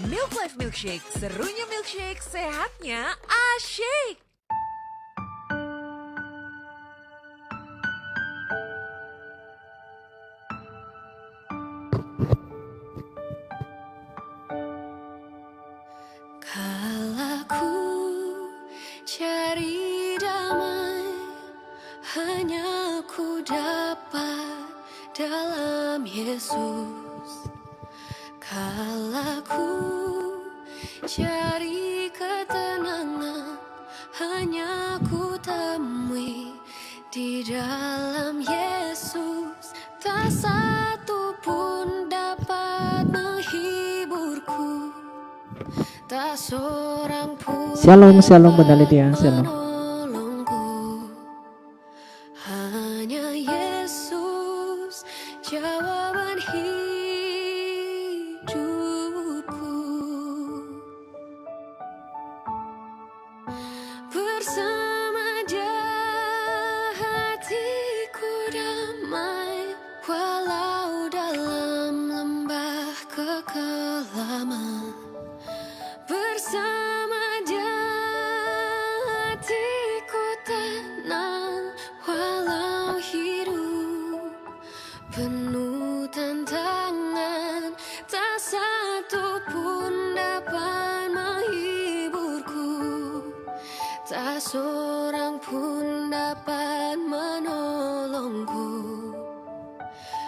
Milk Life Milkshake, serunya milkshake, sehatnya asyik. Kalaku cari damai, hanya ku dapat dalam Yesus. Kalaku cari ketenangan, hanya ku temui di dalam Yesus. Tak satu pun dapat menghiburku, tak seorang pun Shalom Bunda Lydia, shalom. menolongku. Hanya Yesus jawaban hidupku. Bersama Dia hatiku damai, walau dalam lembah kekelaman. Bersama Dia hatiku tenang, walau hidup penuh tantangan. Tak satu pun dapat menghiburku, tak seorang pun dapat menolongku.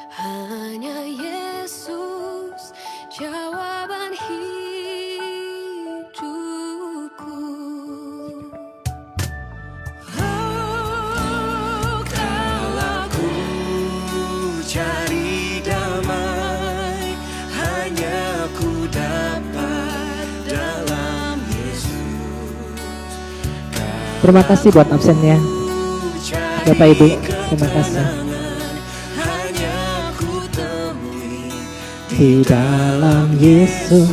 Hanya Yesus jawaban hidupku. Oh, kalau ku Cari damai, hanya ku dapat dalam Yesus. Terima kasih buat absennya Bapak Ibu, terima kasih. Hanya ku temui Di dalam Yesus,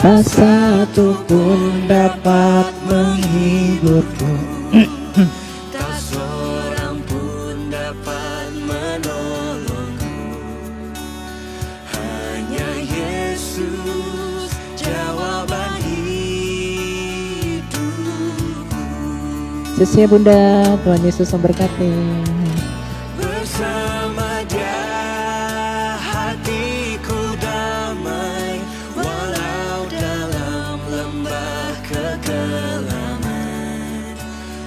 tak satu pun dapat menghiburku. tak seorang pun dapat menolongku. Hanya Yesus jawaban hidupku. Sesi Bunda, Tuhan Yesus memberkati. Bersama Dia hatiku damai, walau dalam lembah kegelapan.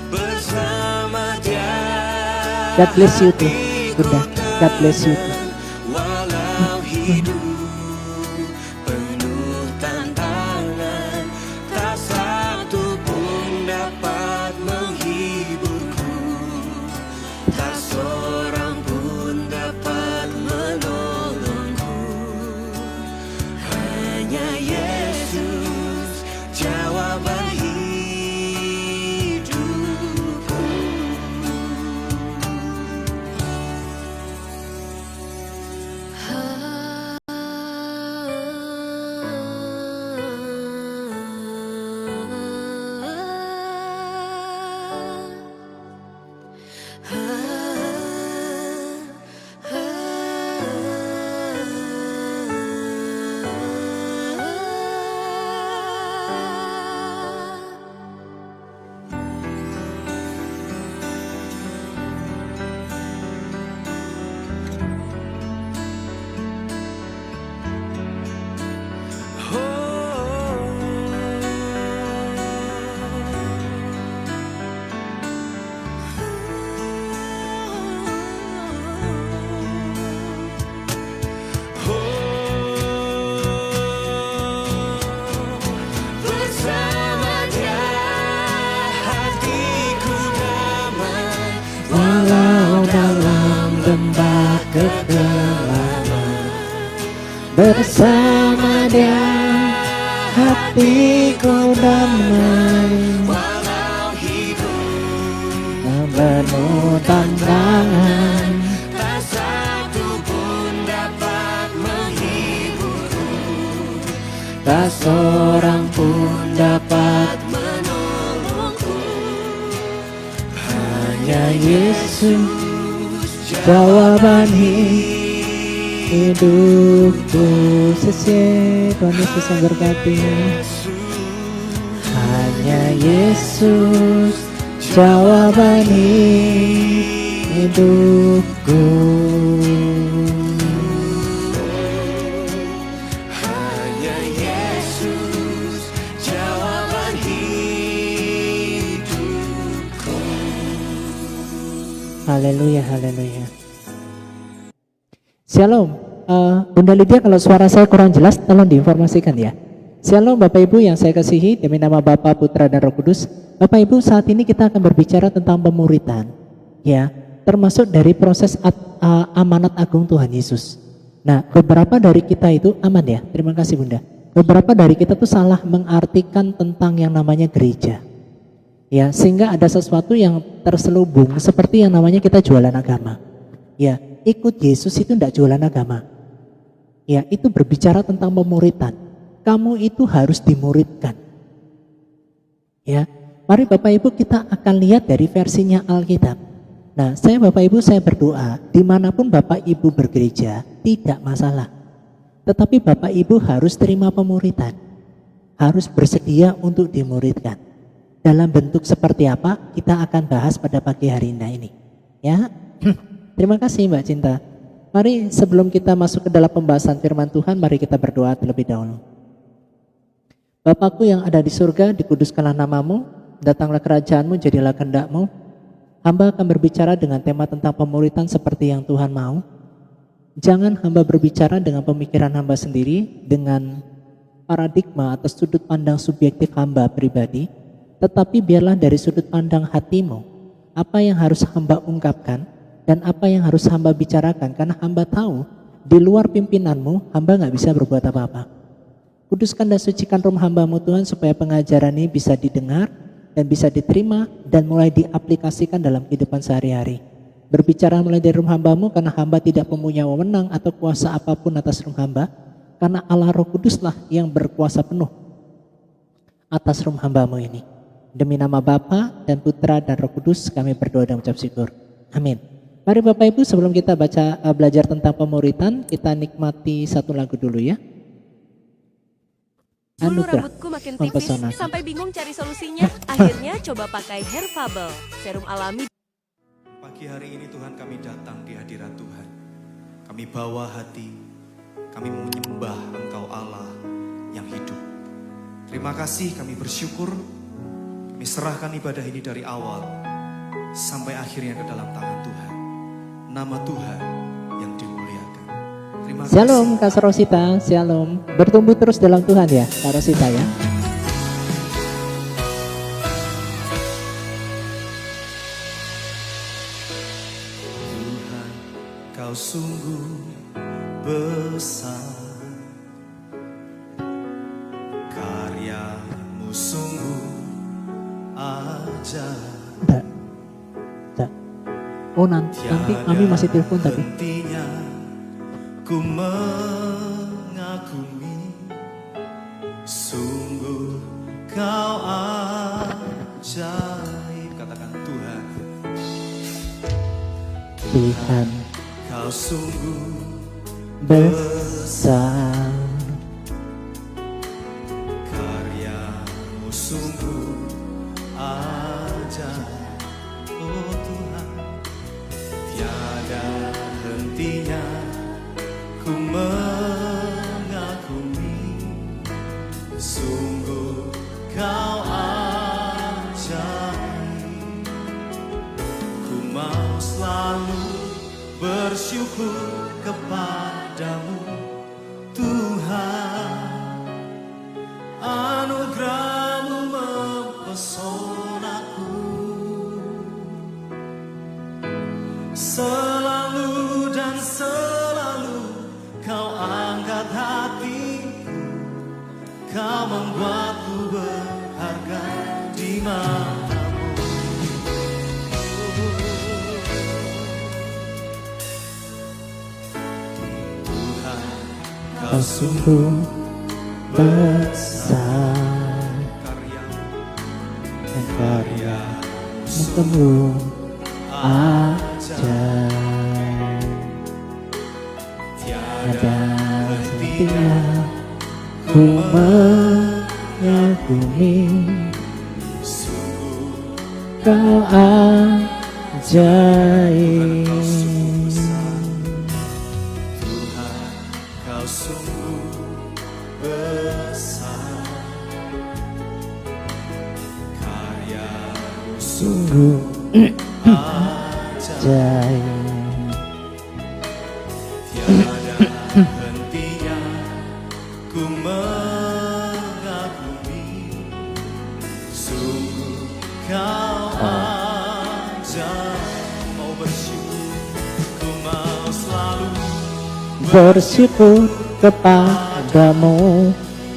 Bersama Dia God bless you too, Bunda. God bless you too. walau hidup penuh tantangan, tak satu pun dapat menghiburku, tak seorang pun dapat menolongku. Hanya Yesus jawaban hidupku. Bersama Dia hatiku damai, Walau dalam lembah kegelapan, bersama Dia hatiku damai, walau hidup penuh tantangan. tak satu pun dapat menghiburku, Tak seorang pun dapat menolongku. hanya Yesus jawaban hidupku. hidupku. Tuhan Yesus yang berkati. Hanya Yesus jawaban hidupku. Hanya Yesus jawaban hidupku. Haleluya, haleluya. Shalom. Bunda Lydia, kalau suara saya kurang jelas tolong diinformasikan ya. Shalom Bapak Ibu yang saya kasihi, demi nama Bapa, Putra dan Roh Kudus. Bapak Ibu, saat ini kita akan berbicara tentang pemuritan, ya, termasuk dari proses amanat agung Tuhan Yesus. Nah, beberapa dari kita itu aman ya. Terima kasih Bunda. Beberapa dari kita tuh salah mengartikan tentang yang namanya gereja. Ya, sehingga ada sesuatu yang terselubung seperti yang namanya kita jualan agama. Ya, ikut Yesus itu tidak jualan agama. Ya, itu berbicara tentang pemuritan. Kamu itu harus dimuridkan. Ya, mari Bapak Ibu kita akan lihat dari versinya Alkitab. Nah, Bapak Ibu saya berdoa, dimanapun Bapak Ibu bergereja tidak masalah. Tetapi Bapak Ibu harus terima pemuritan, harus bersedia untuk dimuridkan. Dalam bentuk seperti apa kita akan bahas pada pagi hari ini. Ya, terima kasih Mbak Cinta. Mari sebelum kita masuk ke dalam pembahasan firman Tuhan, mari kita berdoa terlebih dahulu. Bapakku yang ada di surga, dikuduskanlah namamu, datanglah kerajaanmu, jadilah kehendak-mu. Hamba akan berbicara dengan tema tentang pemuritan seperti yang Tuhan mau. Jangan hamba berbicara dengan pemikiran hamba sendiri, dengan paradigma atau sudut pandang subjektif hamba pribadi, tetapi biarlah dari sudut pandang hatimu, apa yang harus hamba ungkapkan, dan apa yang harus hamba bicarakan, karena hamba tahu di luar pimpinanmu hamba gak bisa berbuat apa-apa. Kuduskan dan sucikan roh hamba-Mu Tuhan supaya pengajaran ini bisa didengar dan bisa diterima dan mulai diaplikasikan dalam kehidupan sehari-hari. Berbicara mulai dari roh hamba-Mu, karena hamba tidak mempunyai wewenang atau kuasa apapun atas roh hamba, karena Allah Roh Kuduslah yang berkuasa penuh atas roh hamba-Mu ini. Demi nama Bapa dan Putra dan Roh Kudus kami berdoa dan mengucap syukur. Amin. Mari Bapak Ibu sebelum kita belajar tentang pemuritan, kita nikmati satu lagu dulu ya. Dulu Anugerah rambutku makin tipis mempesona. sampai bingung cari solusinya. Akhirnya coba pakai Hair Fable, serum alami. Pagi hari ini Tuhan kami datang di hadirat Tuhan. Kami bawa hati, kami menyembah Engkau Allah yang hidup. Terima kasih, kami bersyukur. Kami serahkan ibadah ini dari awal sampai akhirnya ke dalam tangan Tuhan. Nama Tuhan yang dimuliakan. Terima kasih. Shalom Kak Rosita, shalom. Bertumbuh terus dalam Tuhan ya Kak Rosita ya. Tuhan, Kau sungguh besar, karya-Mu sungguh ajaib. Enggak. Oh nanti kami masih telepon tadi. Hentinya ku mengagumi, sungguh Kau ajaib. Katakan Tuhan, Tuhan Kau sungguh besar, karya-Mu sungguh ajaib. Oh Tuhan, tiada hentinya ku mengagumi, sungguh Kau ajaib. Ku mau selalu bersyukur kepadamu Tuhan, anugerah-Mu mempesonaku. Selalu dan selalu Kau angkat hatiku, Kau membuatku berharga di matamu. Tuhan, Kau sungguh besar, dan karya-Mu penuh ajaib. ada setia ku mengagumi. Kau ajaib. Tuhan, kau sungguh besar, karya-Mu Sungguh ajaib. tiada hentinya ku mengagumi. Sungguh kau ajaib. Mau bersyukur, ku mau selalu Bersyukur kepadamu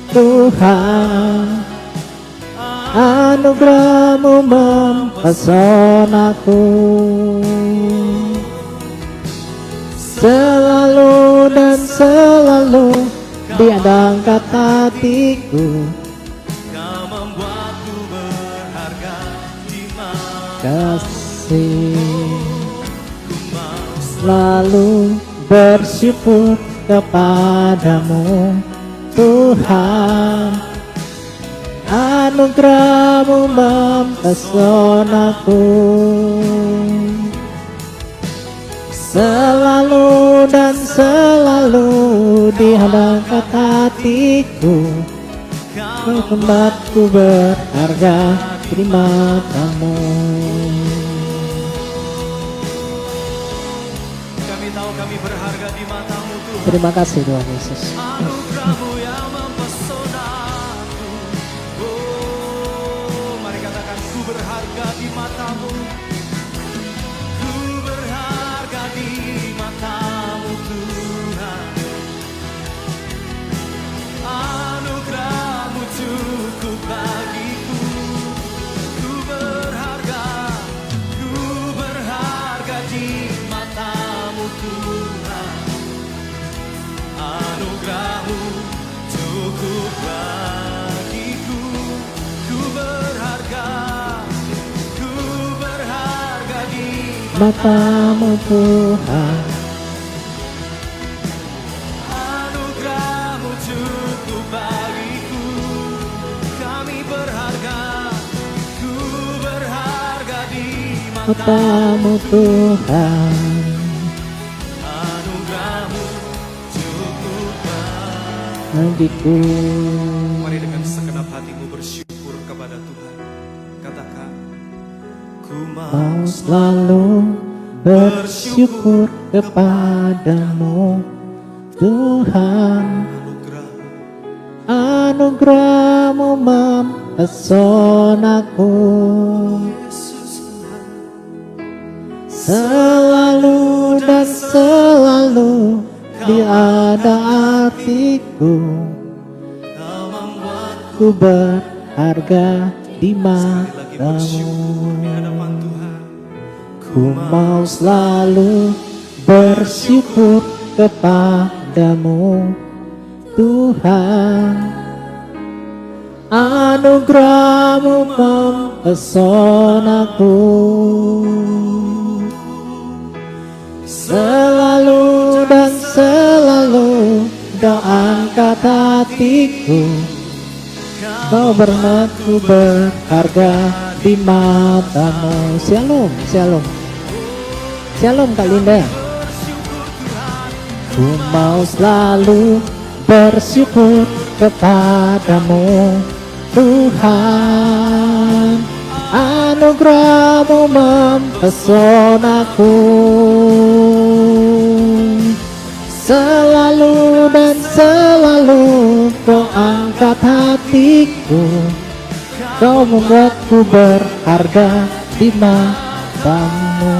Tuhan, anugerah-Mu mempesonaku. Selalu dan selalu diangkat hatiku, Kau membuatku berharga di mata. kasih. Selalu bersyukur kepadamu Tuhan, anugerah-Mu mempesonaku. Selalu dan selalu diangkat hatiku, Kau tempatku berharga di mata-Mu. Kami tahu kami berharga di mata-Mu Tuhan. Terima kasih Tuhan Yesus. Anugerah-Mu yang mempesonaku. Oh, mari katakan ku berharga di mata-Mu. Ku berharga di mata-Mu Tuhan. Anugerah-Mu cukup bagiku. Ku berharga di mata-Mu Tuhan. Anugerah-Mu cukup bagiku. Ku berharga di Mata-Mu Tuhan, anugerah-Mu cukup bagiku. Kami berharga, ku berharga di mata-Mu Tuhan. Anugerah-Mu cukup Bagiku. Mari dengan segenap hatimu bersyukur kepada Tuhan. Katakan, ku Mau selalu bersyukur kepadamu Tuhan, anugerah-Mu mempesonaku. Selalu dan selalu tiada artiku, ku berharga di mata-Mu. Ku mau selalu bersyukur kepadamu Tuhan, anugerah-Mu mempesonaku. Selalu dan selalu Kau angkat hatiku, Kau bermakku berharga di mata-Mu. Shalom, shalom. Shalom Kak Linda. Ku mau selalu bersyukur kepadamu Tuhan, anugerah-Mu mempesonaku. Selalu dan selalu Kau angkat hatiku, Kau membuatku berharga di mata-Mu.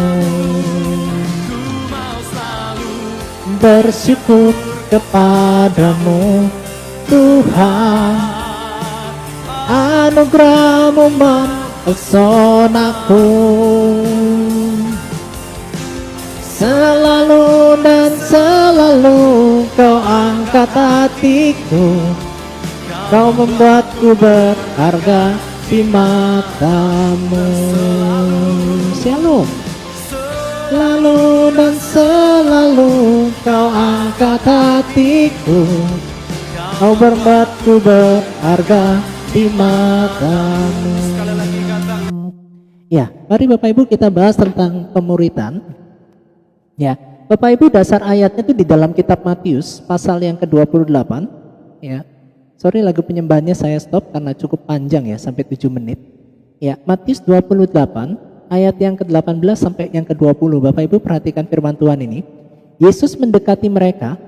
Bersyukur kepadamu Tuhan, anugerah-Mu mempesonaku. Selalu dan selalu Kau angkat hatiku, Kau membuatku berharga di mata-Mu. Shalom. lalu dan selalu kau angkat hatiku. Kau berbuatku berharga di matamu. Sekali lagi kata. Ya, mari Bapak Ibu kita bahas tentang pemuritan. Ya, Bapak Ibu dasar ayatnya itu di dalam kitab Matius pasal yang ke-28. Ya, sorry lagu penyembahannya saya stop karena cukup panjang ya sampai 7 menit. Ya, Matius 28 ayat yang ke-18 sampai yang ke-20. Bapak Ibu perhatikan firman Tuhan ini. Yesus mendekati mereka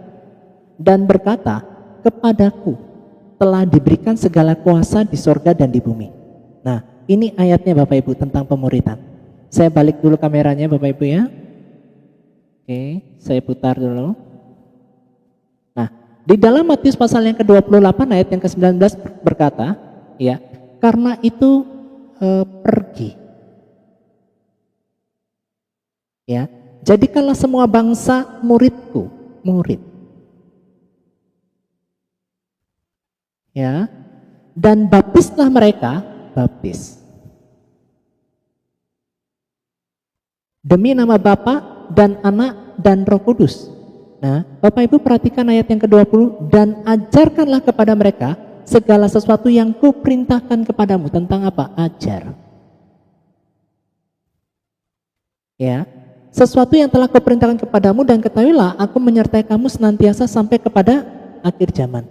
dan berkata, kepadaku telah diberikan segala kuasa di sorga dan di bumi. Nah, ini ayatnya Bapak Ibu tentang pemuritan. Saya balik dulu kameranya Bapak Ibu ya. Oke, saya putar dulu. Nah, di dalam Matius pasal yang ke-28 ayat yang ke-19 berkata, ya, karena itu pergi. Ya, jadikanlah semua bangsa muridku, murid. Ya, dan baptislah mereka, baptis. Demi nama Bapa dan Anak dan Roh Kudus. Nah, Bapak Ibu perhatikan ayat yang ke-20, dan ajarkanlah kepada mereka segala sesuatu yang kuperintahkan kepadamu. Tentang apa? Ajar. Ya, sesuatu yang telah kuperintahkan kepadamu, dan ketahuilah aku menyertai kamu senantiasa sampai kepada akhir zaman.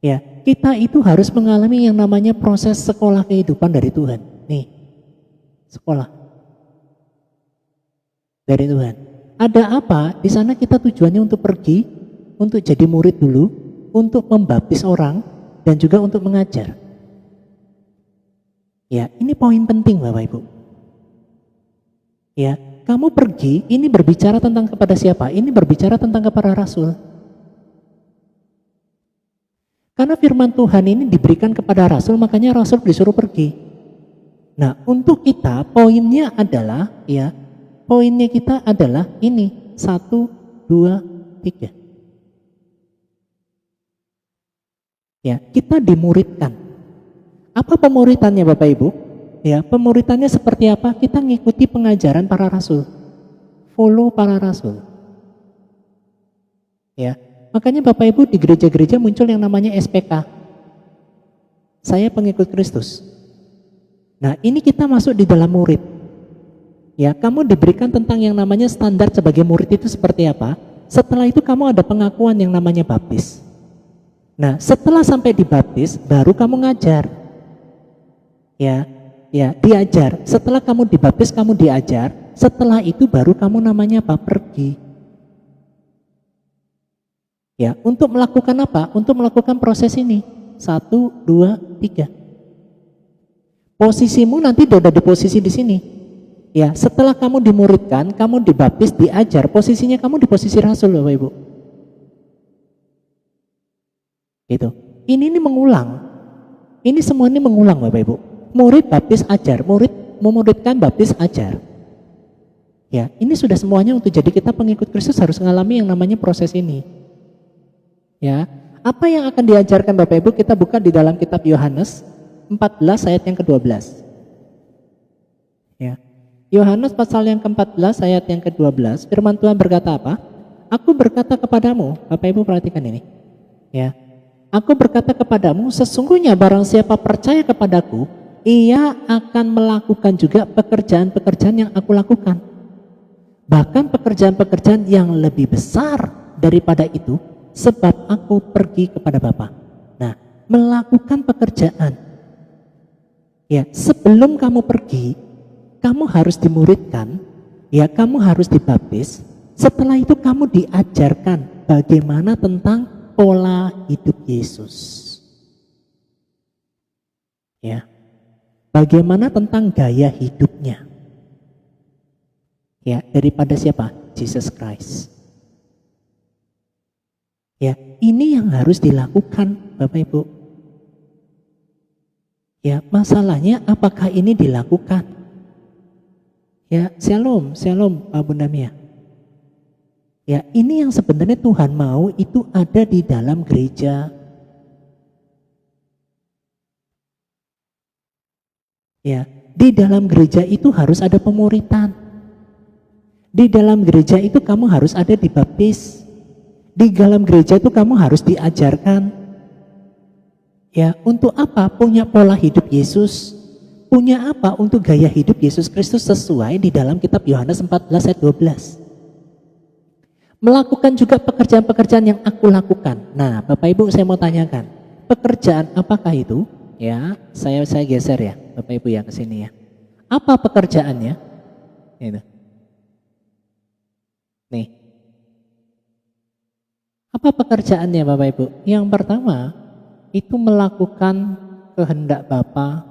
Ya, kita itu harus mengalami yang namanya proses sekolah kehidupan dari Tuhan. Nih, sekolah dari Tuhan. Ada apa? Di sana kita tujuannya untuk pergi, untuk jadi murid dulu, untuk membaptis orang, dan juga untuk mengajar. Ya, ini poin penting Bapak Ibu. Ya, kamu pergi, ini berbicara tentang kepada siapa? Ini berbicara tentang kepada rasul. Karena firman Tuhan ini diberikan kepada rasul, makanya rasul disuruh pergi. Nah, untuk kita poinnya adalah, ya, poinnya kita adalah ini, 1, 2, 3. Ya, kita dimuridkan. Apa pemuritannya Bapak Ibu? Ya, pemuritannya seperti apa? Kita ngikuti pengajaran para rasul. Follow para rasul. Ya. Makanya Bapak Ibu di gereja-gereja muncul yang namanya SPK. Saya pengikut Kristus. Nah, ini kita masuk di dalam murid. Ya, kamu diberikan tentang yang namanya standar sebagai murid itu seperti apa. Setelah itu kamu ada pengakuan yang namanya baptis. Nah, setelah sampai dibaptis, baru kamu ngajar. Ya, diajar. Setelah kamu dibaptis, kamu diajar. Setelah itu baru kamu namanya apa? Pergi. Ya, untuk melakukan apa? Untuk melakukan proses ini. 1, 2, 3. Posisimu nanti udah di posisi di sini. Ya, setelah kamu dimuridkan, kamu dibaptis, diajar, posisinya kamu di posisi rasul Bapak Ibu. Gitu. Ini mengulang. Ini semua ini mengulang Bapak Ibu. Murid, baptis, ajar. Murid, memuridkan, baptis, ajar. Ya, ini sudah semuanya untuk jadi kita pengikut Kristus harus mengalami yang namanya proses ini. Ya, apa yang akan diajarkan Bapak Ibu kita buka di dalam kitab Yohanes 14 ayat yang ke-12. Ya. Yohanes pasal yang ke-14 ayat yang ke-12, firman Tuhan berkata apa? Aku berkata kepadamu, Bapak Ibu perhatikan ini. Ya. Aku berkata kepadamu, sesungguhnya barang siapa percaya kepadaku, ia akan melakukan juga pekerjaan-pekerjaan yang aku lakukan. Bahkan pekerjaan-pekerjaan yang lebih besar daripada itu, sebab aku pergi kepada Bapa. Nah, melakukan pekerjaan. Ya, sebelum kamu pergi, kamu harus dimuridkan, ya, kamu harus dibaptis. Setelah itu kamu diajarkan bagaimana tentang pola hidup Yesus. Ya. Bagaimana tentang gaya hidupnya. Ya, daripada siapa? Jesus Christ. Ya, ini yang harus dilakukan Bapak Ibu. Ya, masalahnya apakah ini dilakukan? Ya, shalom Pak Bunda Mia. Ya, ini yang sebenarnya Tuhan mau itu ada di dalam gereja. Ya, di dalam gereja itu harus ada pemuritan. Di dalam gereja itu kamu harus ada dibaptis. Di dalam gereja itu kamu harus diajarkan. Ya, untuk apa? Punya pola hidup Yesus. Punya apa? Untuk gaya hidup Yesus Kristus sesuai di dalam kitab Yohanes 14 ayat 12. Melakukan juga pekerjaan-pekerjaan yang aku lakukan. Nah, Bapak Ibu saya mau tanyakan, pekerjaan apakah itu? Ya, saya geser ya, Bapak Ibu yang kesini ya. Apa pekerjaannya? Itu. Nih. Apa pekerjaannya Bapak Ibu? Yang pertama, itu melakukan kehendak Bapa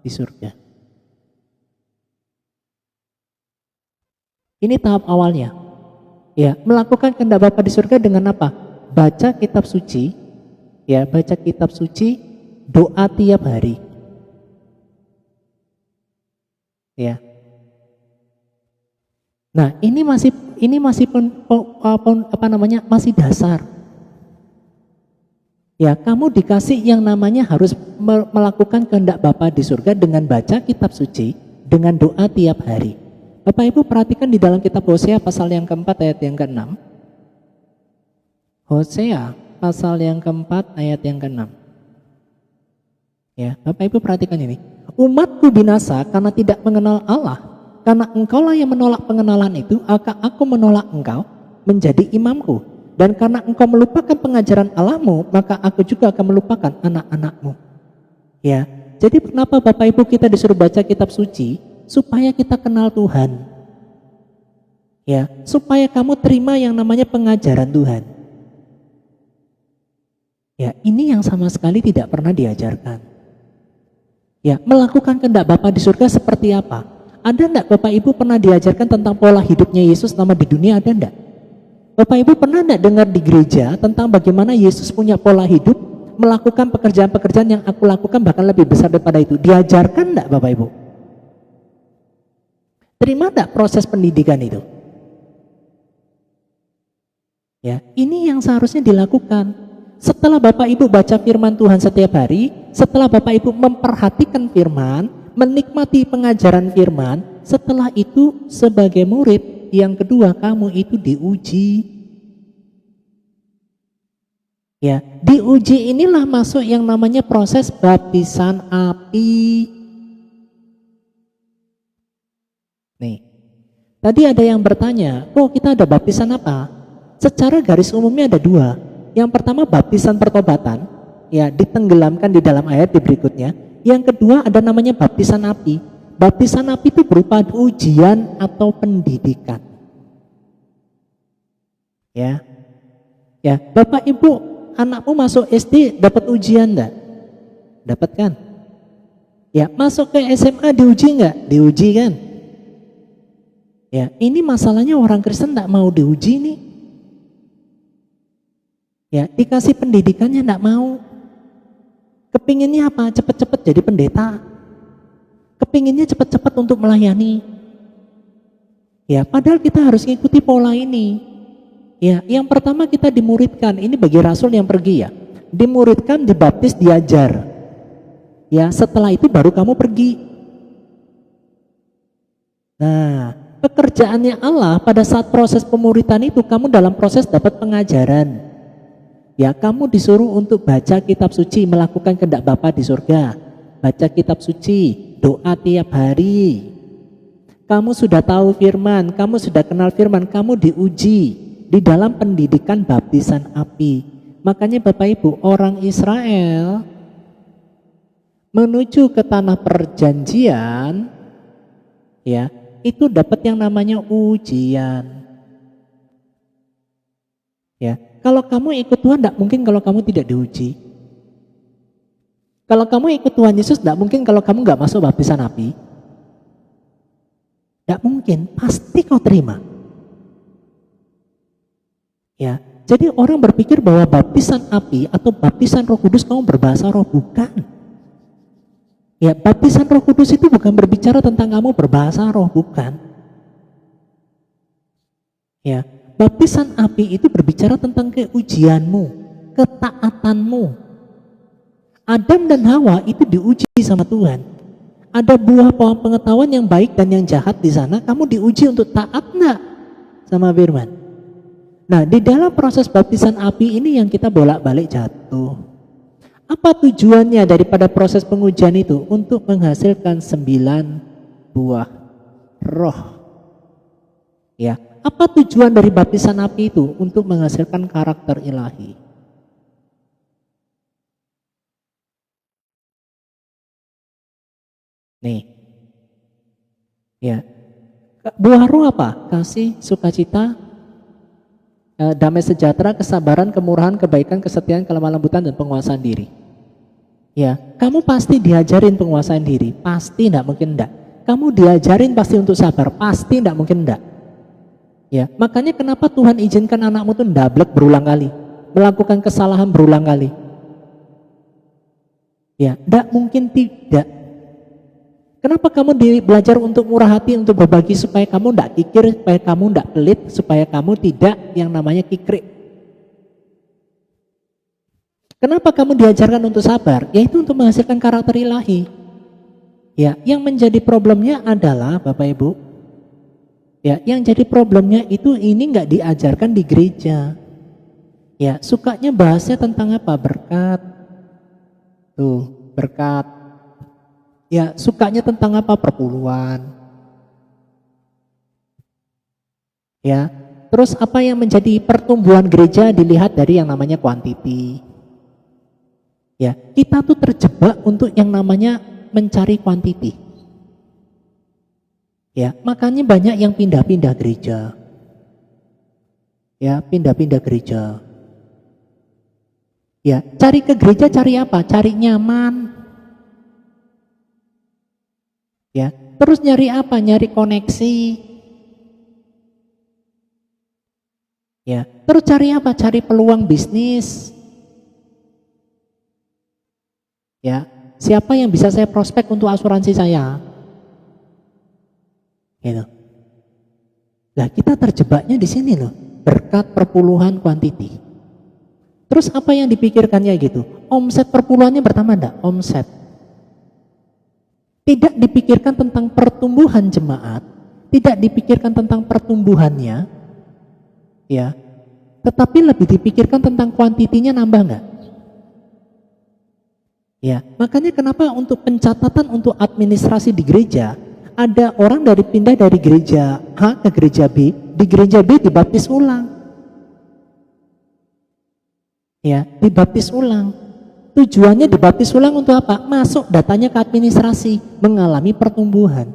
di surga. Ini tahap awalnya. Ya, melakukan kehendak Bapa di surga dengan apa? Baca kitab suci. Ya, baca kitab suci, doa tiap hari. Ya. Nah, ini masih masih dasar. Ya, kamu dikasih yang namanya harus melakukan kehendak Bapa di surga dengan baca kitab suci, dengan doa tiap hari. Bapak Ibu perhatikan di dalam kitab Hosea pasal yang keempat ayat yang ke-6. Hosea pasal yang keempat ayat yang ke-6. Ya, Bapak Ibu perhatikan ini. Umatku binasa karena tidak mengenal Allah. Karena engkaulah yang menolak pengenalan itu, maka aku menolak engkau menjadi imamku. Dan karena engkau melupakan pengajaran Allahmu, maka aku juga akan melupakan anak-anakmu. Ya, jadi kenapa Bapak Ibu kita disuruh baca kitab suci? Supaya kita kenal Tuhan. Ya, supaya kamu terima yang namanya pengajaran Tuhan. Ya, ini yang sama sekali tidak pernah diajarkan. Ya, melakukan kehendak Bapa di surga seperti apa? Ada enggak Bapak Ibu pernah diajarkan tentang pola hidupnya Yesus selama di dunia? Ada enggak? Bapak Ibu pernah enggak dengar di gereja tentang bagaimana Yesus punya pola hidup, melakukan pekerjaan-pekerjaan yang aku lakukan bahkan lebih besar daripada itu? Diajarkan enggak Bapak Ibu? Terima enggak proses pendidikan itu? Ya, ini yang seharusnya dilakukan. Setelah Bapak Ibu baca firman Tuhan setiap hari, setelah Bapak Ibu memperhatikan firman, menikmati pengajaran firman, setelah itu sebagai murid, yang kedua kamu itu diuji. Ya, diuji inilah masuk yang namanya proses baptisan api. Nih, tadi ada yang bertanya, oh kita ada baptisan apa? Secara garis umumnya ada dua. Yang pertama baptisan pertobatan, ya ditenggelamkan di dalam ayat di berikutnya. Yang kedua ada namanya baptisan api. Baptisan api itu berupa ujian atau pendidikan. Ya, ya Bapak Ibu, anakmu masuk SD dapat ujian enggak? Dapat kan? Ya, masuk ke SMA diuji enggak? Diuji kan? Ya, ini masalahnya orang Kristen enggak mau diuji nih. Ya, dikasih pendidikannya enggak mau. Kepinginnya apa? Cepat-cepat jadi pendeta. Kepinginnya cepat-cepat untuk melayani. Ya, padahal kita harus ngikuti pola ini. Ya, yang pertama kita dimuridkan. Ini bagi rasul yang pergi ya. Dimuridkan, dibaptis, diajar. Ya, setelah itu baru kamu pergi. Nah, pekerjaannya Allah pada saat proses pemuritan itu kamu dalam proses dapat pengajaran. Ya, kamu disuruh untuk baca kitab suci, melakukan kehendak Bapa di surga. Baca kitab suci, doa tiap hari. Kamu sudah tahu firman, kamu sudah kenal firman, kamu diuji di dalam pendidikan baptisan api. Makanya Bapak Ibu, orang Israel menuju ke tanah perjanjian, ya, itu dapat yang namanya ujian. Ya, kalau kamu ikut Tuhan tidak mungkin kalau kamu tidak diuji. Kalau kamu ikut Tuhan Yesus tidak mungkin kalau kamu nggak masuk baptisan api. Tidak mungkin, pasti kau terima. Ya, jadi orang berpikir bahwa baptisan api atau baptisan Roh Kudus kamu berbahasa roh, bukan. Ya, baptisan Roh Kudus itu bukan berbicara tentang kamu berbahasa roh, bukan. Ya, baptisan api itu berbicara tentang keujianmu, ketaatanmu. Adam dan Hawa itu diuji sama Tuhan. Ada buah pohon pengetahuan yang baik dan yang jahat di sana, kamu diuji untuk taat enggak sama firman. Nah, di dalam proses baptisan api ini yang kita bolak-balik jatuh. Apa tujuannya daripada proses pengujian itu? Untuk menghasilkan 9 buah roh. Ya, apa tujuan dari baptisan api itu? Untuk menghasilkan karakter ilahi. Nih, ya, buah roh apa? Kasih, sukacita, damai sejahtera, kesabaran, kemurahan, kebaikan, kesetiaan, kelemah lembutan, dan penguasaan diri. Ya, kamu pasti diajarin penguasaan diri, pasti enggak mungkin enggak. Kamu diajarin pasti untuk sabar, pasti enggak mungkin enggak. Ya, makanya kenapa Tuhan izinkan anakmu tuh ndablek berulang kali, melakukan kesalahan berulang kali. Ya, enggak mungkin tidak. Kenapa kamu belajar untuk murah hati, untuk berbagi supaya kamu tidak kikir, supaya kamu tidak pelit, supaya kamu tidak yang namanya kikrik. Kenapa kamu diajarkan untuk sabar? Yaitu untuk menghasilkan karakter ilahi. Ya, yang menjadi problemnya adalah Bapak Ibu, ya, yang jadi problemnya itu ini nggak diajarkan di gereja. Ya, sukanya bahasnya tentang apa? Berkat. Tuh, berkat. Ya, sukanya tentang apa? Perpuluhan. Ya, terus apa yang menjadi pertumbuhan gereja dilihat dari yang namanya quantity. Ya, kita tuh terjebak untuk yang namanya mencari quantity. Ya, makanya banyak yang pindah-pindah gereja. Ya, pindah-pindah gereja. Ya, cari ke gereja cari apa? Cari nyaman. Ya, terus nyari apa? Nyari koneksi. Ya, terus cari apa? Cari peluang bisnis. Ya, siapa yang bisa saya prospek untuk asuransi saya? Gitu. Nah, kita terjebaknya di sini loh, berkat perpuluhan kuantiti. Terus apa yang dipikirkannya gitu? Omset perpuluhannya bertambah enggak? Omset. Tidak dipikirkan tentang pertumbuhan jemaat, tidak dipikirkan tentang pertumbuhannya, ya, tetapi lebih dipikirkan tentang kuantitinya nambah enggak? Ya, makanya kenapa untuk pencatatan untuk administrasi di gereja, ada orang pindah dari gereja A ke gereja B, di gereja B dibaptis ulang. Ya, dibaptis ulang. Tujuannya dibaptis ulang untuk apa? Masuk datanya ke administrasi, mengalami pertumbuhan.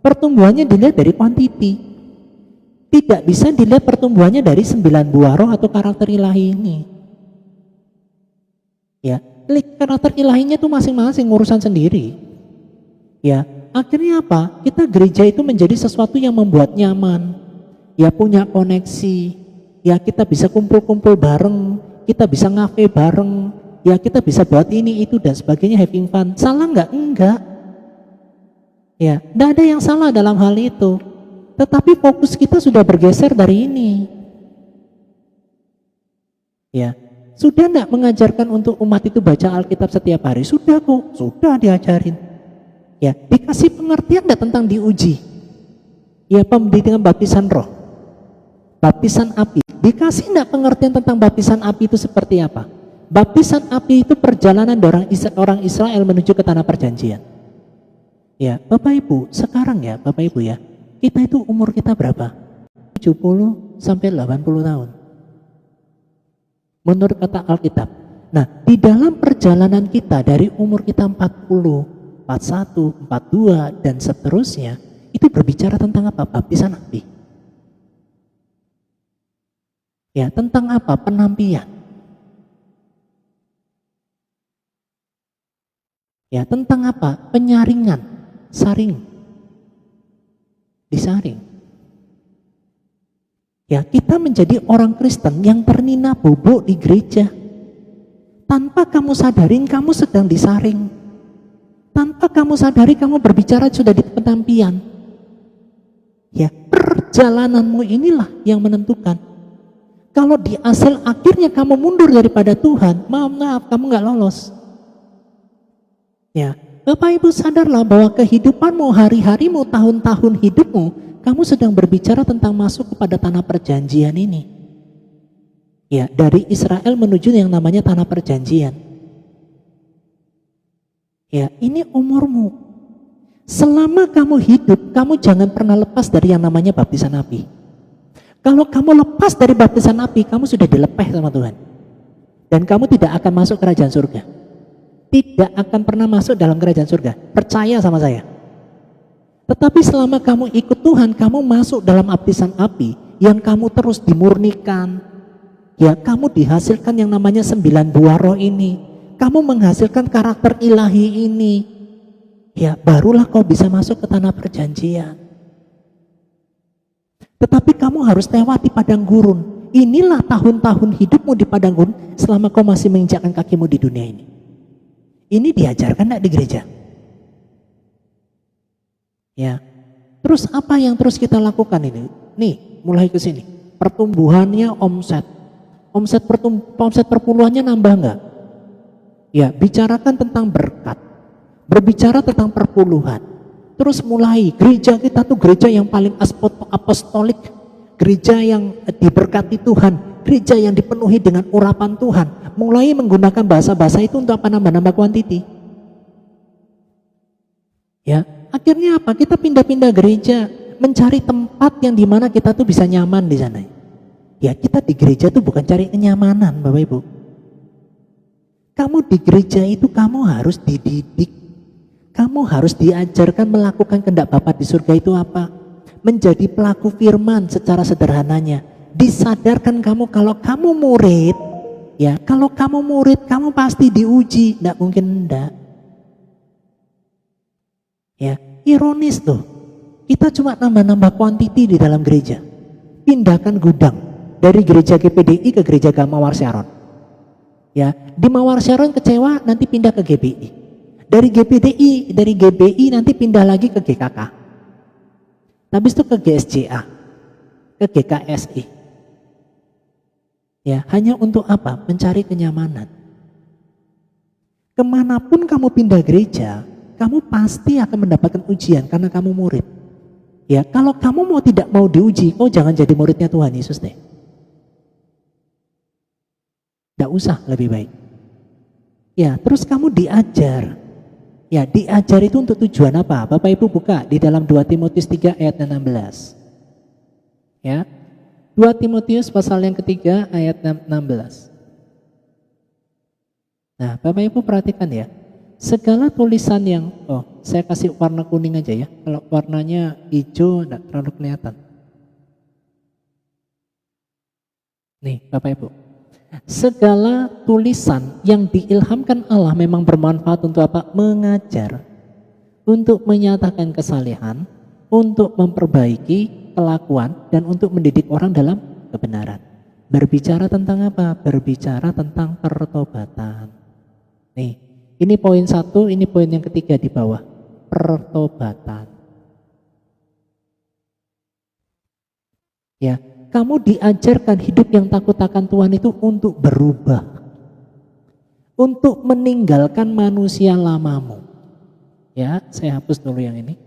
Pertumbuhannya dilihat dari kuantiti. Tidak bisa dilihat pertumbuhannya dari 9 buah roh atau karakter ilahi ini. Ya, karakter ilahinya itu masing-masing urusan sendiri. Ya, akhirnya apa? Kita gereja itu menjadi sesuatu yang membuat nyaman. Ya, punya koneksi. Ya, kita bisa kumpul-kumpul bareng, kita bisa ngafe bareng. Ya, kita bisa buat ini, itu, dan sebagainya, having fun. Salah enggak? Enggak. Ya, enggak ada yang salah dalam hal itu. Tetapi fokus kita sudah bergeser dari ini. Ya, sudah enggak mengajarkan untuk umat itu baca Alkitab setiap hari? Sudah kok, sudah diajarin. Ya, dikasih pengertian enggak tentang diuji? Ya, pendidikan baptisan roh. Baptisan api. Dikasih enggak pengertian tentang baptisan api itu seperti apa? Baptisan api itu perjalanan orang Israel menuju ke tanah perjanjian. Ya, Bapak Ibu, sekarang ya Bapak Ibu ya, kita itu umur kita berapa? 70 sampai 80 tahun. Menurut kata Alkitab. Nah, di dalam perjalanan kita dari umur kita 40, 41, 42 dan seterusnya, itu berbicara tentang apa? Baptisan api. Ya, tentang apa? Penampian. Ya, tentang apa? Penyaringan, saring, disaring. Ya, kita menjadi orang Kristen yang ternina bobok di gereja. Tanpa kamu sadarin, kamu sedang disaring. Tanpa kamu sadari, kamu berbicara sudah di penampian. Ya, perjalananmu inilah yang menentukan. Kalau di hasil akhirnya kamu mundur daripada Tuhan, maaf, kamu nggak lolos. Ya, Bapak Ibu sadarlah bahwa kehidupanmu, hari-harimu, tahun-tahun hidupmu, kamu sedang berbicara tentang masuk kepada tanah perjanjian ini. Ya, dari Israel menuju yang namanya tanah perjanjian. Ya, ini umurmu. Selama kamu hidup, kamu jangan pernah lepas dari yang namanya baptisan api. Kalau kamu lepas dari baptisan api, kamu sudah dilepeh sama Tuhan. Dan kamu tidak akan masuk kerajaan surga. Tidak akan pernah masuk dalam kerajaan surga. Percaya sama saya. Tetapi selama kamu ikut Tuhan, kamu masuk dalam baptisan api yang kamu terus dimurnikan. Ya, kamu dihasilkan yang namanya 9 buah roh ini. Kamu menghasilkan karakter ilahi ini. Ya, barulah kau bisa masuk ke tanah perjanjian. Tetapi kamu harus lewati padang gurun. Inilah tahun-tahun hidupmu di padang gurun selama kau masih menginjakkan kakimu di dunia ini. Ini diajarkan enggak di gereja? Ya. Terus apa yang terus kita lakukan ini? Nih, mulai ke sini. Pertumbuhannya omset. Omset perpuluhannya nambah enggak? Ya, bicarakan tentang berkat. Berbicara tentang perpuluhan. Terus mulai, gereja kita tuh gereja yang paling apostolik. Gereja yang diberkati Tuhan. Gereja yang dipenuhi dengan urapan Tuhan. Mulai menggunakan bahasa-bahasa itu untuk apa? Nambah-nambah kuantiti. Ya, akhirnya apa? Kita pindah-pindah gereja, mencari tempat yang dimana kita tuh bisa nyaman di sana. Ya, kita di gereja tuh bukan cari kenyamanan, Bapak Ibu. Kamu di gereja itu kamu harus dididik. Kamu harus diajarkan melakukan kehendak Bapa di surga itu apa? Menjadi pelaku firman secara sederhananya. Disadarkan kamu kalau kamu murid, ya kalau kamu murid kamu pasti diuji, enggak mungkin enggak. Ya, ironis tuh. Kita cuma nambah-nambah kuantiti di dalam gereja. Pindahkan gudang dari gereja GPDI ke gereja Mawar Sharon. Ya, di Mawar Sharon kecewa nanti pindah ke GBI. Dari GBI nanti pindah lagi ke GKK. Habis itu ke GSJA, ke GKSI. Ya, hanya untuk apa? Mencari kenyamanan. Kemanapun kamu pindah gereja, kamu pasti akan mendapatkan ujian karena kamu murid. Ya, kalau kamu tidak mau diuji, kau jangan jadi muridnya Tuhan Yesus deh. Tidak usah, lebih baik. Ya, terus kamu diajar. Ya, diajar itu untuk tujuan apa? Bapak Ibu buka di dalam 2 Timotius 3 ayat 16. Ya. 2 Timotius pasal yang ketiga ayat 16. Nah, Bapak Ibu perhatikan ya. Segala tulisan yang, saya kasih warna kuning aja ya. Kalau warnanya hijau enggak terlalu kelihatan. Nih, Bapak Ibu. Segala tulisan yang diilhamkan Allah memang bermanfaat untuk apa? Mengajar, untuk menyatakan kesalehan, untuk memperbaiki kelakuan, dan untuk mendidik orang dalam kebenaran. Berbicara tentang apa? Berbicara tentang pertobatan. Nih, ini poin 1, ini poin yang ketiga di bawah. Pertobatan. Ya. Kamu diajarkan hidup yang takut akan Tuhan itu untuk berubah. Untuk meninggalkan manusia lamamu. Ya, saya hapus dulu yang ini.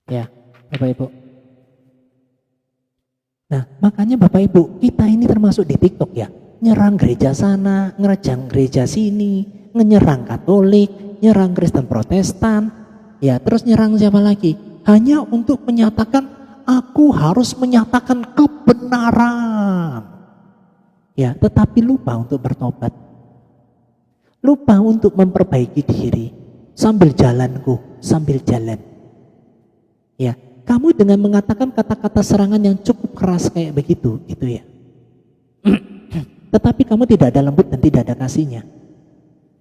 Ya, Bapak Ibu. Nah, makanya Bapak Ibu, kita ini termasuk di TikTok ya. Nyerang gereja sana, ngerejang gereja sini, menyerang Katolik, nyerang Kristen Protestan. Ya, terus nyerang siapa lagi? Hanya untuk menyatakan, aku harus menyatakan kebenaran. Ya, tetapi lupa untuk bertobat. Lupa untuk memperbaiki diri. Sambil jalanku, sambil jalan. Ya, kamu dengan mengatakan kata-kata serangan yang cukup keras kayak begitu, gitu ya. Tetapi kamu tidak ada lembut dan tidak ada kasihnya.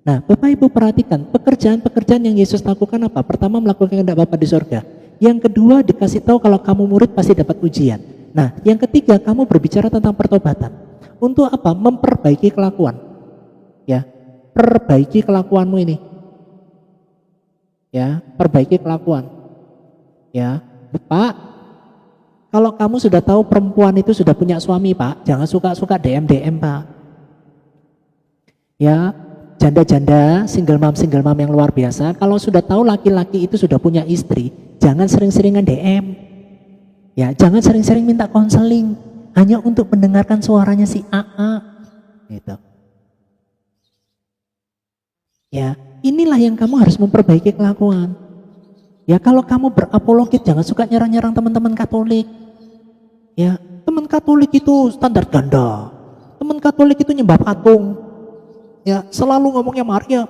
Nah, Bapak Ibu perhatikan, pekerjaan-pekerjaan yang Yesus lakukan apa? Pertama, melakukan kehendak Bapa di surga. Yang kedua, dikasih tahu kalau kamu murid pasti dapat ujian. Nah, yang ketiga, kamu berbicara tentang pertobatan. Untuk apa? Memperbaiki kelakuan. Ya, perbaiki kelakuanmu ini. Ya, perbaiki kelakuan. Ya, Pak, Kalau kamu sudah tahu perempuan itu sudah punya suami, Pak, jangan suka-suka DM, Pak. Ya, janda-janda, single mom yang luar biasa, kalau sudah tahu laki-laki itu sudah punya istri, jangan sering-seringan DM. Ya, jangan sering-sering minta konseling hanya untuk mendengarkan suaranya si AA. Gitu. Ya, inilah yang kamu harus memperbaiki kelakuan. Ya, kalau kamu berapologit, jangan suka nyerang-nyerang teman-teman Katolik. Ya, teman Katolik itu standar ganda. Teman Katolik itu nyembah patung. Ya, selalu ngomongnya Maria.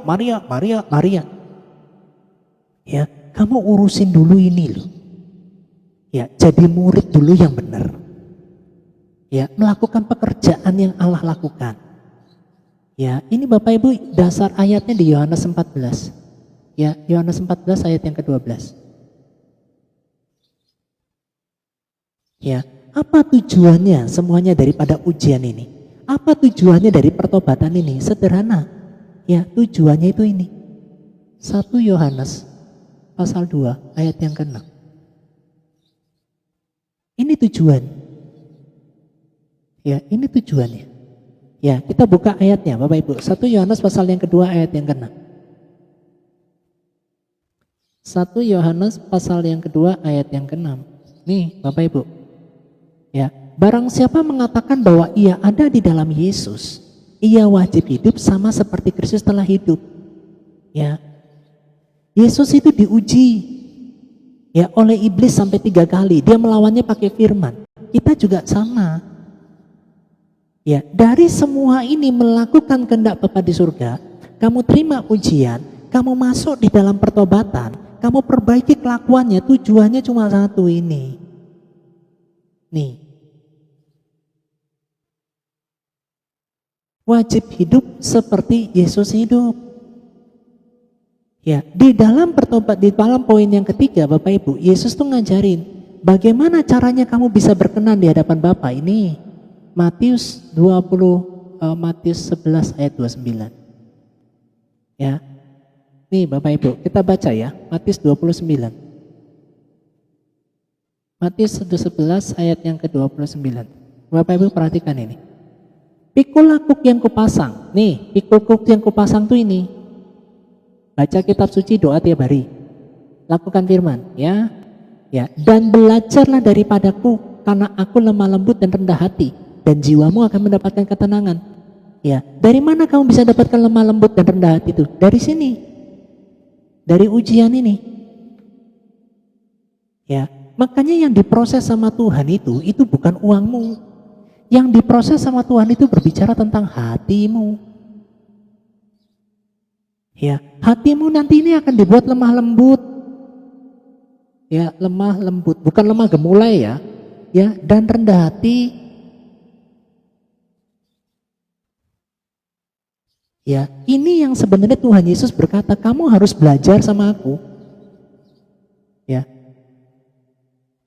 Ya, kamu urusin dulu ini loh. Ya, jadi murid dulu yang benar. Ya, melakukan pekerjaan yang Allah lakukan. Ya, ini Bapak Ibu dasar ayatnya di Yohanes 14. Ya, Yohanes 14 ayat yang ke-12. Ya, apa tujuannya semuanya daripada ujian ini? Apa tujuannya dari pertobatan ini? Sederhana. Ya, tujuannya itu ini. 1 Yohanes pasal 2 ayat yang ke-6. Ini tujuan. Ya, ini tujuannya. Ya, kita buka ayatnya Bapak Ibu. 1 Yohanes pasal yang kedua ayat yang ke-6. 1 Yohanes pasal yang kedua ayat yang ke-6. Nih Bapak Ibu. Ya, barang siapa mengatakan bahwa ia ada di dalam Yesus, ia wajib hidup sama seperti Kristus telah hidup. Ya, Yesus itu diuji ya oleh iblis sampai 3 kali. Dia melawannya pakai firman. Kita juga sama. Ya, dari semua ini melakukan kehendak Bapa di surga, kamu terima ujian, kamu masuk di dalam pertobatan, kamu perbaiki kelakuannya, tujuannya cuma satu ini. Nih. Wajib hidup seperti Yesus hidup. Ya, di dalam poin yang ketiga Bapak Ibu, Yesus tuh ngajarin bagaimana caranya kamu bisa berkenan di hadapan Bapa. Ini Matius 11 ayat 29. Ya. Nih Bapak Ibu, kita baca ya, Matius 29. Matius 11 ayat yang ke-29. Bapak Ibu perhatikan ini. Pikul kuk yang kupasang. Nih, pikul kuk yang kupasang tuh ini. Baca kitab suci, doa tiap hari. Lakukan firman, ya. Ya, dan belajarlah daripadaku karena aku lemah lembut dan rendah hati, dan jiwamu akan mendapatkan ketenangan. Ya, dari mana kamu bisa dapatkan lemah lembut dan rendah hati itu? Dari sini. Dari ujian ini. Ya, makanya yang diproses sama Tuhan itu bukan uangmu. Yang diproses sama Tuhan itu berbicara tentang hatimu. Ya, hatimu nanti ini akan dibuat lemah lembut. Ya, lemah lembut, bukan lemah gemulai ya. Ya, dan rendah hati. Ya, ini yang sebenarnya Tuhan Yesus berkata, kamu harus belajar sama aku. Ya.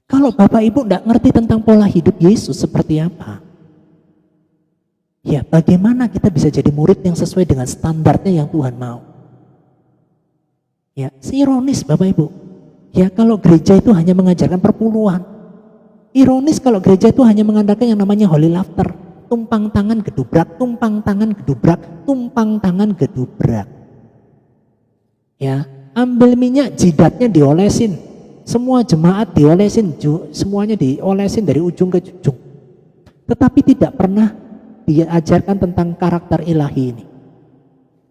Kalau Bapak Ibu enggak ngerti tentang pola hidup Yesus seperti apa, ya, bagaimana kita bisa jadi murid yang sesuai dengan standarnya yang Tuhan mau? Ya, ironis Bapak Ibu. Ya, kalau gereja itu hanya mengajarkan perpuluhan. Ironis kalau gereja itu hanya mengandalkan yang namanya holy laughter. Tumpang tangan gedubrak, tumpang tangan gedubrak, tumpang tangan gedubrak. Ya, ambil minyak jidatnya diolesin. Semua jemaat diolesin, semuanya diolesin dari ujung ke ujung. Tetapi tidak pernah diajarkan tentang karakter ilahi ini.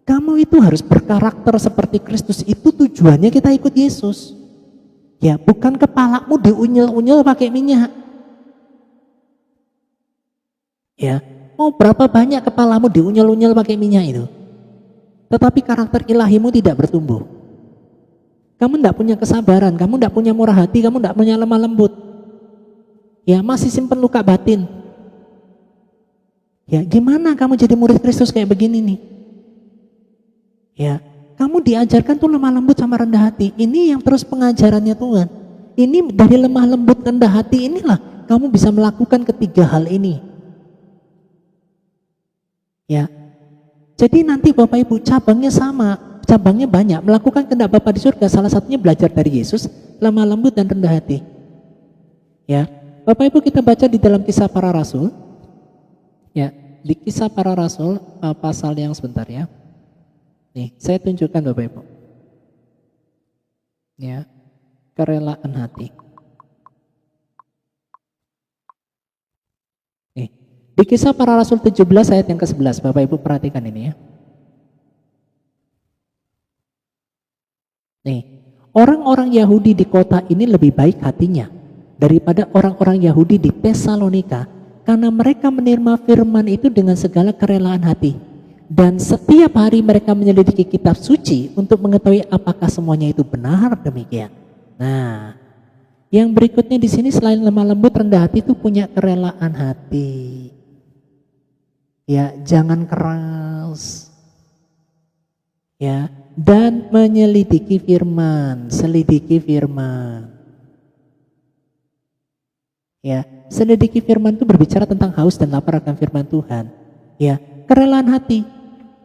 Kamu itu harus berkarakter seperti Kristus. Itu tujuannya kita ikut Yesus. Ya, bukan kepalamu diunyel-unyel pakai minyak. Ya, mau berapa banyak kepalamu diunyel-unyel pakai minyak itu, tetapi karakter ilahimu tidak bertumbuh. Kamu tidak punya kesabaran, kamu tidak punya murah hati, kamu tidak punya lemah lembut. Ya, masih simpen luka batin. Ya, gimana kamu jadi murid Kristus kayak begini nih? Ya, kamu diajarkan tuh lemah lembut sama rendah hati. Ini yang terus pengajarannya Tuhan. Ini dari lemah lembut rendah hati inilah kamu bisa melakukan ketiga hal ini. Ya, jadi nanti Bapak Ibu cabangnya sama, cabangnya banyak. Melakukan kehendak Bapa di surga, salah satunya belajar dari Yesus, lemah lembut dan rendah hati. Ya, Bapak Ibu kita baca di dalam Kisah Para Rasul. Ya, di Kisah Para Rasul pasal yang sebentar ya. Nih, saya tunjukkan Bapak Ibu. Ya, kerelaan hati. Nih, di Kisah Para Rasul 17 ayat yang ke-11, Bapak Ibu perhatikan ini ya. Nih, orang-orang Yahudi di kota ini lebih baik hatinya daripada orang-orang Yahudi di Tesalonika, karena mereka menerima firman itu dengan segala kerelaan hati. Dan setiap hari mereka menyelidiki kitab suci untuk mengetahui apakah semuanya itu benar demikian. Nah, yang berikutnya di sini selain lemah lembut, rendah hati itu punya kerelaan hati. Ya, jangan keras. Ya, dan menyelidiki firman, selidiki firman. Ya, selidiki firman itu berbicara tentang haus dan lapar akan firman Tuhan. Ya, kerelaan hati.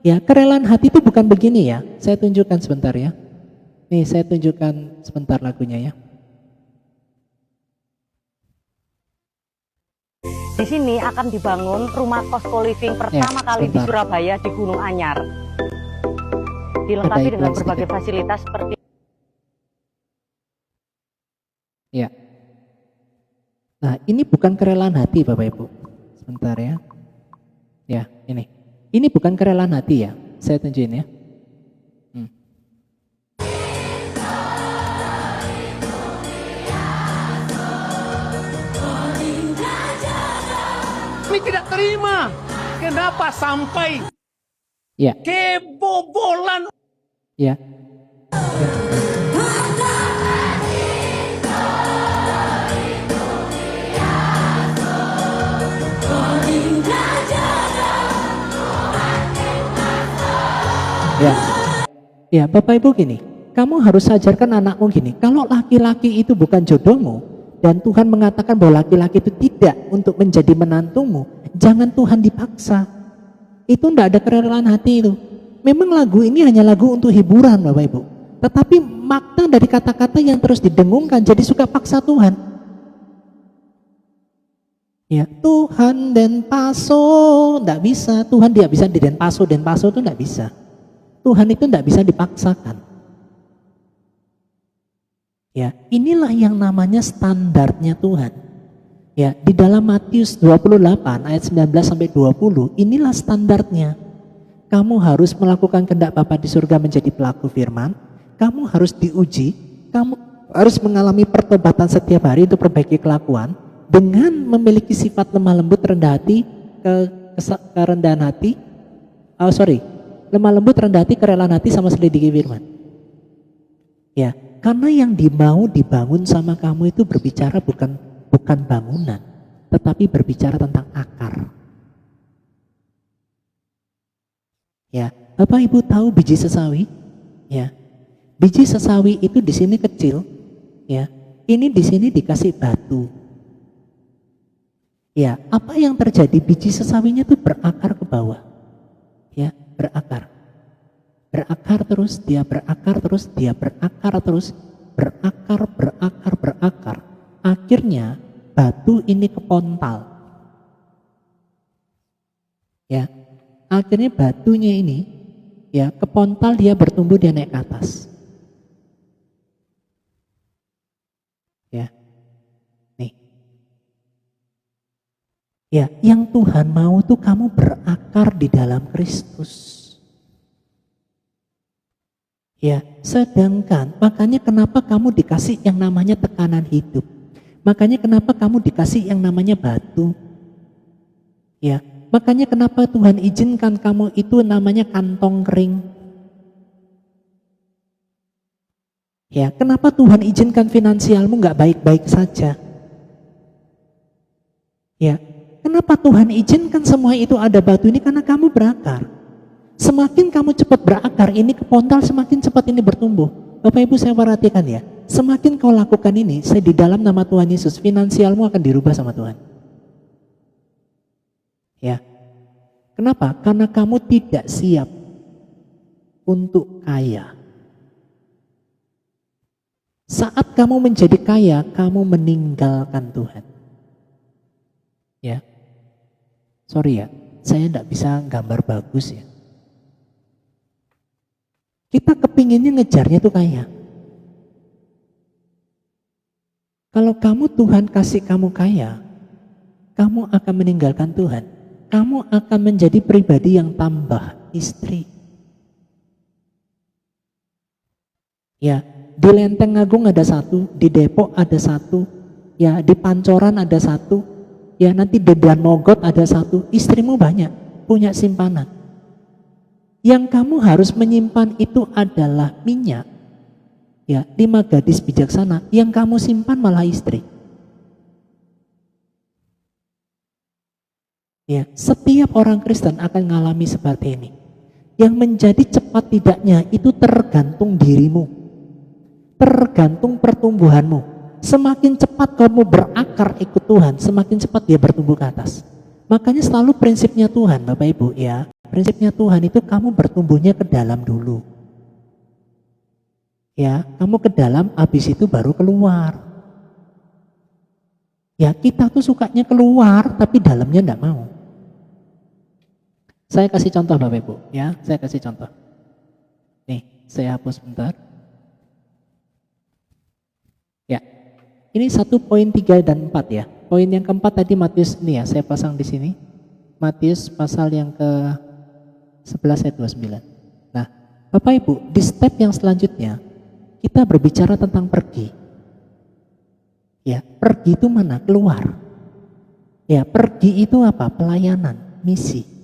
Ya, kerelaan hati itu bukan begini ya. Saya tunjukkan sebentar ya. Nih, saya tunjukkan sebentar lagunya ya. Di sini akan dibangun rumah kos co-living pertama kali di Surabaya di Gunung Anyar. Dilengkapi dengan berbagai fasilitas seperti ya. Nah, ini bukan kerelaan hati Bapak Ibu. Sebentar ya. Ya, ini. Ini bukan kerelaan hati ya. Saya tunjukin ya. Kami tidak terima. Kenapa sampai Ya. kebobolan? Ya. Ya. Ya, Bapak Ibu gini, kamu harus ajarkan anakmu gini, kalau laki-laki itu bukan jodohmu dan Tuhan mengatakan bahwa laki-laki itu tidak untuk menjadi menantumu, jangan Tuhan dipaksa. Itu enggak ada kerelaan hati itu. Memang lagu ini hanya lagu untuk hiburan Bapak Ibu, tetapi makna dari kata-kata yang terus didengungkan jadi suka paksa Tuhan. Ya, Tuhan dan Paso enggak bisa, Tuhan tidak bisa di Denpaso itu enggak bisa. Tuhan itu tidak bisa dipaksakan. Ya, inilah yang namanya standarnya Tuhan. Ya, di dalam Matius 28 ayat 19 sampai 20, inilah standarnya. Kamu harus melakukan kehendak Bapa di surga menjadi pelaku firman. Kamu harus diuji, kamu harus mengalami pertobatan setiap hari untuk perbaiki kelakuan dengan memiliki sifat lemah lembut, rendah hati, kerendahan hati. Lemah lembut, rendah hati, kerelaan hati, sama selidiki firman. Ya, karena yang mau dibangun sama kamu itu berbicara bukan bangunan, tetapi berbicara tentang akar. Ya, Bapak Ibu tahu biji sesawi? Ya, biji sesawi itu di sini kecil. Ya, ini di sini dikasih batu. Ya, apa yang terjadi? Biji sesawinya itu berakar ke bawah. Ya, berakar terus, dia berakar terus, dia berakar terus, berakar. Akhirnya batu ini kepontal. Ya, akhirnya batunya ini ya kepontal, dia bertumbuh, dia naik ke atas. Ya, nih. Ya, yang Tuhan mau tuh kamu berakar di dalam Kristus. Ya, sedangkan makanya kenapa kamu dikasih yang namanya tekanan hidup. Makanya kenapa kamu dikasih yang namanya batu. Ya, makanya kenapa Tuhan izinkan kamu itu namanya kantong kering. Ya, kenapa Tuhan izinkan finansialmu nggak baik-baik saja. Ya, kenapa Tuhan izinkan semua itu ada batu ini? Karena kamu berakar. Semakin kamu cepat berakar, ini kepontal, semakin cepat ini bertumbuh. Bapak Ibu saya perhatikan ya, semakin kau lakukan ini, saya di dalam nama Tuhan Yesus, finansialmu akan dirubah sama Tuhan. Ya, kenapa? Karena kamu tidak siap untuk kaya. Saat kamu menjadi kaya, kamu meninggalkan Tuhan. Ya, sorry ya, saya tidak bisa gambar bagus ya. Kita kepinginnya ngejarnya tuh kaya. Kalau kamu Tuhan kasih kamu kaya, kamu akan meninggalkan Tuhan. Kamu akan menjadi pribadi yang tambah istri. Ya, di Lenteng Agung ada satu, di Depok ada satu, ya di Pancoran ada satu, ya nanti di Dan Mogot ada satu. Istrimu banyak, punya simpanan. Yang kamu harus menyimpan itu adalah minyak. Ya, 5 gadis bijaksana, yang kamu simpan malah istri. Ya, setiap orang Kristen akan mengalami seperti ini. Yang menjadi cepat tidaknya itu tergantung dirimu. Tergantung pertumbuhanmu. Semakin cepat kamu berakar ikut Tuhan, semakin cepat dia bertumbuh ke atas. Makanya selalu prinsipnya Tuhan, Bapak Ibu ya. Prinsipnya Tuhan itu kamu bertumbuhnya ke dalam dulu. Ya, kamu ke dalam, habis itu baru keluar. Ya, kita tuh sukanya keluar, tapi dalamnya enggak mau. Saya kasih contoh Bapak Ibu, ya, saya kasih contoh. Nih, saya hapus bentar. Ya, ini 1.3 dan 4 ya. Poin yang keempat tadi Matius ini ya, saya pasang di sini. Matius pasal yang ke 11 ayat 29. Nah, Bapak Ibu, di step yang selanjutnya kita berbicara tentang pergi. Ya, pergi itu mana? Keluar. Ya, pergi itu apa? Pelayanan, misi.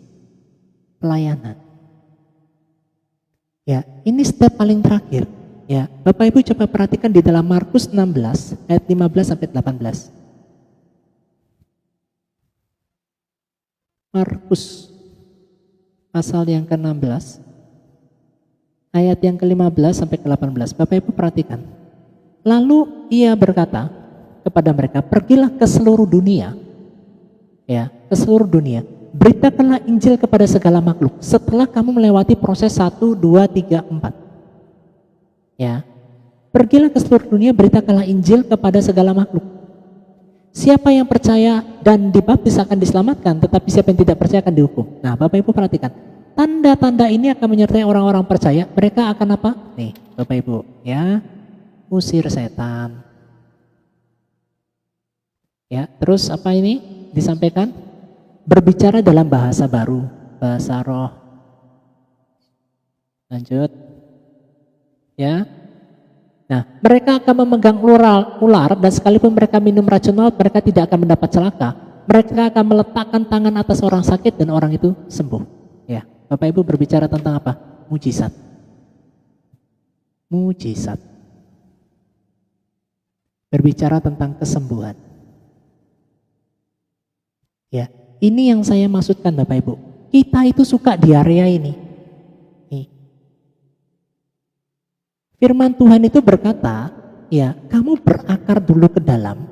Pelayanan. Ya, ini step paling terakhir. Ya, Bapak Ibu coba perhatikan di dalam Markus 16 ayat 15 sampai 18. Markus pasal yang ke-16 ayat yang ke-15 sampai ke-18. Bapak Ibu perhatikan. Lalu ia berkata kepada mereka, pergilah ke seluruh dunia. Ya, ke seluruh dunia. Beritakanlah Injil kepada segala makhluk. Setelah kamu melewati proses 1, 2, 3, 4. Ya. Pergilah ke seluruh dunia, beritakanlah Injil kepada segala makhluk. Siapa yang percaya dan dibaptis akan diselamatkan, tetapi siapa yang tidak percaya akan dihukum. Nah, Bapak Ibu perhatikan. Tanda-tanda ini akan menyertai orang-orang percaya. Mereka akan apa? Nih, Bapak Ibu, ya. Usir setan. Ya, terus apa ini disampaikan? Berbicara dalam bahasa baru, bahasa roh. Lanjut. Ya. Nah, mereka akan memegang ular dan sekalipun mereka minum racun maut, mereka tidak akan mendapat celaka. Mereka akan meletakkan tangan atas orang sakit dan orang itu sembuh. Ya, Bapak Ibu berbicara tentang apa? Mujizat. Mujizat. Berbicara tentang kesembuhan. Ya, ini yang saya maksudkan Bapak Ibu. Kita itu suka di area ini. Nih. Firman Tuhan itu berkata, ya, kamu berakar dulu ke dalam.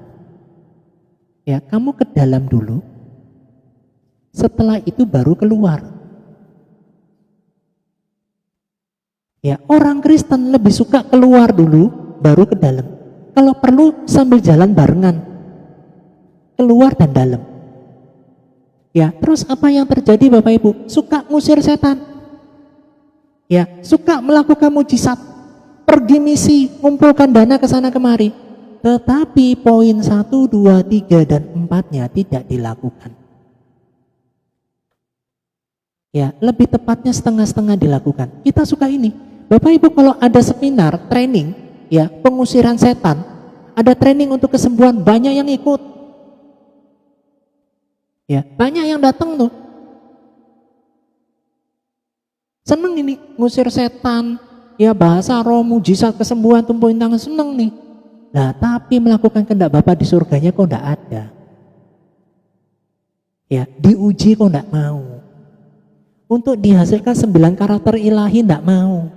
Ya, kamu ke dalam dulu. Setelah itu baru keluar. Ya, orang Kristen lebih suka keluar dulu, baru ke dalam. Kalau perlu sambil jalan barengan. Keluar dan dalam. Ya, terus apa yang terjadi Bapak Ibu? Suka ngusir setan. Ya, suka melakukan mujizat. Pergi misi, ngumpulkan dana ke sana kemari. Tetapi poin 1, 2, 3, dan 4-nya tidak dilakukan. Ya, lebih tepatnya setengah-setengah dilakukan. Kita suka ini. Bapak Ibu kalau ada seminar, training, ya, pengusiran setan, ada training untuk kesembuhan, banyak yang ikut. Ya, banyak yang datang tuh. Seneng ini ngusir setan, ya bahasa roh, mujizat, kesembuhan, tumpuin tangan, seneng nih. Nah, tapi melakukan kehendak Bapa di surganya kok enggak ada. Ya, diuji kok enggak mau. Untuk dihasilkan 9 karakter ilahi enggak mau.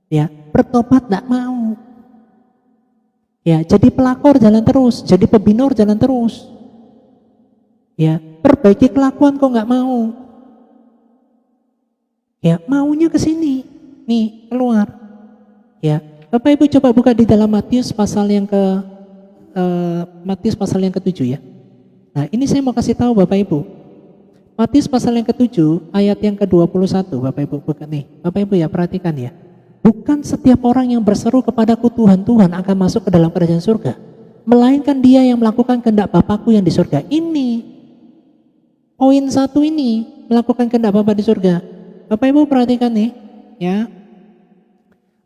Ya, bertobat enggak mau. Ya, jadi pelakor jalan terus, jadi pebinor jalan terus. Ya, perbaiki kelakuan kok nggak mau. Ya, maunya ke sini. Nih, keluar. Ya, Bapak Ibu coba buka di dalam Matius pasal yang ke-7 ya. Nah, ini saya mau kasih tahu Bapak Ibu. Matius pasal yang ke-7 ayat yang ke-21 Bapak Ibu, bukan nih. Bapak Ibu ya perhatikan ya. Bukan setiap orang yang berseru kepadaku Tuhan, Tuhan akan masuk ke dalam kerajaan surga, melainkan dia yang melakukan kehendak Bapakku yang di surga. Ini poin 1 ini, melakukan kehendak Bapa di surga. Bapak Ibu perhatikan nih, ya.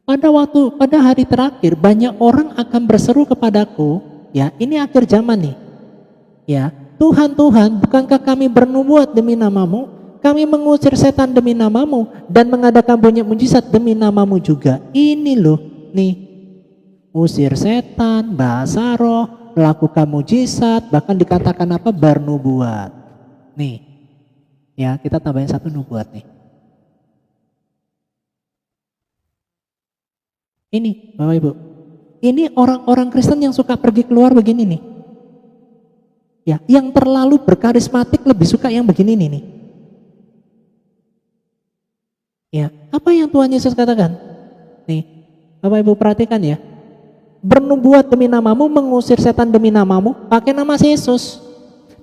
Pada hari terakhir banyak orang akan berseru kepadaku, ya, ini akhir zaman nih. Ya, Tuhan, Tuhan, bukankah kami bernubuat demi namamu? Kami mengusir setan demi namamu dan mengadakan banyak mujizat demi namamu juga. Ini loh, nih. Usir setan, bahasa roh, melakukan mujizat, bahkan dikatakan apa? Bernubuat. Nih. Ya, kita tambahin 1 nubuat nih. Ini, Bapak Ibu. Ini orang-orang Kristen yang suka pergi keluar begini nih. Ya, yang terlalu berkarismatik lebih suka yang begini nih. Ya, apa yang Tuhan Yesus katakan? Nih, Bapak Ibu perhatikan ya. Bernubuat demi namamu, mengusir setan demi namamu, pakai nama Yesus.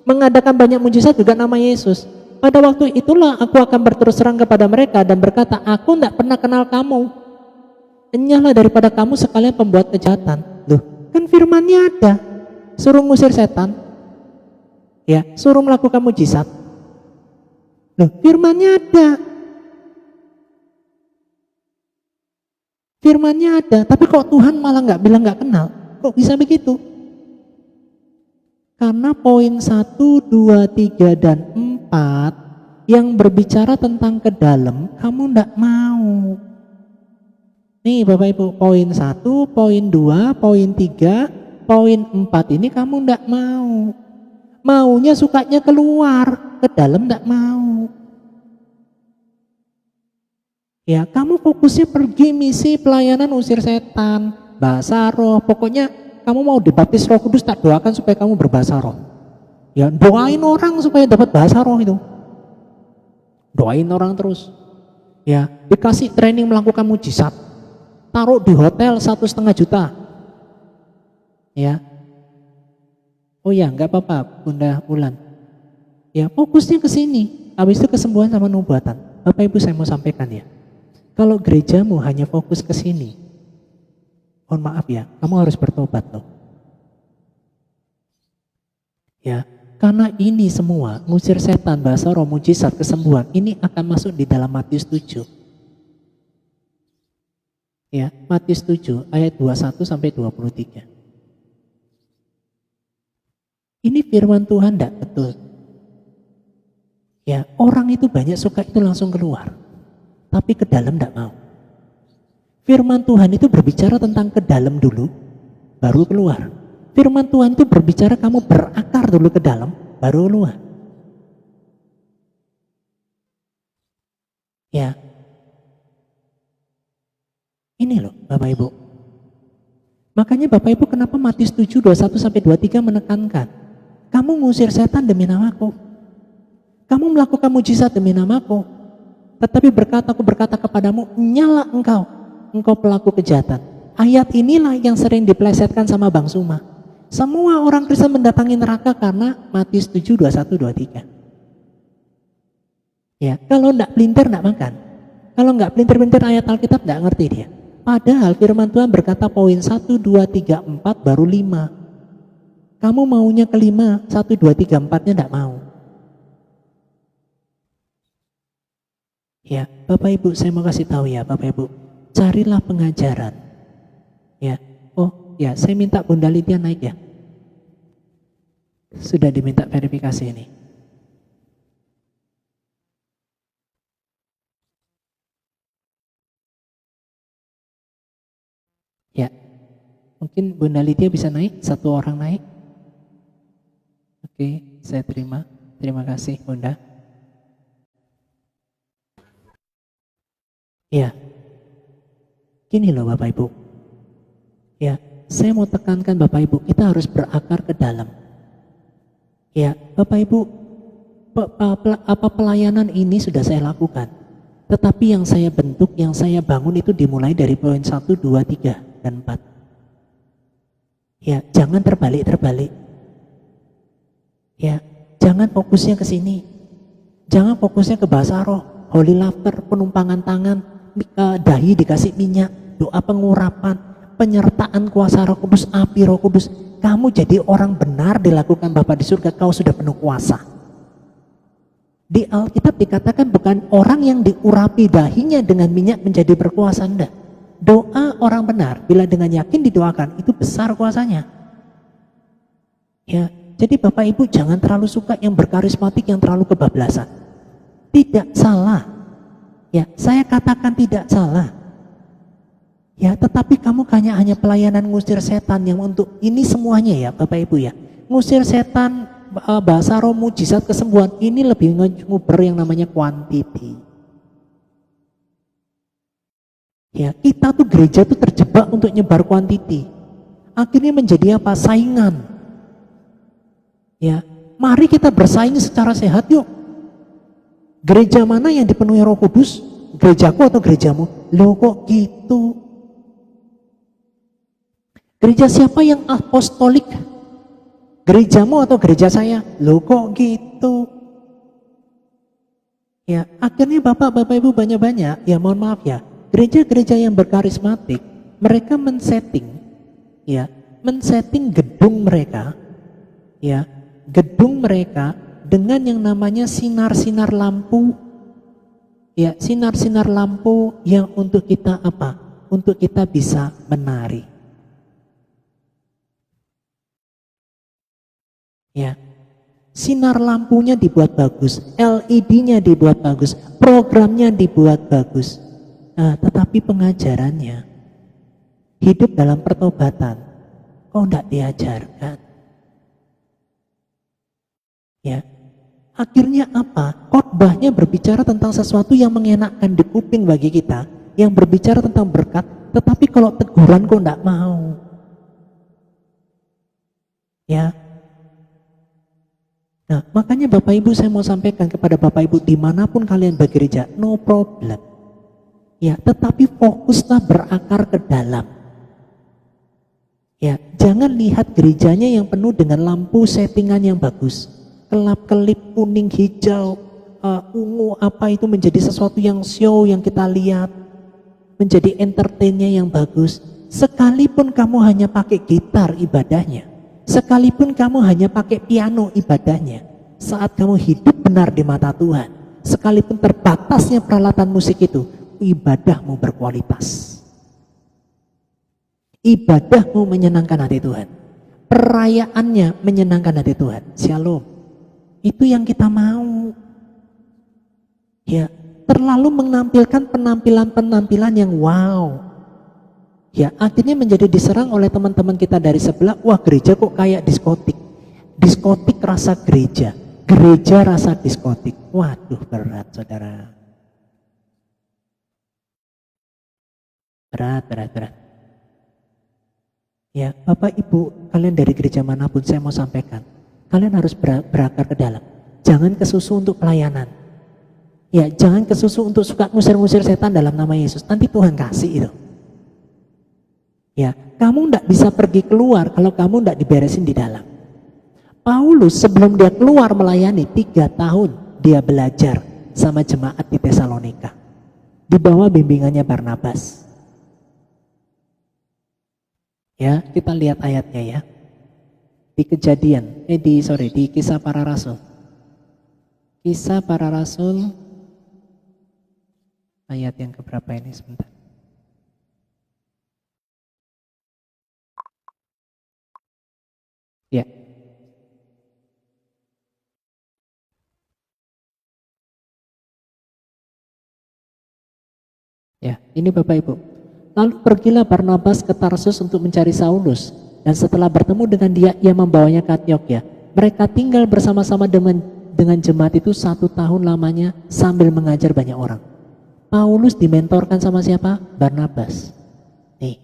Mengadakan banyak mujizat juga nama Yesus. Pada waktu itulah aku akan berterus terang kepada mereka dan berkata, aku tidak pernah kenal kamu. Enyahlah daripada kamu sekalian pembuat kejahatan. Loh, kan firmannya ada. Suruh ngusir setan. Ya, suruh melakukan mujizat. Loh, firmannya ada. Firmannya ada, tapi kok Tuhan malah nggak bilang nggak kenal? Kok bisa begitu? Karena poin 1, 2, 3, dan 4 yang berbicara tentang ke dalam, kamu nggak mau. Nih Bapak Ibu, poin 1, poin 2, poin 3, poin 4 ini kamu nggak mau. Maunya sukanya keluar, ke dalam nggak mau. Ya, kamu fokusnya pergi misi pelayanan usir setan, bahasa roh. Pokoknya kamu mau dibaptis Roh Kudus, tak doakan supaya kamu berbahasa roh. Ya, doain orang supaya dapat bahasa roh itu. Doain orang terus. Ya, dikasih training melakukan mujizat. Taruh di hotel 1,5 juta. Ya. Oh ya, enggak apa-apa Bunda Ulan. Ya, fokusnya ke sini. Habis itu kesembuhan sama nubuatan. Bapak Ibu saya mau sampaikan ya. Kalau gerejamu hanya fokus ke sini, mohon maaf ya, kamu harus bertobat loh. Ya, karena ini semua, ngusir setan, bahasa roh, mujizat, kesembuhan, ini akan masuk di dalam Matius 7. Ya, Matius 7 ayat 21 sampai 23. Ini firman Tuhan enggak betul. Ya, orang itu banyak suka itu langsung keluar. Tapi ke dalam tidak mau. Firman Tuhan itu berbicara tentang ke dalam dulu, baru keluar. Firman Tuhan itu berbicara kamu berakar dulu ke dalam, baru keluar. Ya, ini loh Bapak Ibu. Makanya Bapak Ibu kenapa Matius 7, 21 sampai 23 menekankan, kamu ngusir setan demi namaku. Kamu melakukan mujizat demi namaku. Tetapi aku berkata kepadamu, nyala engkau pelaku kejahatan. Ayat inilah yang sering dipelesetkan sama Bang Suma. Semua orang Kristen mendatangi neraka karena Matius 7, 21, 23. Ya, kalau enggak pelintir enggak makan. Kalau enggak pelintir-pelintir ayat Alkitab enggak ngerti dia. Padahal firman Tuhan berkata poin 1, 2, 3, 4 baru 5. Kamu maunya kelima, 1, 2, 3, 4-nya enggak mau. Ya, Bapak Ibu, saya mau kasih tahu ya, Bapak Ibu, carilah pengajaran. Ya, oh ya, saya minta Bunda Lydia naik ya. Sudah diminta verifikasi ini. Ya, mungkin Bunda Lydia bisa naik, 1 orang naik. Oke, saya terima. Terima kasih Bunda. Ya, gini loh Bapak Ibu. Ya, saya mau tekankan Bapak Ibu, kita harus berakar ke dalam. Ya, Bapak Ibu, apa pelayanan ini sudah saya lakukan. Tetapi yang saya bentuk, yang saya bangun itu dimulai dari poin 1, 2, 3, dan 4. Ya, jangan terbalik-terbalik. Ya, jangan fokusnya ke sini. Jangan fokusnya ke bahasa roh, holy laughter, penumpangan tangan, dahi dikasih minyak, doa pengurapan, penyertaan kuasa Roh Kudus, api Roh Kudus. Kamu jadi orang benar dilakukan Bapa di surga, kau sudah penuh kuasa. Di Alkitab dikatakan bukan orang yang diurapi dahinya dengan minyak menjadi berkuasa, enggak. Doa orang benar bila dengan yakin didoakan itu besar kuasanya. Ya, jadi Bapak Ibu jangan terlalu suka yang berkarismatik, yang terlalu kebablasan. Tidak salah. Ya, saya katakan tidak salah. Ya, tetapi kamu hanya pelayanan ngusir setan yang untuk ini semuanya ya Bapak Ibu ya. Ngusir setan, bahasa roh, mujizat, kesembuhan, ini lebih nguber yang namanya quantity. Ya, kita tuh gereja tuh terjebak untuk nyebar quantity. Akhirnya menjadi apa? Saingan. Ya, mari kita bersaing secara sehat yuk. Gereja mana yang dipenuhi Roh Kudus? Gerejaku atau gerejamu? Loh kok gitu? Gereja siapa yang apostolik? Gerejamu atau gereja saya? Loh kok gitu? Ya, akhirnya Bapak Ibu banyak-banyak, ya mohon maaf ya, gereja-gereja yang berkarismatik, mereka men-setting gedung mereka, ya, gedung mereka dengan yang namanya sinar-sinar lampu, ya, sinar-sinar lampu yang untuk kita apa? Untuk kita bisa menari. Ya, sinar lampunya dibuat bagus, LED-nya dibuat bagus, programnya dibuat bagus. Nah, tetapi pengajarannya, hidup dalam pertobatan, kok enggak diajarkan? Ya, akhirnya apa? Khotbahnya berbicara tentang sesuatu yang mengenakkan di kuping bagi kita, yang berbicara tentang berkat, tetapi kalau teguran kok enggak mau. Ya. Nah, makanya Bapak Ibu saya mau sampaikan kepada Bapak Ibu dimanapun kalian bergereja, no problem. Ya, tetapi fokuslah berakar ke dalam. Ya, jangan lihat gerejanya yang penuh dengan lampu settingan yang bagus. Kelap-kelip, kuning, hijau, ungu, apa itu menjadi sesuatu yang show yang kita lihat. Menjadi entertainnya yang bagus. Sekalipun kamu hanya pakai gitar ibadahnya. Sekalipun kamu hanya pakai piano ibadahnya, saat kamu hidup benar di mata Tuhan, sekalipun terbatasnya peralatan musik itu, ibadahmu berkualitas. Ibadahmu menyenangkan hati Tuhan. Perayaannya menyenangkan hati Tuhan. Shalom. Itu yang kita mau. Ya, terlalu menampilkan penampilan-penampilan yang wow. Ya, akhirnya menjadi diserang oleh teman-teman kita dari sebelah. Wah, gereja kok kayak diskotik. Diskotik rasa gereja, gereja rasa diskotik. Waduh, berat saudara. Berat. Ya, Bapak Ibu, kalian dari gereja manapun saya mau sampaikan, kalian harus berakar ke dalam. Jangan kesusu untuk pelayanan. Ya, jangan kesusu untuk suka ngusir-ngusir setan dalam nama Yesus. Nanti Tuhan kasih itu. Ya, kamu tidak bisa pergi keluar kalau kamu tidak diberesin di dalam. Paulus sebelum dia keluar melayani 3 tahun dia belajar sama jemaat di Tesalonika di bawah bimbingannya Barnabas. Ya, kita lihat ayatnya ya. Di Kejadian, di Kisah Para Rasul. Kisah Para Rasul ayat yang keberapa ini sebentar. Ya. Ya, ini Bapak Ibu. Lalu pergilah Barnabas ke Tarsus untuk mencari Saulus, dan setelah bertemu dengan dia, ia membawanya ke Antiokhia. Mereka tinggal bersama-sama dengan jemaat itu 1 tahun lamanya sambil mengajar banyak orang. Paulus dimentorkan sama siapa? Barnabas. Nih.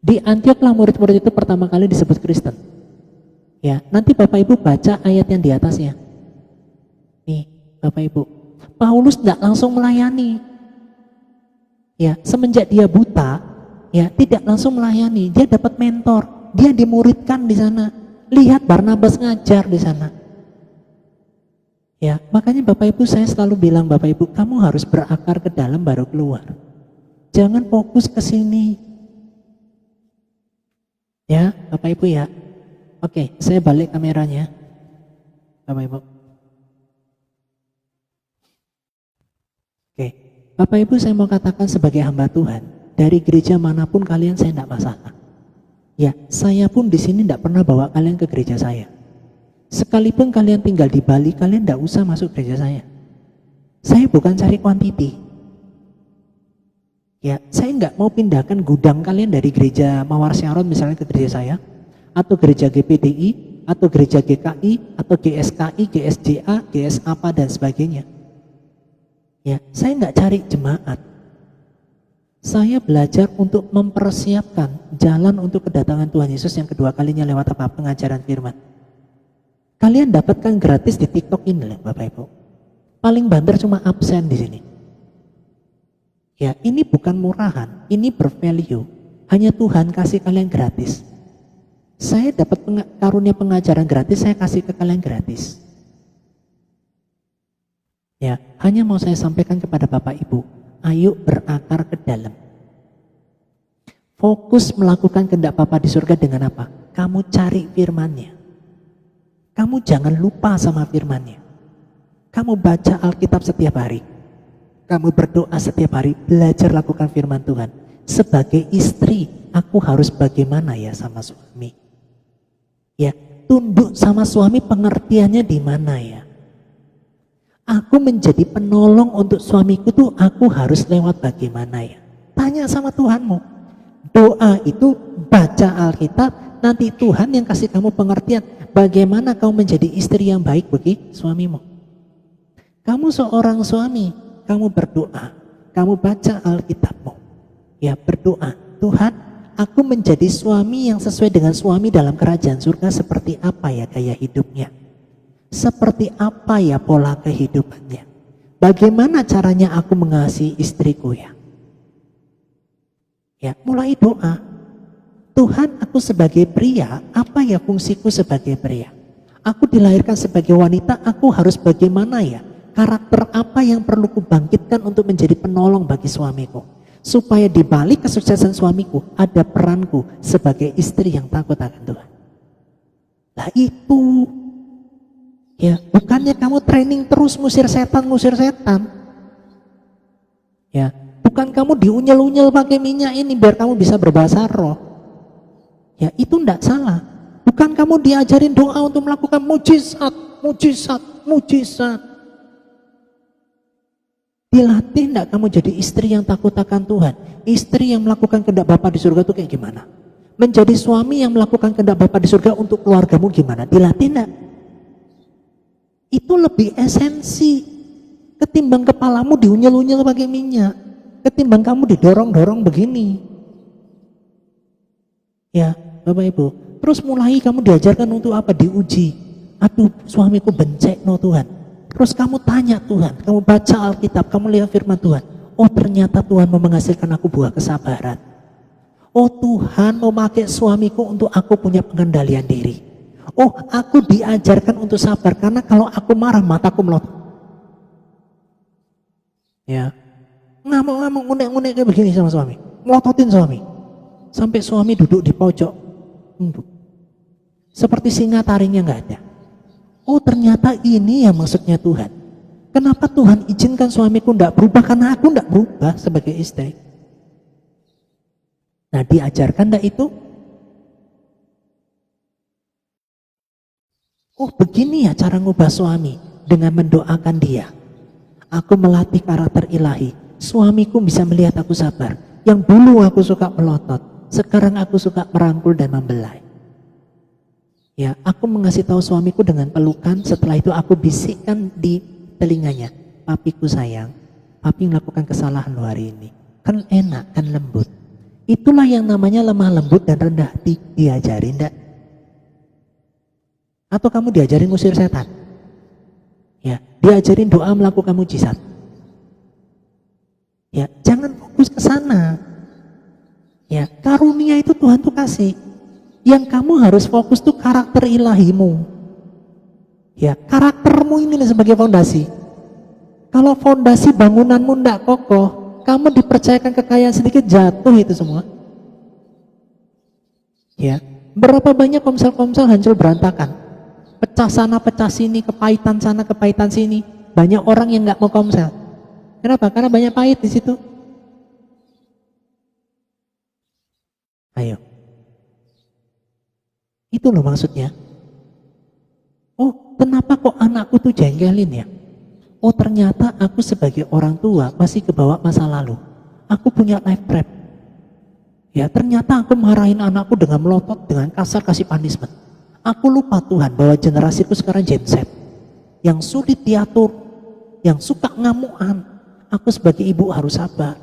Di Antiok lah murid-murid itu pertama kali disebut Kristen. Ya, nanti Bapak Ibu baca ayat yang di atasnya. Nih, Bapak Ibu. Paulus tidak langsung melayani. Ya, semenjak dia buta, ya tidak langsung melayani. Dia dapat mentor. Dia dimuridkan di sana. 5 Lihat Barnabas ngajar di sana. Ya, makanya Bapak Ibu saya selalu bilang, Bapak Ibu, kamu harus berakar ke dalam baru keluar. Jangan fokus ke sini. Ya, Bapak Ibu ya. Oke, saya balik kameranya. Bapak Ibu. Oke, Bapak Ibu saya mau katakan sebagai hamba Tuhan, dari gereja manapun kalian saya tidak masalah. Ya, saya pun di sini tidak pernah bawa kalian ke gereja saya. Sekalipun kalian tinggal di Bali, kalian tidak usah masuk gereja saya. Saya bukan cari kuantiti. Ya, saya nggak mau pindahkan gudang kalian dari gereja Mawar Syaron misalnya ke gereja saya, atau gereja GPDI, atau gereja GKI, atau GSKI, GSJA, GS apa dan sebagainya. Ya, saya nggak cari jemaat. Saya belajar untuk mempersiapkan jalan untuk kedatangan Tuhan Yesus yang kedua kalinya lewat apa? Pengajaran firman. Kalian dapatkan gratis di TikTok ini loh Bapak Ibu. Paling banter cuma absen di sini. Ya, ini bukan murahan, ini bervalue. Hanya Tuhan kasih kalian gratis. Saya dapat karunia pengajaran gratis, saya kasih ke kalian gratis. Ya, hanya mau saya sampaikan kepada Bapak Ibu, ayo berakar ke dalam. Fokus melakukan kehendak Bapa di surga dengan apa? Kamu cari firman-Nya. Kamu jangan lupa sama firman-Nya. Kamu baca Alkitab setiap hari. Kamu berdoa setiap hari, belajar lakukan firman Tuhan. Sebagai istri, aku harus bagaimana ya sama suami? Ya, tunduk sama suami pengertiannya di mana ya? Aku menjadi penolong untuk suamiku tuh aku harus lewat bagaimana ya? Tanya sama Tuhanmu. Doa itu baca Alkitab, nanti Tuhan yang kasih kamu pengertian bagaimana kamu menjadi istri yang baik bagi suamimu. Kamu seorang suami, kamu berdoa, kamu baca Alkitabmu. Ya, berdoa, Tuhan, aku menjadi suami yang sesuai dengan suami dalam kerajaan surga seperti apa ya gaya hidupnya? Seperti apa ya pola kehidupannya? Bagaimana caranya aku mengasihi istriku ya? Ya, mulai doa. Tuhan, aku sebagai pria, apa ya fungsiku sebagai pria? Aku dilahirkan sebagai wanita, aku harus bagaimana ya? Karakter apa yang perlu kubangkitkan untuk menjadi penolong bagi suamiku? Supaya di balik kesuksesan suamiku ada peranku sebagai istri yang takut akan Tuhan. Lah itu. Ya, bukannya kamu training terus ngusir setan. Ya, bukan kamu diunyel-unyel pakai minyak ini biar kamu bisa berbahasa roh. Ya, itu enggak salah. Bukan kamu diajarin doa untuk melakukan mujizat. Dilatih enggak kamu jadi istri yang takut akan Tuhan? Istri yang melakukan kehendak Bapa di surga itu kayak gimana? Menjadi suami yang melakukan kehendak Bapa di surga untuk keluargamu gimana? Dilatih enggak? Itu lebih esensi ketimbang kepalamu diunyel-unyel pakai minyak, ketimbang kamu didorong-dorong begini. Ya, Bapak Ibu, terus mulai kamu diajarkan untuk apa? Diuji. Aduh, suamiku bencek no Tuhan. Terus kamu tanya Tuhan, kamu baca Alkitab, kamu lihat firman Tuhan. Oh, ternyata Tuhan mau menghasilkan aku buah kesabaran. Oh, Tuhan mau pakai suamiku untuk aku punya pengendalian diri. Oh, aku diajarkan untuk sabar karena kalau aku marah mataku melotot. Ya, ngamuk-ngamuk, ngunek-ngunek kayak begini sama suami, melototin suami, sampai suami duduk di pojok, seperti singa taringnya nggak ada. Oh, ternyata ini yang maksudnya Tuhan. Kenapa Tuhan izinkan suamiku nggak berubah? Karena aku nggak berubah sebagai istri. Nah, diajarkan nggak itu? Oh, begini ya cara ngubah suami, dengan mendoakan dia. Aku melatih karakter ilahi. Suamiku bisa melihat aku sabar. Yang dulu aku suka melotot, sekarang aku suka merangkul dan membelai. Ya, aku mengasih tahu suamiku dengan pelukan. Setelah itu aku bisikkan di telinganya, papiku sayang, papi melakukan kesalahan lo hari ini. Kan enak, kan lembut. Itulah yang namanya lemah lembut dan rendah hati. Diajarin enggak? Atau kamu diajarin ngusir setan? Ya, diajarin doa melakukan mujizat. Ya, jangan fokus ke sana. Ya, karunia itu Tuhan tuh kasih. Yang kamu harus fokus tuh karakter ilahimu. Ya, karaktermu ini sebagai fondasi. Kalau fondasi bangunanmu ndak kokoh, kamu dipercayakan kekayaan sedikit, jatuh itu semua. Ya, berapa banyak komsel-komsel hancur berantakan, pecah sana pecah sini, kepahitan sana kepahitan sini. Banyak orang yang nggak mau komsel. Kenapa? Karena banyak pahit di situ. Ayo, itu loh maksudnya. Oh, kenapa kok anakku tuh jengkelin ya? Oh, ternyata aku sebagai orang tua masih kebawa masa lalu. Aku punya life trap. Ya, ternyata aku marahin anakku dengan melotot, dengan kasar, kasih punishment. Aku lupa Tuhan bahwa generasiku sekarang Gen Z yang sulit diatur, yang suka ngamuan. Aku sebagai ibu harus sabar.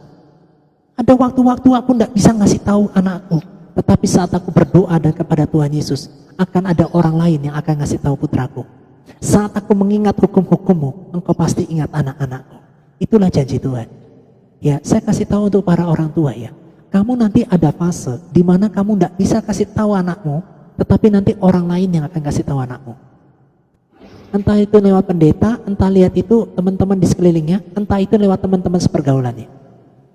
Ada waktu-waktu aku tidak bisa ngasih tahu anakku, tetapi saat aku berdoa dan kepada Tuhan Yesus, akan ada orang lain yang akan ngasih tahu putraku. Saat aku mengingat hukum-hukummu, engkau pasti ingat anak-anakku. Itulah janji Tuhan. Ya, saya kasih tahu untuk para orang tua ya. Kamu nanti ada fase di mana kamu tidak bisa kasih tahu anakmu, tetapi nanti orang lain yang akan kasih tahu anakmu. Entah itu lewat pendeta, entah lihat itu teman-teman di sekelilingnya, entah itu lewat teman-teman sepergaulannya.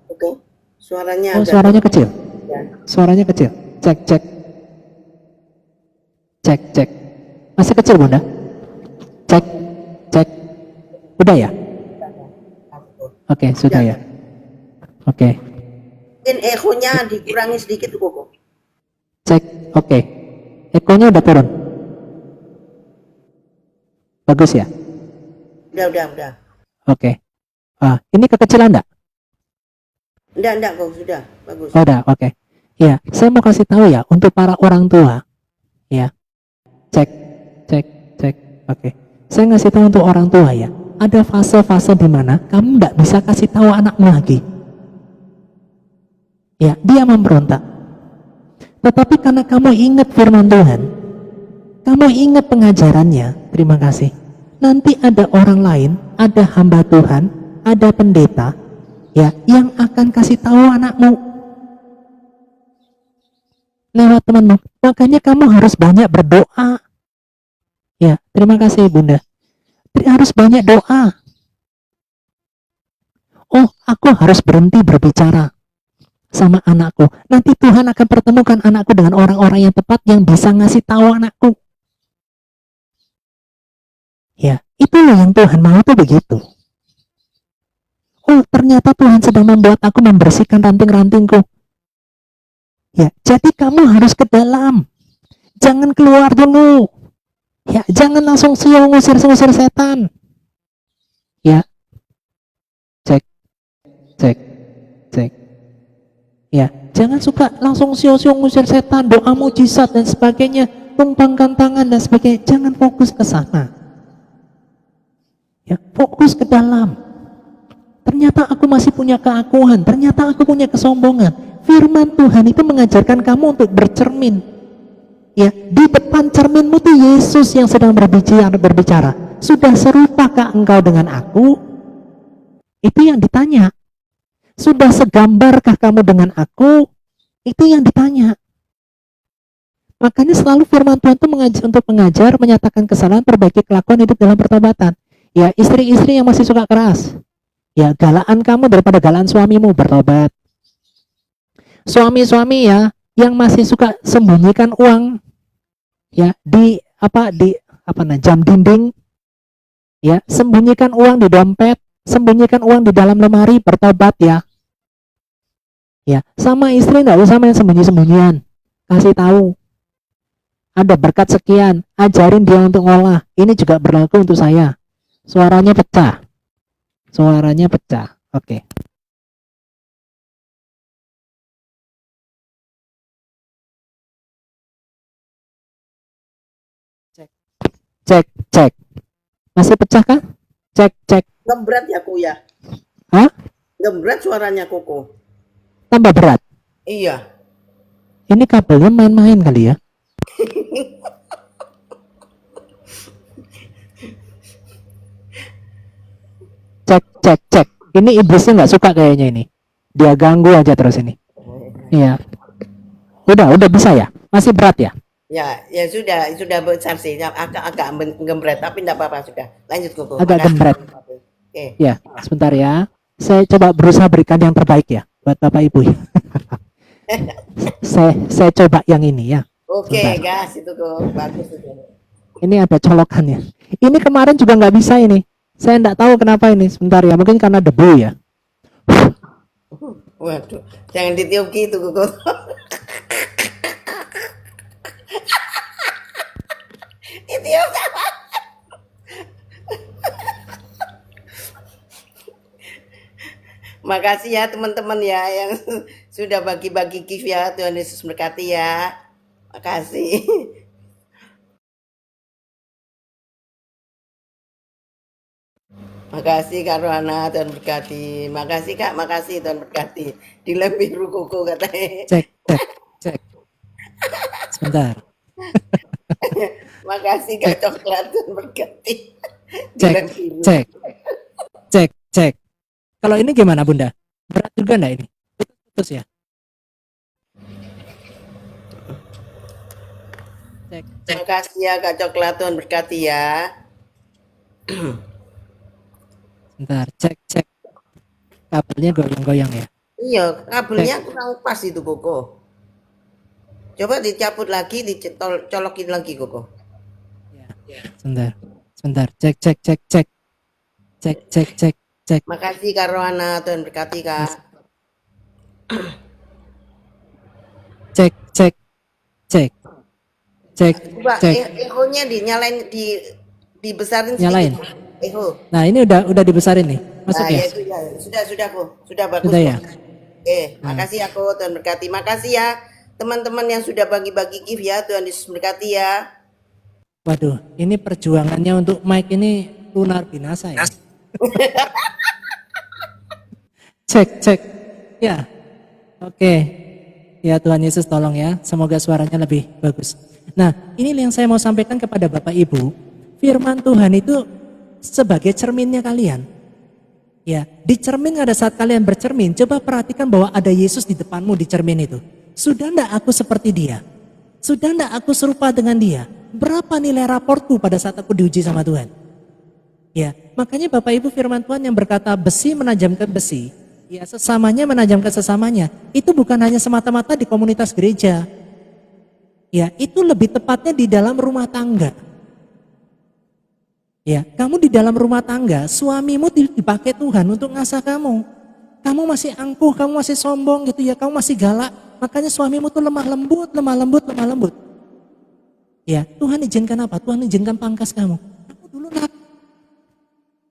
Oke, suaranya. Oh, suaranya kecil. Ya. Suaranya kecil. Cek, cek. Cek, cek. Masih kecil, Bunda? Cek, cek. Udah ya? Oke, sudah ya. Oke. Mungkin ekonya dikurangi sedikit, Koko. Cek, oke. Ekonya udah turun. Bagus ya? Udah. Oke. Ini kekecilan enggak? Enggak, kok sudah. Bagus. Oh, udah, oke. Ya, saya mau kasih tahu ya untuk para orang tua. Ya. Cek, cek, cek. Oke. Saya ngasih tahu untuk orang tua ya. Ada fase-fase di mana kamu enggak bisa kasih tahu anakmu lagi. Ya, dia memberontak. Tetapi karena kamu ingat firman Tuhan, kamu ingat pengajarannya, terima kasih. Nanti ada orang lain, ada hamba Tuhan, ada pendeta, ya, yang akan kasih tahu anakmu lewat temanmu. Makanya kamu harus banyak berdoa. Ya, terima kasih Bunda. Harus banyak doa. Oh, aku harus berhenti berbicara sama anakku. Nanti Tuhan akan pertemukan anakku dengan orang-orang yang tepat yang bisa ngasih tahu anakku. Ya, itu loh yang Tuhan mau tuh begitu. Oh, ternyata Tuhan sedang membuat aku membersihkan ranting-rantingku. Ya, jadi kamu harus ke dalam. Jangan keluar dulu. Ya, jangan langsung ngusir setan. Ya. Cek. Cek. Cek. Ya, jangan suka langsung ngusir setan, doa mujizat dan sebagainya, tumpangkan tangan dan sebagainya. Jangan fokus ke sana. Ya, fokus ke dalam. Ternyata aku masih punya keakuan, ternyata aku punya kesombongan. Firman Tuhan itu mengajarkan kamu untuk bercermin. Ya, di depan cerminmu tuh Yesus yang sedang berbicara. Sudah serupakah engkau dengan aku? Itu yang ditanya. Sudah segambarkah kamu dengan aku? Itu yang ditanya. Makanya selalu firman Tuhan itu mengajar, menyatakan kesalahan, perbaiki kelakuan, hidup dalam pertobatan. Ya, istri-istri yang masih suka keras, ya, galaan kamu daripada galaan suamimu, bertobat. Suami-suami ya yang masih suka sembunyikan uang ya di jam dinding, ya, sembunyikan uang di dompet, sembunyikan uang di dalam lemari, bertobat ya. Ya, sama istri enggak usah main sembunyi-sembunyian. Kasih tahu. Ada berkat sekian, ajarin dia untuk ngolah. Ini juga berlaku untuk saya. Suaranya pecah. Suaranya pecah. Oke. Cek. Masih pecah kah? Cek. Ngebrat ya, Kok ya? Hah? Ngebrat suaranya, Koko. Tambah berat. Iya. Ini kabelnya main-main kali ya. Cek. Ini iblisnya nggak suka kayaknya ini. Dia ganggu aja terus ini. Iya. Udah bisa ya? Masih berat ya? Ya sudah besar sih, agak menggembret, tapi enggak apa-apa sudah. Lanjut Koko. Agak Makasih. gembret. Oke. Ya, sebentar ya. Saya coba berusaha berikan yang terbaik ya buat Bapak Ibu. saya coba yang ini ya. Oke, Sebentar. gas itu kok bagus itu. Ini ada colokannya. Ini kemarin juga nggak bisa ini. Saya nggak tahu kenapa ini. Sebentar ya, mungkin karena debu ya. Waduh, jangan ditiup gitu Koko. Ditiup apa? Makasih ya teman-teman ya yang sudah bagi-bagi gift ya. Tuhan Yesus berkati ya. Makasih. Makasih Kak Rohana, Tuhan berkati. Makasih Kak, makasih Tuhan berkati. Di lem biru Koko katanya. Cek. Sebentar. Makasih Kak Coklat, Tuhan berkati. Di lem biru. Cek. Kalau ini gimana Bunda? Berat juga enggak ini? Putus ya? Cek. Makasih ya Kak Coklat, Tuhan berkati ya. Sebentar, cek. Kabelnya goyang-goyang ya. Iya, kabelnya kurang pas itu Koko. Coba dicabut lagi, dicolokin lagi Koko. Sebentar. Cek. Makasih Kak Rohana, Tuhan berkati Kak. Cek. Coba ehonya dinyalain, dibesarin sedikit. Nyalain. Eho. Nah, ini udah dibesarin nih. Masuk Nah, ya? ya itu ya. Sudah kok. Sudah bagus. Sudah ya? Makasih aku, Tuhan berkati. Makasih ya teman-teman yang sudah bagi-bagi gift ya. Tuhan Yesus berkati ya. Waduh, ini perjuangannya untuk mic ini luar binasa ya. Cek. Ya. Oke. Ya Tuhan Yesus tolong ya. Semoga suaranya lebih bagus. Nah, ini yang saya mau sampaikan kepada Bapak Ibu. Firman Tuhan itu sebagai cerminnya kalian. Ya, di cermin ada saat kalian bercermin, coba perhatikan bahwa ada Yesus di depanmu di cermin itu. Sudah enggak aku seperti dia? Sudah enggak aku serupa dengan dia? Berapa nilai raportku pada saat aku diuji sama Tuhan? Ya, makanya Bapak Ibu firman Tuhan yang berkata besi menajamkan besi, ya sesamanya menajamkan sesamanya, itu bukan hanya semata-mata di komunitas gereja. Ya, itu lebih tepatnya di dalam rumah tangga. Ya, kamu di dalam rumah tangga, suamimu dipakai Tuhan untuk ngasah kamu. Kamu masih angkuh, kamu masih sombong gitu ya, kamu masih galak. Makanya suamimu tuh lemah lembut. Ya, Tuhan izinkan apa? Tuhan izinkan pangkas kamu. Kamu dulu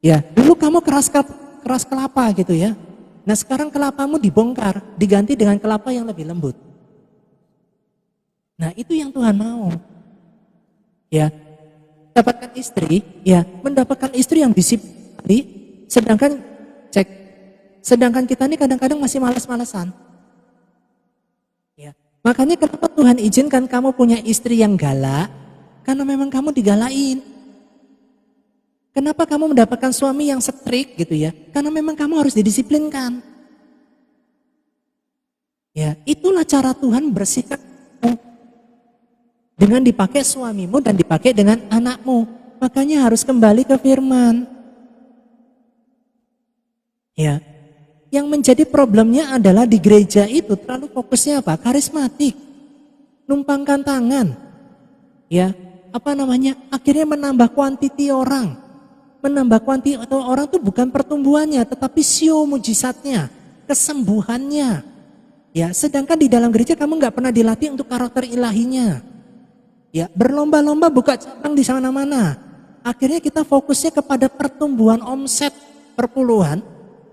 ya, dulu kamu keras kelapa gitu ya. Nah, sekarang kelapamu dibongkar, diganti dengan kelapa yang lebih lembut. Nah, itu yang Tuhan mau. Ya. Mendapatkan istri yang disiplin, sedangkan kita ini kadang-kadang masih malas-malasan. Ya, makanya kenapa Tuhan izinkan kamu punya istri yang galak? Karena memang kamu digalain. Kenapa kamu mendapatkan suami yang strict gitu ya? Karena memang kamu harus didisiplinkan. Ya, itulah cara Tuhan bersikap dengan dipakai suamimu dan dipakai dengan anakmu. Makanya harus kembali ke firman. Ya, yang menjadi problemnya adalah di gereja itu terlalu fokusnya apa? Karismatik. Numpangkan tangan. Ya, akhirnya menambah kuantiti orang. Menambah kuantiti orang itu bukan pertumbuhannya, tetapi sio mujizatnya, kesembuhannya. Ya, sedangkan di dalam gereja kamu nggak pernah dilatih untuk karakter ilahinya. Ya, berlomba-lomba buka cabang di mana-mana. Akhirnya kita fokusnya kepada pertumbuhan omset perpuluhan,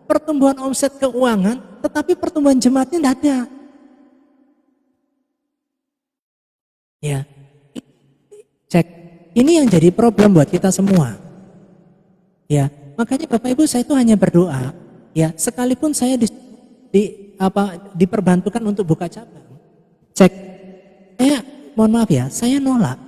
pertumbuhan omset keuangan, tetapi pertumbuhan jemaatnya tidak ada. Ya, cek. Ini yang jadi problem buat kita semua. Ya, makanya Bapak Ibu saya itu hanya berdoa. Ya, sekalipun saya diperbantukan untuk buka cabang. Cek. Mohon maaf ya, saya nolak.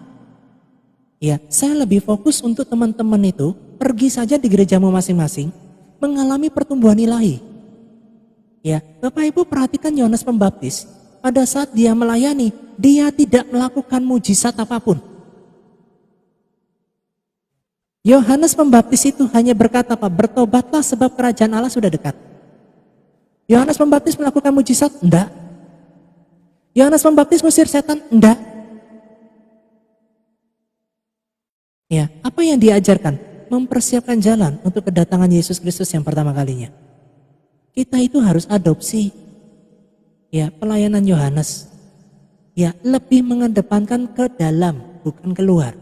Ya, saya lebih fokus untuk teman-teman itu pergi saja di gerejamu masing-masing, mengalami pertumbuhan ilahi. Ya, Bapak Ibu perhatikan Yohanes Pembaptis. pada saat dia melayani, dia tidak melakukan mujizat apapun. Yohanes Pembaptis itu hanya berkata apa? Bertobatlah sebab kerajaan Allah sudah dekat. Yohanes Pembaptis melakukan mujizat? Enggak. Yohanes Pembaptis ngusir setan? Enggak. Ya, apa yang diajarkan? Mempersiapkan jalan untuk kedatangan Yesus Kristus yang pertama kalinya. Kita itu harus adopsi ya pelayanan Yohanes. Ya, lebih mengedepankan ke dalam, bukan keluar.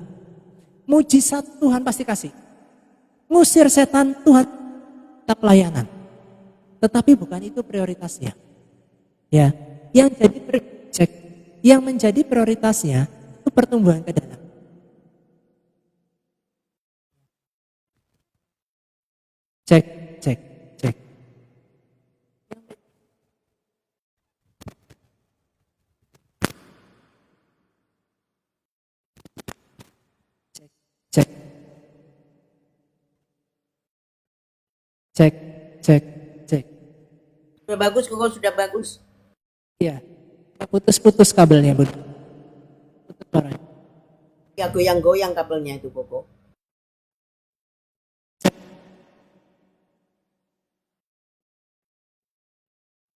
Mujizat Tuhan pasti kasih. Ngusir setan Tuhan tetap pelayanan. Tetapi bukan itu prioritasnya. Ya, yang menjadi prioritasnya itu pertumbuhan ke dalam. Cek. Cek. Sudah bagus, Koko, sudah bagus. Ya, putus kabelnya, Bud. Putus suaranya. Ya, goyang-goyang kabelnya itu, Koko.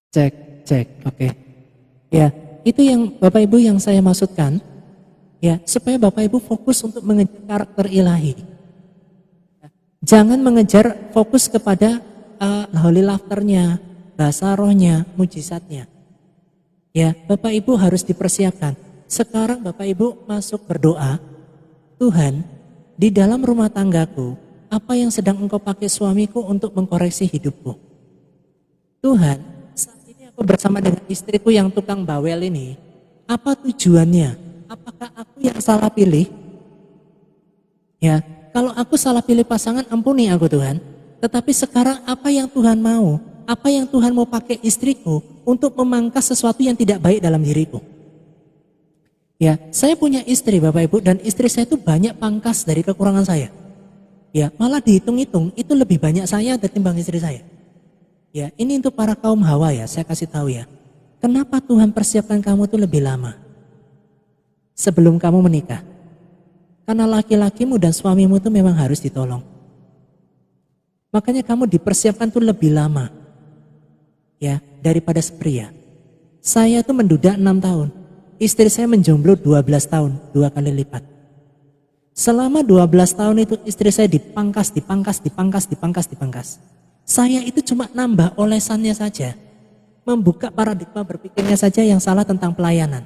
Cek, oke. Ya, itu yang Bapak Ibu yang saya maksudkan. Ya, supaya Bapak Ibu fokus untuk mengejar karakter ilahi. Jangan mengejar fokus kepada holy laughter-nya, bahasa rohnya, mujizatnya. Ya, Bapak Ibu harus dipersiapkan. Sekarang Bapak Ibu masuk berdoa, Tuhan, di dalam rumah tanggaku, apa yang sedang Engkau pakai suamiku untuk mengkoreksi hidupku? Tuhan, saat ini aku bersama dengan istriku yang tukang bawel ini, apa tujuannya? Apakah aku yang salah pilih? Ya, kalau aku salah pilih pasangan, ampuni aku Tuhan. Tetapi sekarang apa yang Tuhan mau? Apa yang Tuhan mau pakai istriku untuk memangkas sesuatu yang tidak baik dalam diriku? Ya, saya punya istri Bapak Ibu, dan istri saya itu banyak pangkas dari kekurangan saya. Ya, malah dihitung-hitung itu lebih banyak saya ketimbang istri saya. Ya, ini untuk para kaum Hawa ya, saya kasih tahu ya. Kenapa Tuhan persiapkan kamu itu lebih lama sebelum kamu menikah? Karena laki-lakimu dan suamimu itu memang harus ditolong. Makanya kamu dipersiapkan tuh lebih lama ya daripada pria. Saya tuh menduda 6 tahun. Istri saya menjomblo 12 tahun, 2 kali lipat. Selama 12 tahun itu istri saya dipangkas. Saya itu cuma nambah olesannya saja. Membuka paradigma berpikirnya saja yang salah tentang pelayanan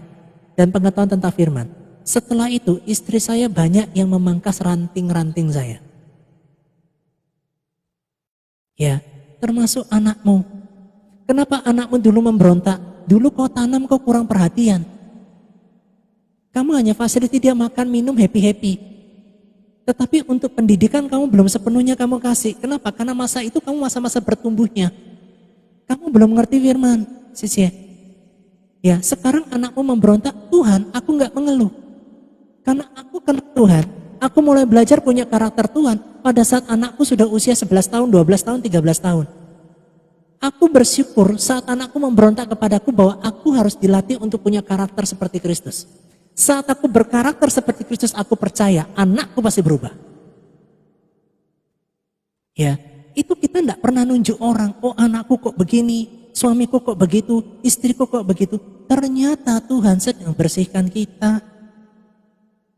dan pengetahuan tentang firman. Setelah itu istri saya banyak yang memangkas ranting-ranting saya. Ya, termasuk anakmu. Kenapa anakmu dulu memberontak? Dulu kau tanam, kau kurang perhatian. Kamu hanya fasiliti dia makan, minum, happy-happy. Tetapi untuk pendidikan kamu belum sepenuhnya kamu kasih. Kenapa? Karena masa itu kamu masa-masa bertumbuhnya. Kamu belum ngerti firman, Sis. Ya, sekarang anakmu memberontak, Tuhan, aku nggak mengeluh. Karena aku kenal Tuhan, aku mulai belajar punya karakter Tuhan pada saat anakku sudah usia 11 tahun, 12 tahun, 13 tahun. Aku bersyukur saat anakku memberontak kepadaku bahwa aku harus dilatih untuk punya karakter seperti Kristus. Saat aku berkarakter seperti Kristus, aku percaya anakku pasti berubah. Ya, itu kita tidak pernah nunjuk orang, oh anakku kok begini, suamiku kok begitu, istriku kok begitu. Ternyata Tuhan sedang bersihkan kita.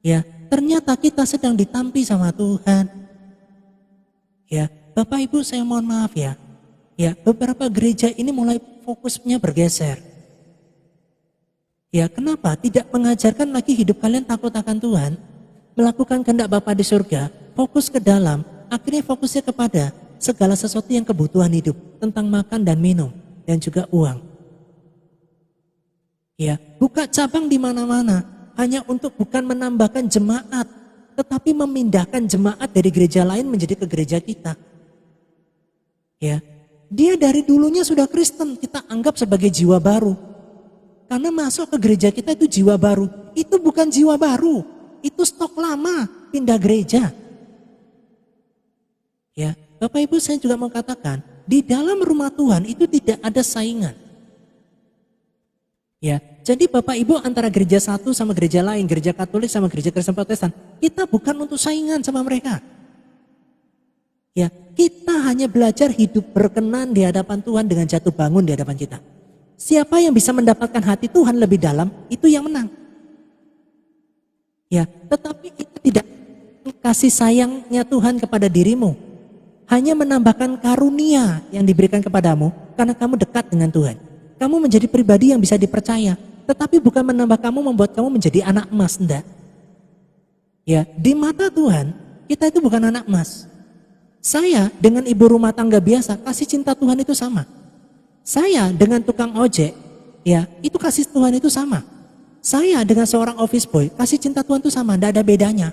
Ya, ternyata kita sedang ditampi sama Tuhan. Ya, Bapak Ibu saya mohon maaf ya. Ya, beberapa gereja ini mulai fokusnya bergeser. Ya, kenapa? Tidak mengajarkan lagi hidup kalian takut akan Tuhan, melakukan kehendak Bapa di surga, fokus ke dalam, akhirnya fokusnya kepada segala sesuatu yang kebutuhan hidup, tentang makan dan minum, dan juga uang. Ya, buka cabang di mana-mana, hanya untuk bukan menambahkan jemaat, tetapi memindahkan jemaat dari gereja lain menjadi ke gereja kita. Ya, dia dari dulunya sudah Kristen, kita anggap sebagai jiwa baru. Karena masuk ke gereja kita itu jiwa baru. Itu bukan jiwa baru, itu stok lama, pindah gereja. Ya, Bapak Ibu saya juga mau katakan, di dalam rumah Tuhan itu tidak ada saingan. Ya, jadi Bapak Ibu antara gereja satu sama gereja lain, gereja Katolik sama gereja Kristen Protestan, kita bukan untuk saingan sama mereka. Ya, kita hanya belajar hidup berkenan di hadapan Tuhan dengan jatuh bangun di hadapan kita. Siapa yang bisa mendapatkan hati Tuhan lebih dalam, itu yang menang. Ya, tetapi itu tidak kasih sayangnya Tuhan kepada dirimu. Hanya menambahkan karunia yang diberikan kepadamu karena kamu dekat dengan Tuhan. Kamu menjadi pribadi yang bisa dipercaya, tetapi bukan menambah kamu, membuat kamu menjadi anak emas, enggak. Ya, di mata Tuhan, kita itu bukan anak emas. Saya dengan ibu rumah tangga biasa, kasih cinta Tuhan itu sama. Saya dengan tukang ojek, ya, itu kasih Tuhan itu sama. Saya dengan seorang office boy, kasih cinta Tuhan itu sama, enggak ada bedanya.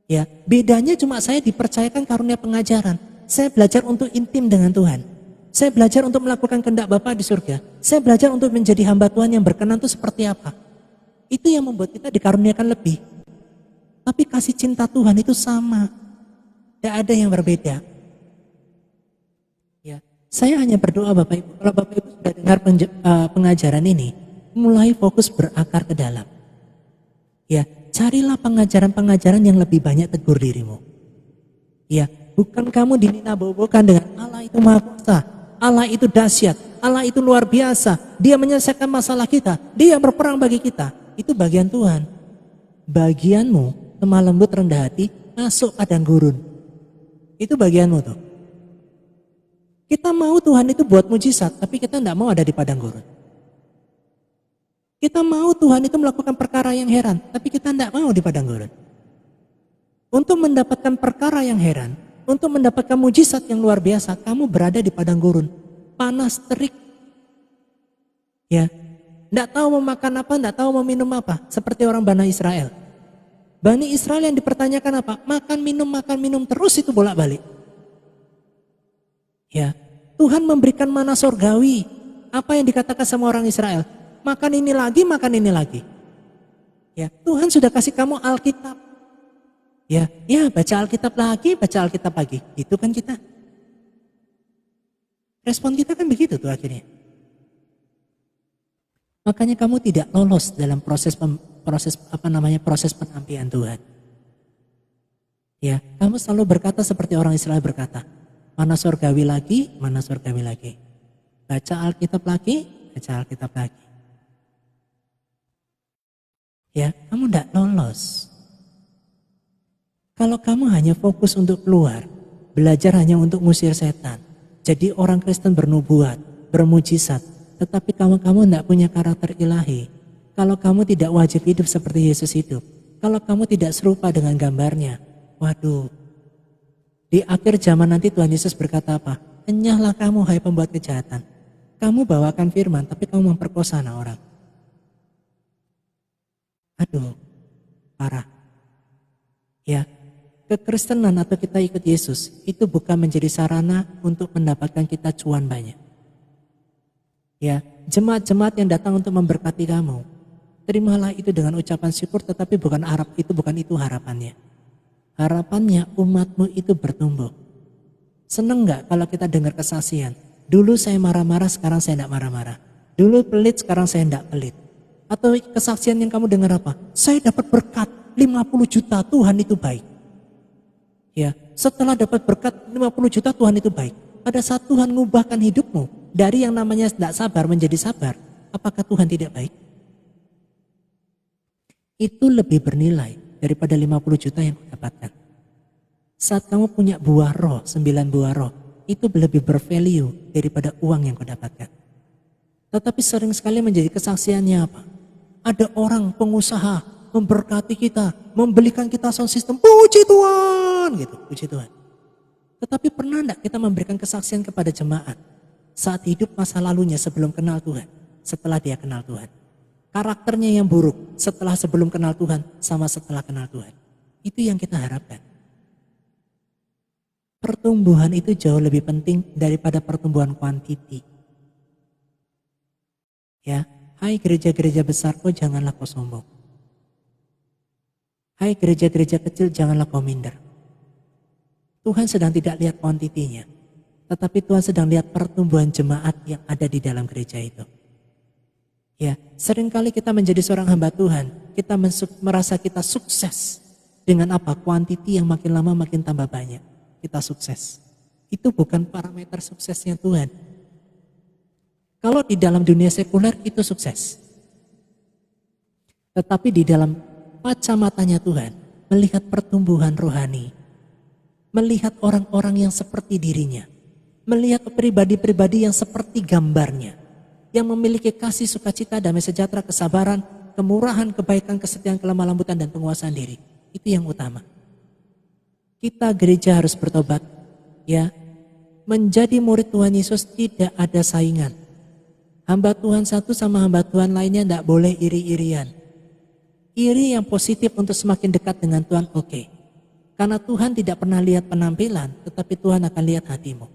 Ya, bedanya cuma saya dipercayakan karunia pengajaran. Saya belajar untuk intim dengan Tuhan. Saya belajar untuk melakukan kehendak Bapa di surga. Saya belajar untuk menjadi hamba Tuhan yang berkenan itu seperti apa. Itu yang membuat kita dikaruniakan lebih. Tapi kasih cinta Tuhan itu sama. Tidak ada yang berbeda. Ya, saya hanya berdoa Bapak Ibu. Kalau Bapak Ibu sudah dengar pengajaran ini, mulai fokus berakar ke dalam. Ya, carilah pengajaran-pengajaran yang lebih banyak tegur dirimu. Ya, bukan kamu dininabobokan dengan Allah itu Maha Kuasa. Allah itu dahsyat, Allah itu luar biasa. Dia menyelesaikan masalah kita, Dia berperang bagi kita. Itu bagian Tuhan. Bagianmu, lemah lembut rendah hati, masuk padang gurun. Itu bagianmu tuh. Kita mau Tuhan itu buat mujizat, tapi kita tidak mau ada di padang gurun. Kita mau Tuhan itu melakukan perkara yang heran, tapi kita tidak mau di padang gurun. Untuk mendapatkan perkara yang heran, untuk mendapatkan mujizat yang luar biasa, kamu berada di padang gurun, panas terik. Ya, tidak tahu mau makan apa, tidak tahu mau minum apa, seperti orang Bani Israel. Bani Israel yang dipertanyakan apa? Makan minum terus itu bolak-balik. Ya, Tuhan memberikan mana surgawi. Apa yang dikatakan sama orang Israel? Makan ini lagi, makan ini lagi. Ya, Tuhan sudah kasih kamu Alkitab. Ya, baca Alkitab lagi. Itu kan kita. Respon kita kan begitu tuh akhirnya. Makanya kamu tidak lolos dalam proses penampian Tuhan. Ya, kamu selalu berkata seperti orang Israel berkata, mana surgawi lagi, mana surgawi lagi. Baca Alkitab lagi. Ya, kamu tidak lolos. Kalau kamu hanya fokus untuk keluar, belajar hanya untuk ngusir setan, jadi orang Kristen bernubuat, bermujizat, tetapi kamu tidak punya karakter ilahi, kalau kamu tidak wajib hidup seperti Yesus hidup, kalau kamu tidak serupa dengan gambarnya, waduh, di akhir zaman nanti Tuhan Yesus berkata apa? Enyahlah kamu hai pembuat kejahatan, kamu bawakan firman tapi kamu memperkosa anak orang. Aduh, parah. Ya, kekristenan atau kita ikut Yesus itu bukan menjadi sarana untuk mendapatkan kita cuan banyak. Ya, jemaat-jemaat yang datang untuk memberkati kamu, terimalah itu dengan ucapan syukur, tetapi bukan itu harapannya. Harapannya umatmu itu bertumbuh. Seneng gak kalau kita dengar kesaksian? Dulu saya marah-marah, sekarang saya tidak marah-marah. Dulu pelit, sekarang saya tidak pelit. Atau kesaksian yang kamu dengar apa? Saya dapat berkat 50 juta, Tuhan itu baik. Ya, setelah dapat berkat 50 juta Tuhan itu baik. Pada saat Tuhan mengubahkan hidupmu dari yang namanya tidak sabar menjadi sabar, apakah Tuhan tidak baik? Itu lebih bernilai daripada 50 juta yang kau dapatkan. Saat kamu punya buah roh, 9 buah roh, itu lebih bervalue daripada uang yang kau dapatkan. Tetapi sering sekali menjadi kesaksiannya apa? Ada orang pengusaha memberkati kita, membelikan kita sound system, puji Tuhan, gitu, puji Tuhan. Tetapi pernah enggak kita memberikan kesaksian kepada jemaat saat hidup masa lalunya sebelum kenal Tuhan, setelah dia kenal Tuhan? Karakternya yang buruk setelah sebelum kenal Tuhan sama setelah kenal Tuhan. Itu yang kita harapkan. Pertumbuhan itu jauh lebih penting daripada pertumbuhan kuantiti. Ya, hai gereja-gereja besar, kau janganlah kau sombong. Hai gereja-gereja kecil, janganlah kau minder. Tuhan sedang tidak lihat kuantitinya, tetapi Tuhan sedang lihat pertumbuhan jemaat yang ada di dalam gereja itu. Ya, seringkali kita menjadi seorang hamba Tuhan, kita merasa kita sukses dengan apa? Kuantiti yang makin lama makin tambah banyak. Kita sukses. Itu bukan parameter suksesnya Tuhan. Kalau di dalam dunia sekuler itu sukses. Tetapi di dalam kacamatanya Tuhan, melihat pertumbuhan rohani, melihat orang-orang yang seperti dirinya, melihat pribadi-pribadi yang seperti gambarnya, yang memiliki kasih, sukacita, damai sejahtera, kesabaran, kemurahan, kebaikan, kesetiaan, kelemah lembutan, dan penguasaan diri. Itu yang utama. Kita gereja harus bertobat, ya. Menjadi murid Tuhan Yesus tidak ada saingan. Hamba Tuhan satu sama hamba Tuhan lainnya tidak boleh iri-irian. Iri yang positif untuk semakin dekat dengan Tuhan, oke. Karena Tuhan tidak pernah lihat penampilan, tetapi Tuhan akan lihat hatimu.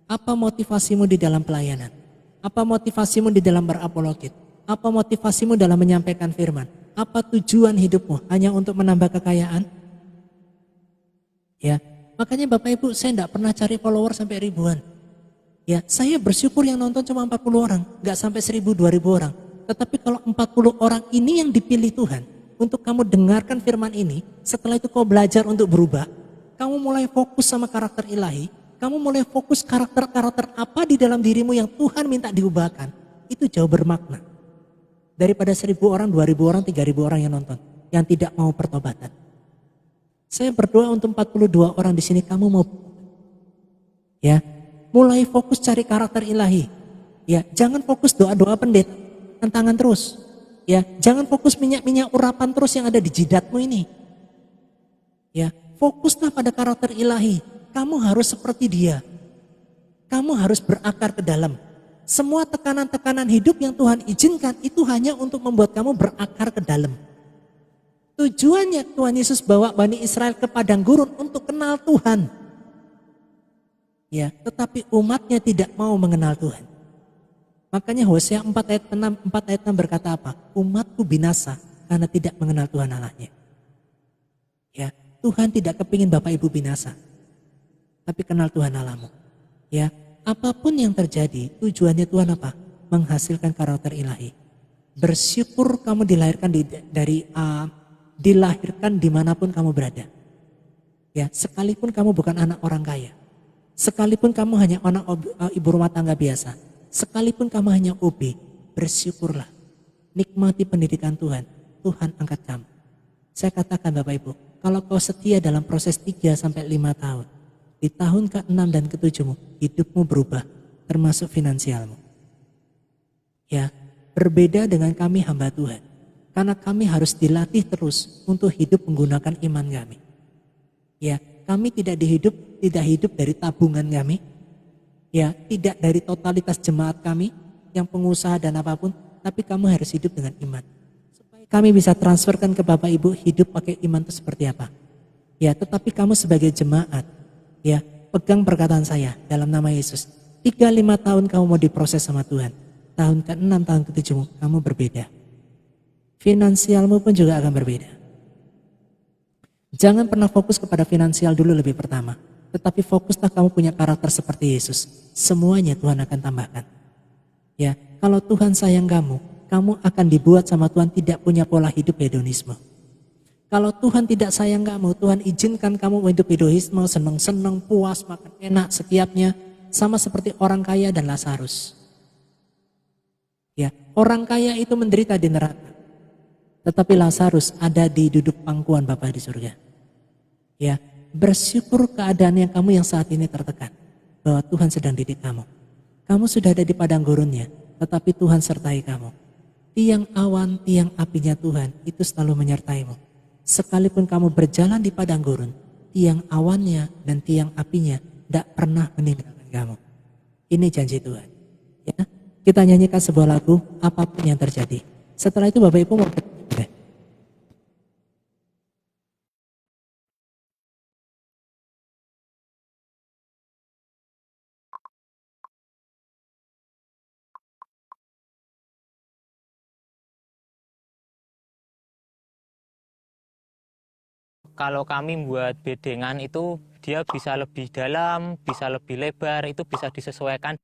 Apa motivasimu di dalam pelayanan? Apa motivasimu di dalam berapologet? Apa motivasimu dalam menyampaikan firman? Apa tujuan hidupmu? Hanya untuk menambah kekayaan? Ya, makanya Bapak Ibu, saya tidak pernah cari follower sampai ribuan. Ya, saya bersyukur yang nonton cuma 40 orang, nggak sampai 1000, 2000 orang. Tetapi kalau 40 orang ini yang dipilih Tuhan untuk kamu dengarkan firman ini, setelah itu kau belajar untuk berubah, kamu mulai fokus sama karakter ilahi, kamu mulai fokus karakter-karakter apa di dalam dirimu yang Tuhan minta diubahkan, itu jauh bermakna. Daripada 1000 orang, 2000 orang, 3000 orang yang nonton, yang tidak mau pertobatan. Saya berdoa untuk 42 orang di sini, kamu mau, ya, mulai fokus cari karakter ilahi. Ya, jangan fokus doa-doa pendeta, tantangan terus. Ya, jangan fokus minyak-minyak urapan terus yang ada di jidatmu ini. Ya, fokuslah pada karakter ilahi. Kamu harus seperti dia. Kamu harus berakar ke dalam. Semua tekanan-tekanan hidup yang Tuhan izinkan itu hanya untuk membuat kamu berakar ke dalam. Tujuannya Tuhan Yesus bawa Bani Israel ke padang gurun untuk kenal Tuhan. Ya, tetapi umatnya tidak mau mengenal Tuhan. Makanya Hosea 4 ayat 6 berkata apa? Umatku binasa karena tidak mengenal Tuhan Allahnya. Ya, Tuhan tidak kepingin Bapak Ibu binasa. Tapi kenal Tuhan Allahmu. Ya, apapun yang terjadi, tujuannya Tuhan apa? Menghasilkan karakter ilahi. Bersyukur kamu dilahirkan dilahirkan dimanapun kamu berada. Ya, sekalipun kamu bukan anak orang kaya, sekalipun kamu hanya anak ibu rumah tangga biasa, sekalipun kamu hanya OB, bersyukurlah. Nikmati pendidikan Tuhan. Tuhan angkat kamu. Saya katakan Bapak Ibu, kalau kau setia dalam proses 3-5 tahun, di tahun ke-6 dan ke-7 hidupmu berubah, termasuk finansialmu. Ya, berbeda dengan kami hamba Tuhan. Karena kami harus dilatih terus untuk hidup menggunakan iman kami. Ya, kami tidak hidup dari tabungan kami. Ya, tidak dari totalitas jemaat kami yang pengusaha dan apapun, tapi kamu harus hidup dengan iman. Supaya kami bisa transferkan ke Bapak Ibu hidup pakai iman itu seperti apa. Ya, tetapi kamu sebagai jemaat, ya, pegang perkataan saya dalam nama Yesus. 3-5 tahun kamu mau diproses sama Tuhan. Tahun ke-6, tahun ke-7 kamu berbeda. Finansialmu pun juga akan berbeda. Jangan pernah fokus kepada finansial dulu lebih pertama. Tetapi fokuslah kamu punya karakter seperti Yesus. Semuanya Tuhan akan tambahkan. Ya, kalau Tuhan sayang kamu, kamu akan dibuat sama Tuhan tidak punya pola hidup hedonisme. Kalau Tuhan tidak sayang kamu, Tuhan izinkan kamu hidup hedonisme, senang-senang, puas, makan enak setiapnya, sama seperti orang kaya dan Lazarus. Ya, orang kaya itu menderita di neraka, tetapi Lazarus ada di duduk pangkuan Bapa di surga. Ya, bersyukur keadaan yang kamu yang saat ini tertekan, bahwa Tuhan sedang didik kamu. Kamu sudah ada di padang gurunnya, tetapi Tuhan sertai kamu. Tiang awan, tiang apinya Tuhan itu selalu menyertaimu. Sekalipun kamu berjalan di padang gurun, tiang awannya dan tiang apinya tidak pernah meninggalkan kamu. Ini janji Tuhan. Ya, kita nyanyikan sebuah lagu, apapun yang terjadi. Setelah itu Bapak Ibu mau kalau kami buat bedengan itu dia bisa lebih dalam, bisa lebih lebar, itu bisa disesuaikan.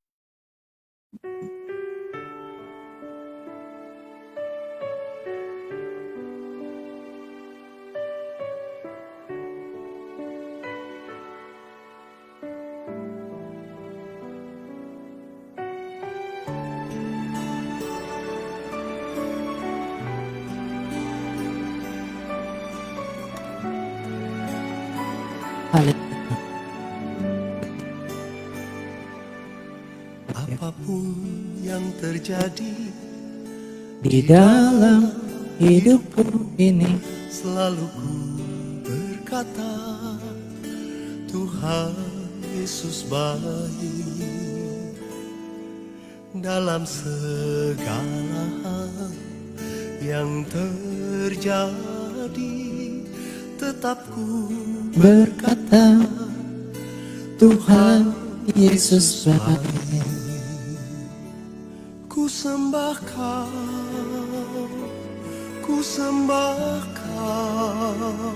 Haleluya. Apapun yang terjadi Di dalam hidupku ini, selalu ku berkata, Tuhan Yesus baik. Dalam segala hal yang terjadi, tetap ku berkata, Tuhan Yesus baik. Ku sembah Kau,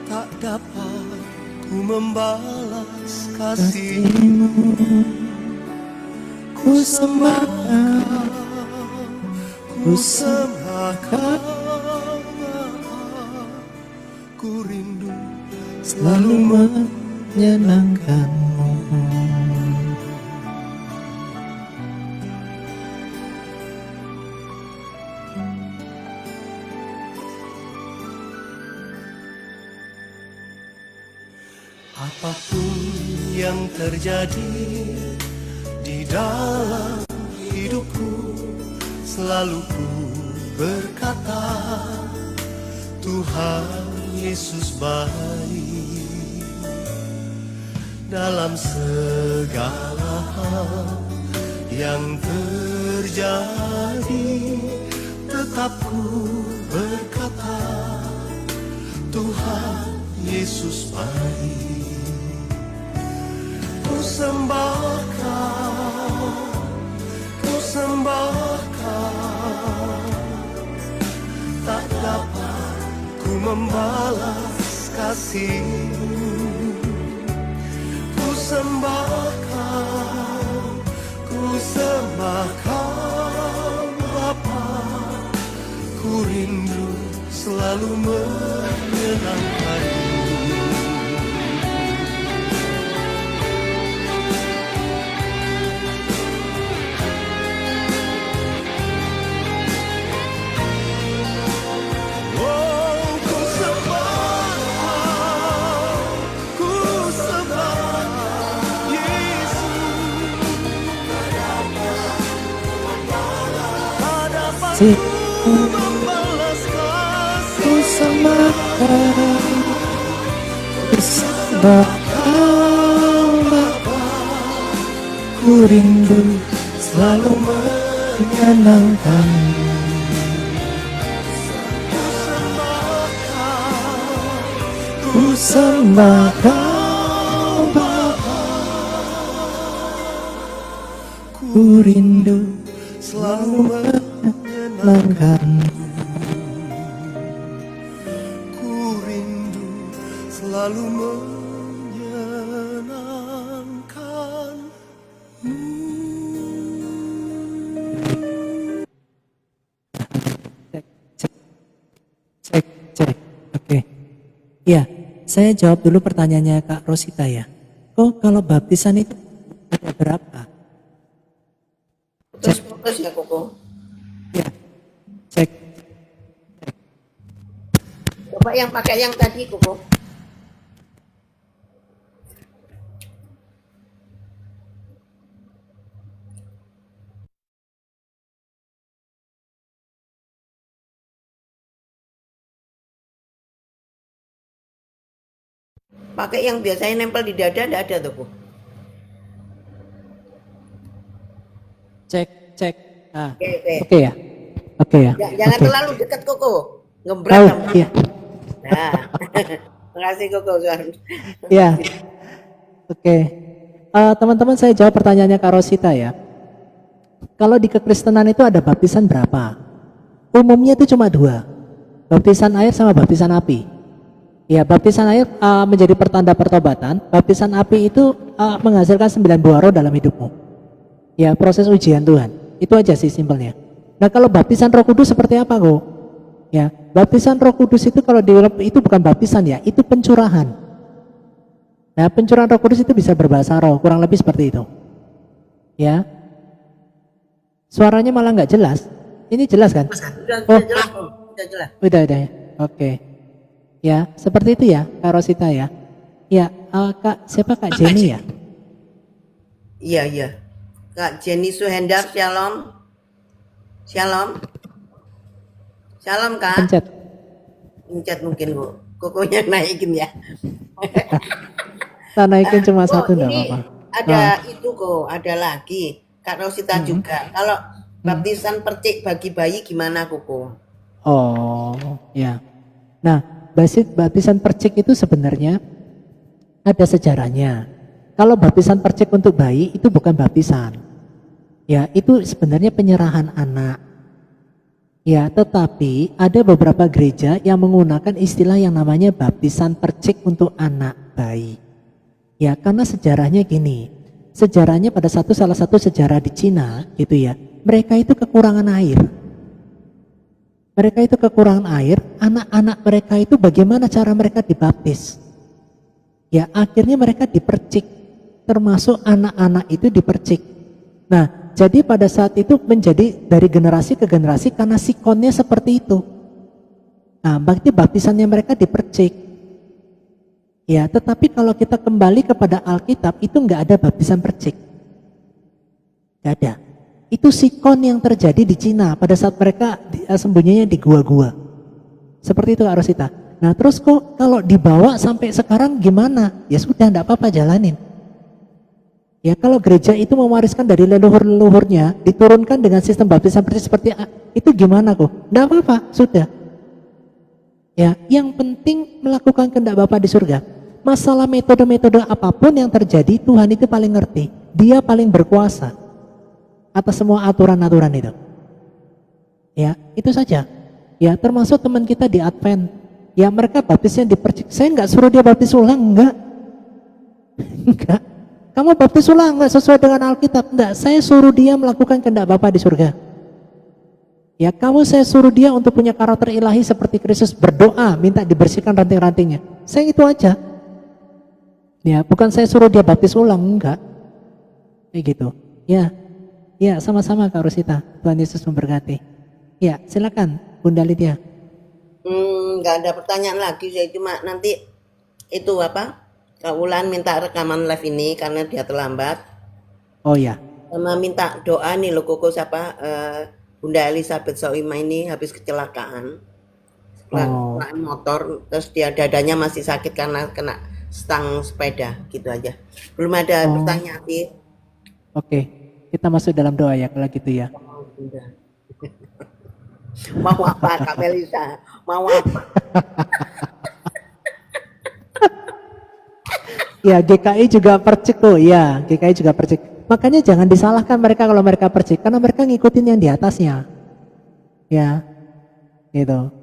tak dapat ku membalas kasih-Mu. Ku sembah Ku sembah Kau, ku rindu selalu menyenangkan-Mu. Apapun yang terjadi di dalam hidupku, selalu ku berkata, Tuhan Yesus baik. Dalam segala hal yang terjadi, tetap ku berkata, Tuhan Yesus baik. Ku sembah Kau, tak dapat ku membalas kasih-Mu. Ku sembah Kau Bapa, ku rindu selalu menyenangkan-Mu. Ku sembah Kau Bapa, ku rindu selalu menyenangkan-Mu. Ku sembah Kau Bapa, ku rindu selalu menyenangkan-Mu. Ku rindu selalu menyenangkan-Mu. Cek. Oke. Ya, saya jawab dulu pertanyaannya Kak Rosita ya. Kok kalau baptisan itu ada berapa? Putus ya Koko. Ya, cek. Coba yang pakai yang tadi Koko. Pakai yang biasanya nempel di dada, enggak ada tuh, Bu. Cek. Ah. Oke. Oke ya. Oke ya. Jangan Oke. terlalu dekat Koko. Ngebrak Tahu, sama. iya. Nah. Makasih Koko. Ya. Oke. Teman-teman, saya jawab pertanyaannya Kak Rosita ya. Kalau di kekristenan itu ada baptisan berapa? Umumnya itu cuma 2. Baptisan air sama baptisan api. Ya, baptisan air menjadi pertanda pertobatan. Baptisan api itu menghasilkan 9 buah roh dalam hidupmu. Ya, proses ujian Tuhan. Itu aja sih simpelnya. Nah, kalau baptisan Roh Kudus seperti apa kok? Ya, baptisan Roh Kudus itu kalau itu bukan baptisan ya, itu pencurahan. Nah, pencurahan Roh Kudus itu bisa berbahasa roh, kurang lebih seperti itu. Ya. Suaranya malah nggak jelas. Ini jelas kan? Sudah jelas. Udah ya. Oke. Ya, seperti itu ya, Kak Rosita ya. Ya, Kak, siapa Kak Jenny ya? Iya, iya. Kak Jenny Suhendar, shalom. Shalom. Shalom, Kak. Pencet. Pencet mungkin, Bu. Kokonya naikin ya. Kita naikin cuma satu, enggak ini apa-apa. ada itu kok, ada lagi. Kak Rosita juga. Kalau baptisan percik bagi bayi gimana, Koko? Oh, ya. Nah, baptisan percik itu sebenarnya ada sejarahnya. Kalau baptisan percik untuk bayi itu bukan baptisan. Ya, itu sebenarnya penyerahan anak. Ya, tetapi ada beberapa gereja yang menggunakan istilah yang namanya baptisan percik untuk anak bayi. Ya, karena sejarahnya gini. Sejarahnya pada salah satu sejarah di Cina gitu ya. Mereka itu kekurangan air. Mereka itu kekurangan air, anak-anak mereka itu bagaimana cara mereka dibaptis? Ya, akhirnya mereka dipercik. Termasuk anak-anak itu dipercik. Nah, jadi pada saat itu menjadi dari generasi ke generasi karena sikonnya seperti itu. Nah, berarti baptisannya mereka dipercik. Ya, tetapi kalau kita kembali kepada Alkitab itu enggak ada baptisan percik. Enggak ada. Itu sikon yang terjadi di Cina pada saat mereka sembunyinya di gua-gua. Seperti itu Kak Rosita. Nah, terus kok kalau dibawa sampai sekarang gimana? Ya sudah, enggak apa-apa, jalanin. Ya, kalau gereja itu mewariskan dari leluhur-leluhurnya, diturunkan dengan sistem baptisan percik seperti itu gimana kok? Enggak apa-apa, sudah. Ya, yang penting melakukan kehendak Bapa di surga. Masalah metode-metode apapun yang terjadi, Tuhan itu paling ngerti. Dia paling berkuasa atas semua aturan-aturan itu. Ya, itu saja. Ya, termasuk teman kita di Advent. Ya, mereka baptisnya dipercik. Saya enggak suruh dia baptis ulang, enggak. Enggak. Kamu baptis ulang enggak sesuai dengan Alkitab? Enggak, saya suruh dia melakukan kehendak Bapa di surga. Ya, saya suruh dia untuk punya karakter ilahi seperti Kristus, berdoa, minta dibersihkan ranting-rantingnya. Saya itu aja. Ya, bukan saya suruh dia baptis ulang, enggak. Kayak gitu. Ya. Ya, sama-sama Kak Rosita. Tuhan Yesus memberkati. Ya, silakan Bunda Lydia. Enggak ada pertanyaan lagi, saya cuma nanti itu apa? Kak Wulan minta rekaman live ini karena dia terlambat. Oh ya. Sama minta doa nih loh Koko siapa Bunda Elizabeth Soima ini habis kecelakaan. Kecelakaan motor terus dia dadanya masih sakit karena kena stang sepeda gitu aja. Belum ada pertanyaan sih. Oke, kita masuk dalam doa ya kalau gitu ya. Mau apa Kak Melisa? Mau apa? Ya, GKI juga percik tuh, ya, GKI juga percik. Makanya jangan disalahkan mereka kalau mereka percik, karena mereka ngikutin yang di atasnya. Ya, gitu.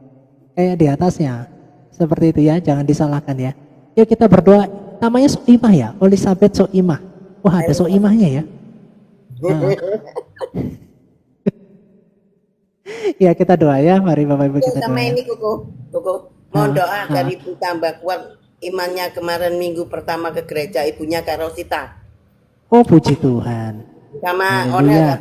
Kayak di atasnya. Seperti itu ya, jangan disalahkan ya. Yuk kita berdoa, namanya Soimah ya, Elizabeth Soimah. Wah, ada Soimahnya ya. Nah. Ya, kita doa ya, mari Bapak Ibu kita doa. Sama ini Koko, mohon doa dari Ibu tambah kuat imannya kemarin minggu pertama ke gereja ibunya Kak Rosita. Oh, puji Tuhan. Sama Onel,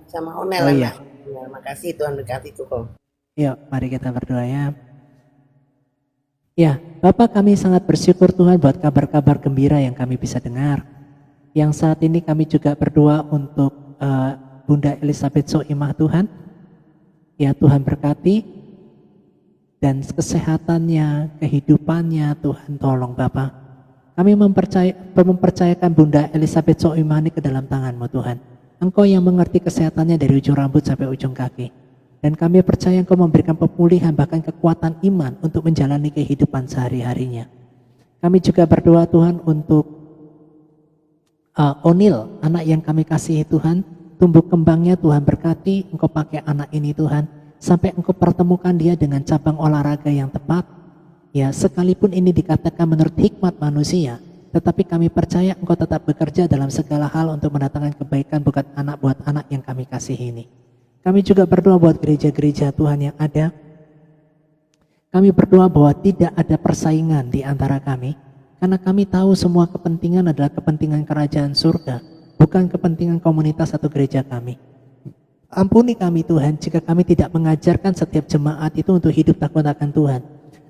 sama Onel. Oh, iya. Ya, makasih Tuhan berkati Koko. Yuk, mari kita berdoa ya. Ya, Bapak, kami sangat bersyukur Tuhan buat kabar-kabar gembira yang kami bisa dengar. Yang saat ini kami juga berdoa untuk Bunda Elizabeth Soimah Tuhan. Ya, Tuhan berkati dan kesehatannya, kehidupannya, Tuhan tolong Bapak. Kami mempercayakan Bunda Elizabeth Soimah ini ke dalam tangan-Mu Tuhan. Engkau yang mengerti kesehatannya dari ujung rambut sampai ujung kaki. Dan kami percaya Engkau memberikan pemulihan bahkan kekuatan iman untuk menjalani kehidupan sehari-harinya. Kami juga berdoa Tuhan untuk Onil, anak yang kami kasihi Tuhan. Tumbuh kembangnya Tuhan berkati, Engkau pakai anak ini Tuhan. Sampai Engkau pertemukan dia dengan cabang olahraga yang tepat. Ya, sekalipun ini dikatakan menurut hikmat manusia, tetapi kami percaya Engkau tetap bekerja dalam segala hal untuk mendatangkan kebaikan buat anak yang kami kasihi ini. Kami juga berdoa buat gereja-gereja Tuhan yang ada. Kami berdoa bahwa tidak ada persaingan di antara kami, karena kami tahu semua kepentingan adalah kepentingan kerajaan surga, bukan kepentingan komunitas atau gereja kami. Ampuni kami Tuhan jika kami tidak mengajarkan setiap jemaat itu untuk hidup takut akan Tuhan.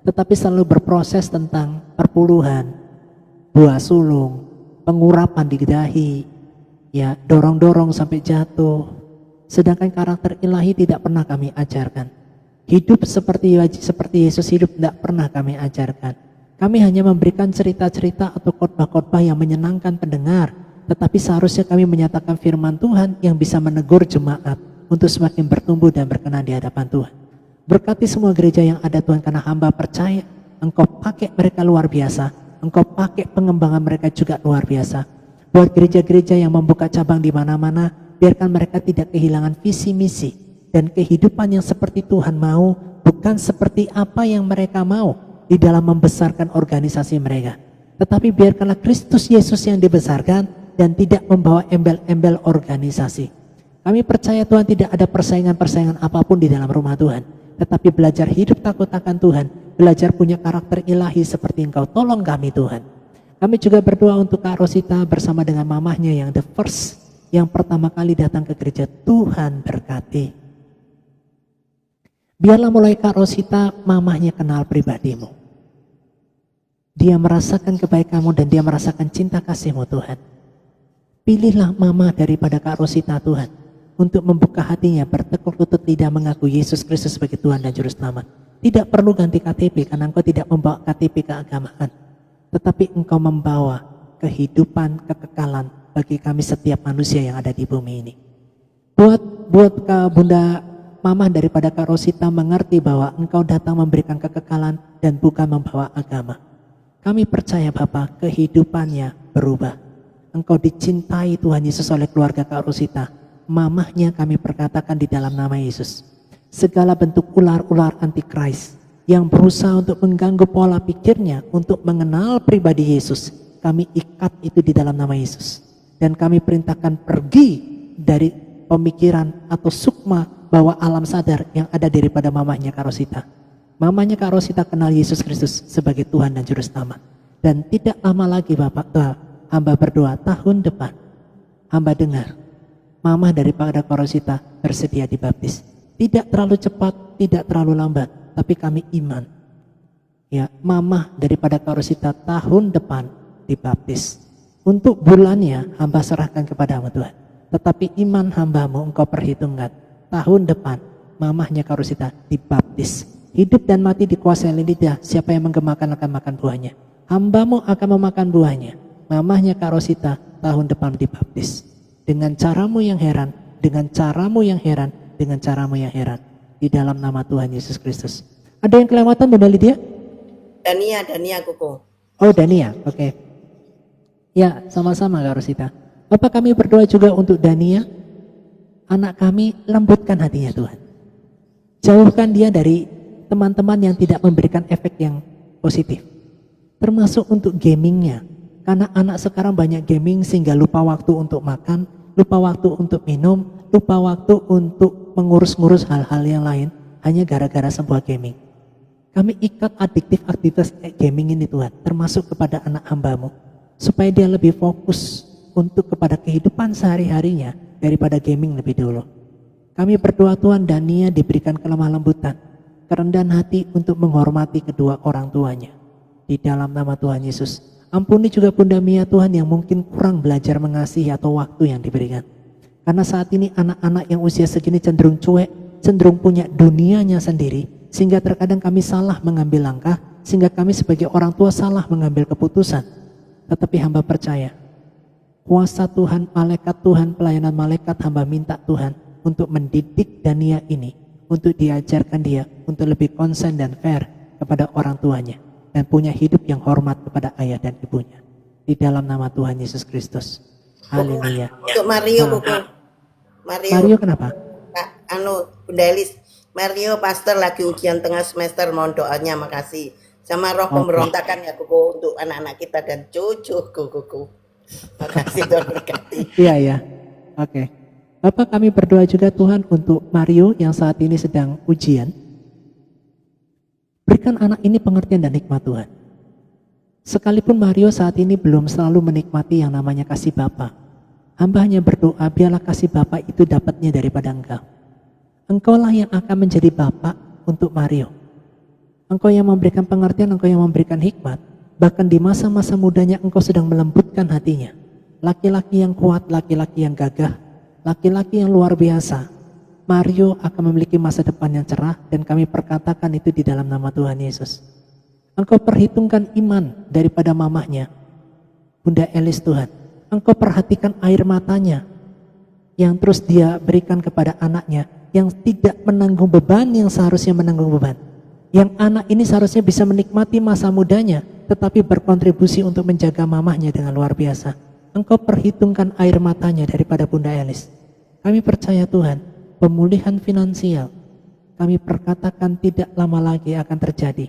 tetapi selalu berproses tentang perpuluhan, buah sulung, pengurapan di dahi, ya dorong-dorong sampai jatuh. Sedangkan karakter ilahi tidak pernah kami ajarkan. Hidup seperti Yesus hidup tidak pernah kami ajarkan. Kami hanya memberikan cerita-cerita atau khotbah-khotbah yang menyenangkan pendengar, tetapi seharusnya kami menyatakan firman Tuhan yang bisa menegur jemaat untuk semakin bertumbuh dan berkenan di hadapan Tuhan. Berkati semua gereja yang ada Tuhan, karena hamba percaya Engkau pakai mereka luar biasa, Engkau pakai pengembangan mereka juga luar biasa. Buat gereja-gereja yang membuka cabang di mana-mana, biarkan mereka tidak kehilangan visi misi dan kehidupan yang seperti Tuhan mau, bukan seperti apa yang mereka mau di dalam membesarkan organisasi mereka. Tetapi biarkanlah Kristus Yesus yang dibesarkan dan tidak membawa embel-embel organisasi. Kami percaya Tuhan tidak ada persaingan-persaingan apapun di dalam rumah Tuhan, tetapi belajar hidup takut akan Tuhan, belajar punya karakter ilahi seperti Engkau. Tolong kami Tuhan. Kami juga berdoa untuk Kak Rosita bersama dengan mamahnya yang the first, yang pertama kali datang ke gereja. Tuhan berkati. Biarlah mulai Kak Rosita mamahnya kenal pribadimu. Dia merasakan kebaikanmu dan dia merasakan cinta kasih-Mu Tuhan. Pilihlah mama daripada Kak Rosita Tuhan, untuk membuka hatinya, bertekuk lutut lidah mengaku Yesus Kristus sebagai Tuhan dan Juru Selamat. Tidak perlu ganti KTP karena Engkau tidak membawa KTP keagamaan, tetapi Engkau membawa kehidupan, kekekalan bagi kami setiap manusia yang ada di bumi ini. Buat Kak Bunda Mama daripada Kak Rosita mengerti bahwa Engkau datang memberikan kekekalan dan bukan membawa agama. Kami percaya Bapa, kehidupannya berubah. Engkau dicintai Tuhan Yesus oleh keluarga Kak Rosita. Mamahnya kami perkatakan di dalam nama Yesus. Segala bentuk ular-ular antikris yang berusaha untuk mengganggu pola pikirnya untuk mengenal pribadi Yesus, kami ikat itu di dalam nama Yesus. Dan kami perintahkan pergi dari pemikiran atau sukma bahwa alam sadar yang ada daripada mamahnya Kak Rosita. Mamanya Kak Rosita kenal Yesus Kristus sebagai Tuhan dan Juru Selamat. Dan tidak lama lagi Bapak, hamba berdoa tahun depan, hamba dengar mama daripada Kak Rosita bersedia dibaptis. Tidak terlalu cepat, tidak terlalu lambat, tapi kami iman. Ya, mama daripada Kak Rosita tahun depan dibaptis. Untuk bulannya hamba serahkan kepadamu Tuhan. Tetapi iman hambamu Engkau perhitungkan. Tahun depan mamahnya Kak Rosita dibaptis. Hidup dan mati dikuasai lidah, siapa yang menggemakan akan makan buahnya. Hambamu akan memakan buahnya. Mamahnya Kak Rosita tahun depan dibaptis. Dengan caramu yang heran, dengan caramu yang heran, dengan caramu yang heran. Di dalam nama Tuhan Yesus Kristus. Ada yang kelewatan Bunda Lydia? Dania Koko. Oh Dania, oke. Ya, sama-sama Kak Rosita. Bapak kami berdoa juga untuk Dania. Anak kami, lembutkan hatinya Tuhan. Jauhkan dia dari teman-teman yang tidak memberikan efek yang positif. Termasuk untuk gamingnya. Karena anak sekarang banyak gaming sehingga lupa waktu untuk makan, lupa waktu untuk minum, lupa waktu untuk mengurus-ngurus hal-hal yang lain hanya gara-gara sebuah gaming. Kami ikat adiktif aktivitas gaming ini Tuhan, termasuk kepada anak hambamu, supaya dia lebih fokus untuk kepada kehidupan sehari-harinya daripada gaming lebih dulu. Kami berdoa Tuhan Dania diberikan kelemah lembutan, kerendahan hati untuk menghormati kedua orang tuanya. Di dalam nama Tuhan Yesus. Ampuni juga Bunda Mia Tuhan yang mungkin kurang belajar mengasihi atau waktu yang diberikan. Karena saat ini anak-anak yang usia segini cenderung cuek, cenderung punya dunianya sendiri, sehingga terkadang kami salah mengambil langkah, sehingga kami sebagai orang tua salah mengambil keputusan. Tetapi hamba percaya, kuasa Tuhan, malaikat Tuhan, pelayanan malaikat hamba minta Tuhan untuk mendidik Dania ini, untuk diajarkan dia, untuk lebih konsen dan fair kepada orang tuanya. Dan punya hidup yang hormat kepada ayah dan ibunya. Di dalam nama Tuhan Yesus Kristus. Haleluya. Untuk Mario, Koko. Mario kenapa? Bunda Elis. Mario pastor lagi ujian tengah semester, mohon doanya, makasih. Sama roh pemberontakan ya Koko untuk anak-anak kita dan cucuku Koko. Makasih Tuhan berkati. Iya. Oke. Bapak kami berdoa juga Tuhan untuk Mario yang saat ini sedang ujian. Berikan anak ini pengertian dan hikmat Tuhan. Sekalipun Mario saat ini belum selalu menikmati yang namanya kasih Bapa, hamba hanya berdoa biarlah kasih Bapa itu dapatnya daripada Engkau. Engkaulah yang akan menjadi Bapa untuk Mario. Engkau yang memberikan pengertian, Engkau yang memberikan hikmat. Bahkan di masa-masa mudanya Engkau sedang melembutkan hatinya. Laki-laki yang kuat, laki-laki yang gagah, laki-laki yang luar biasa. Mario akan memiliki masa depan yang cerah dan kami perkatakan itu di dalam nama Tuhan Yesus. Engkau perhitungkan iman daripada mamahnya, Bunda Elis Tuhan. Engkau perhatikan air matanya yang terus dia berikan kepada anaknya yang tidak menanggung beban yang seharusnya menanggung beban. Yang anak ini seharusnya bisa menikmati masa mudanya tetapi berkontribusi untuk menjaga mamahnya dengan luar biasa. Engkau perhitungkan air matanya daripada Bunda Elis. Kami percaya Tuhan, pemulihan finansial kami perkatakan tidak lama lagi akan terjadi.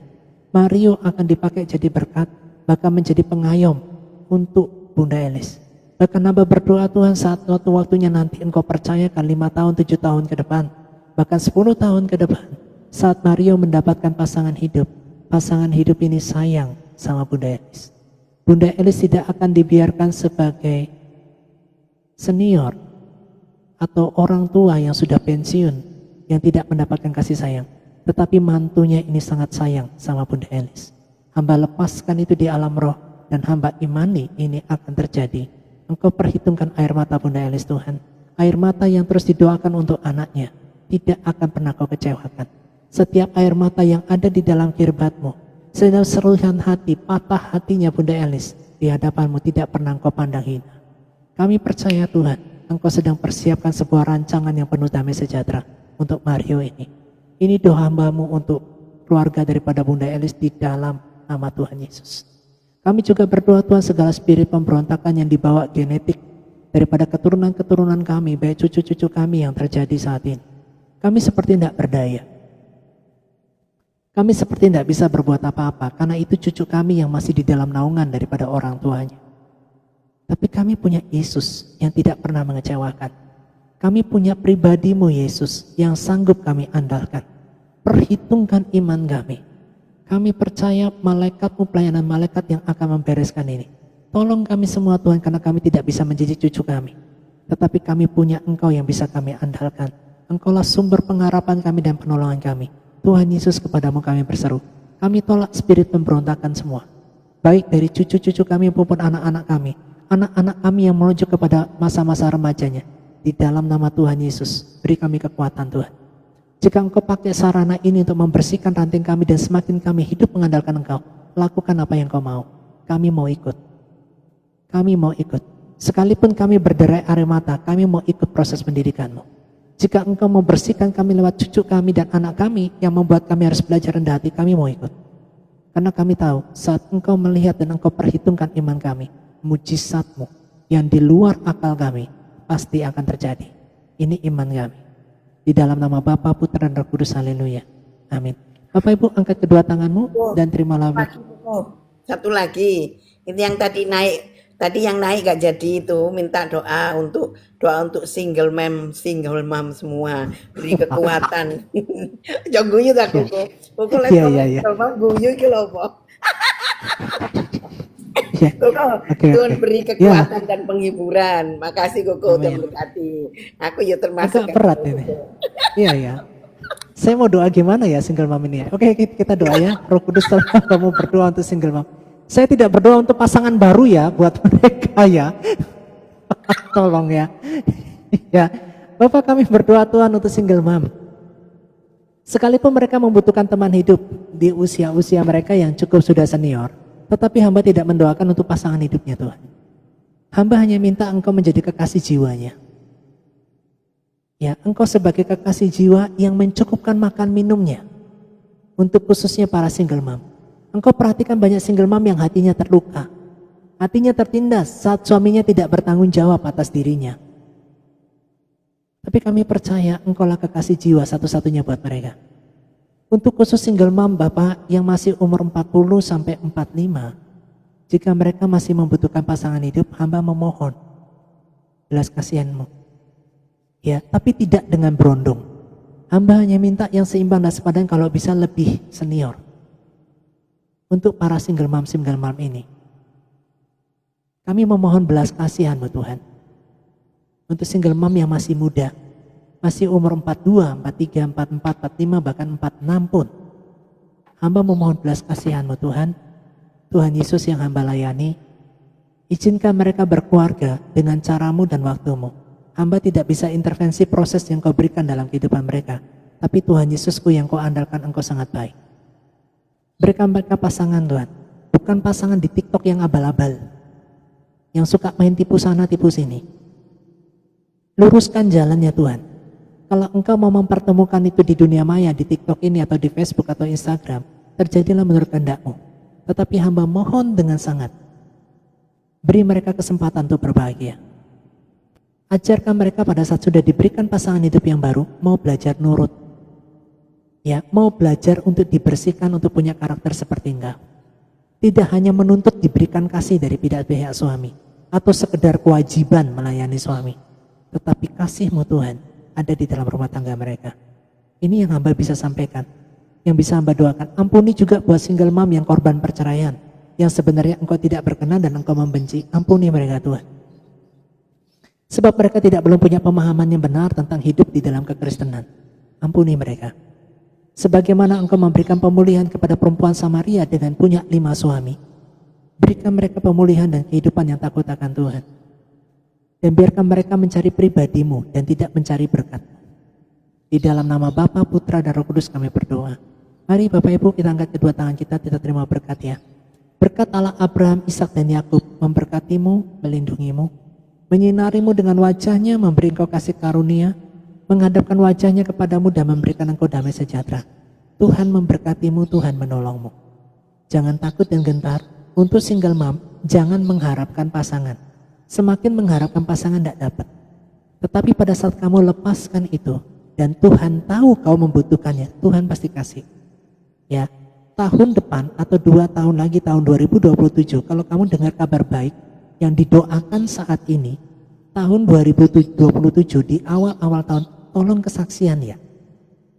Mario akan dipakai jadi berkat, bahkan menjadi pengayom untuk Bunda Elis. Bahkan hamba berdoa Tuhan saat waktu-waktunya nanti Engkau percayakan 5 tahun, 7 tahun ke depan, bahkan 10 tahun ke depan, saat Mario mendapatkan pasangan hidup ini sayang sama Bunda Elis. Bunda Elis tidak akan dibiarkan sebagai senior atau orang tua yang sudah pensiun yang tidak mendapatkan kasih sayang, tetapi mantunya ini sangat sayang sama Bunda Elis. Hamba lepaskan itu di alam roh dan hamba imani ini akan terjadi. Engkau perhitungkan air mata Bunda Elis Tuhan, air mata yang terus didoakan untuk anaknya tidak akan pernah kau kecewakan. Setiap air mata yang ada di dalam kirbatmu, setiap seruhan hati, patah hatinya Bunda Elis di hadapanmu tidak pernah engkau pandang hina. Kami percaya Tuhan, engkau sedang persiapkan sebuah rancangan yang penuh damai sejahtera untuk Mario ini. Ini doa hambamu untuk keluarga daripada Bunda Elis di dalam nama Tuhan Yesus. Kami juga berdoa Tuhan segala spirit pemberontakan yang dibawa genetik daripada keturunan-keturunan kami, baik cucu-cucu kami yang terjadi saat ini. Kami seperti tidak berdaya. Kami seperti tidak bisa berbuat apa-apa karena itu cucu kami yang masih di dalam naungan daripada orang tuanya. Tapi kami punya Yesus yang tidak pernah mengecewakan. Kami punya pribadimu Yesus yang sanggup kami andalkan. Perhitungkan iman kami. Kami percaya malaikatmu, pelayanan malaikat yang akan membereskan ini. Tolong kami semua Tuhan karena kami tidak bisa mendidik cucu kami. Tetapi kami punya Engkau yang bisa kami andalkan. Engkaulah sumber pengharapan kami dan penolongan kami. Tuhan Yesus, kepadamu kami berseru. Kami tolak spirit pemberontakan semua. Baik dari cucu-cucu kami maupun anak-anak kami. Anak-anak kami yang menuju kepada masa-masa remajanya. Di dalam nama Tuhan Yesus, beri kami kekuatan Tuhan. Jika Engkau pakai sarana ini untuk membersihkan ranting kami dan semakin kami hidup mengandalkan Engkau, lakukan apa yang Engkau mau. Kami mau ikut. Kami mau ikut. Sekalipun kami berderai air mata, kami mau ikut proses pendidikan-Mu. Jika Engkau membersihkan kami lewat cucu kami dan anak kami yang membuat kami harus belajar rendah hati, kami mau ikut. Karena kami tahu saat Engkau melihat dan Engkau perhitungkan iman kami, mujizat-Mu yang di luar akal kami pasti akan terjadi. Ini iman kami. Di dalam nama Bapa, Putra dan Roh Kudus, haleluya. Amin. Bapak Ibu angkat kedua tanganmu dan terimalah. Satu lagi, ini yang tadi yang naik gak jadi itu, minta doa untuk single mom semua, beri kekuatan. Jangan guyu tak Koko. Koko lagi guyu iki lho apa? Koko, Tuhan beri kekuatan dan penghiburan. Makasih Koko udah berkati. Aku ya termasuk agak berat ini. Iya. Saya mau doa gimana ya single mom ini ya? Oke, kita doa ya. Roh Kudus telah kamu berdoa untuk single mom. Saya tidak berdoa untuk pasangan baru ya buat mereka ya. Tolong ya. Ya, Bapak kami berdoa Tuhan untuk single mom. Sekalipun mereka membutuhkan teman hidup di usia-usia mereka yang cukup sudah senior, tetapi hamba tidak mendoakan untuk pasangan hidupnya Tuhan. Hamba hanya minta Engkau menjadi kekasih jiwanya. Ya, Engkau sebagai kekasih jiwa yang mencukupkan makan minumnya. Untuk khususnya para single mom. Engkau perhatikan banyak single mom yang hatinya terluka. Hatinya tertindas saat suaminya tidak bertanggung jawab atas dirinya. Tapi kami percaya Engkaulah kekasih jiwa satu-satunya buat mereka. Untuk khusus single mom Bapak yang masih umur 40 sampai 45, jika mereka masih membutuhkan pasangan hidup, hamba memohon belas kasihan-Mu. Ya, tapi tidak dengan berondong. Hamba hanya minta yang seimbang dan sepadan kalau bisa lebih senior. Untuk para single mom ini, kami memohon belas kasihan-Mu Tuhan. Untuk single mom yang masih muda, masih umur 42, 43, 44, 45, bahkan 46 pun, Hamba memohon belas kasihan-Mu Tuhan. Tuhan Yesus yang hamba layani, izinkan mereka berkeluarga dengan cara-Mu dan waktu-Mu. Hamba tidak bisa intervensi proses yang Kau berikan dalam kehidupan mereka. Tapi Tuhan Yesusku yang Kau andalkan, Engkau sangat baik. Berikan mereka pasangan Tuhan. Bukan pasangan di TikTok yang abal-abal. Yang suka main tipu sana tipu sini. Luruskan jalannya Tuhan. Kalau Engkau mau mempertemukan itu di dunia maya, di TikTok ini atau di Facebook atau Instagram, terjadilah menurut kehendak-Mu. Tetapi hamba mohon dengan sangat, beri mereka kesempatan untuk berbahagia. Ajarkan mereka pada saat sudah diberikan pasangan hidup yang baru, mau belajar nurut. Ya, mau belajar untuk dibersihkan, untuk punya karakter seperti Engkau. Tidak hanya menuntut diberikan kasih dari pihak suami, atau sekedar kewajiban melayani suami. Tetapi kasih-Mu Tuhan ada di dalam rumah tangga mereka. Ini yang hamba bisa sampaikan. Yang bisa hamba doakan. Ampuni juga buat single mom yang korban perceraian, yang sebenarnya Engkau tidak berkenan dan Engkau membenci. Ampuni mereka Tuhan. Sebab mereka belum punya pemahaman yang benar tentang hidup di dalam kekristenan. Ampuni mereka. Sebagaimana Engkau memberikan pemulihan kepada perempuan Samaria dengan punya 5 suami, berikan mereka pemulihan dan kehidupan yang takut akan Tuhan. Dan biarkan mereka mencari pribadi-Mu dan tidak mencari berkat. Di dalam nama Bapa, Putra, dan Roh Kudus kami berdoa. Mari Bapak Ibu kita angkat kedua tangan kita terima berkat ya. Berkat Allah Abraham, Ishak, dan Yakub memberkati-Mu, melindungi-Mu, menyinari-Mu dengan wajahnya, memberi Engkau kasih karunia, menghadapkan wajahnya kepadamu dan memberikan Engkau damai sejahtera. Tuhan memberkati-Mu, Tuhan menolong-Mu. Jangan takut dan gentar. Untuk single mom, jangan mengharapkan pasangan. Semakin mengharapkan pasangan tidak dapat. Tetapi pada saat kamu lepaskan itu, dan Tuhan tahu kau membutuhkannya, Tuhan pasti kasih. Ya, tahun depan atau 2 tahun lagi, tahun 2027, kalau kamu dengar kabar baik yang didoakan saat ini, tahun 2027 di awal-awal tahun, tolong kesaksian ya.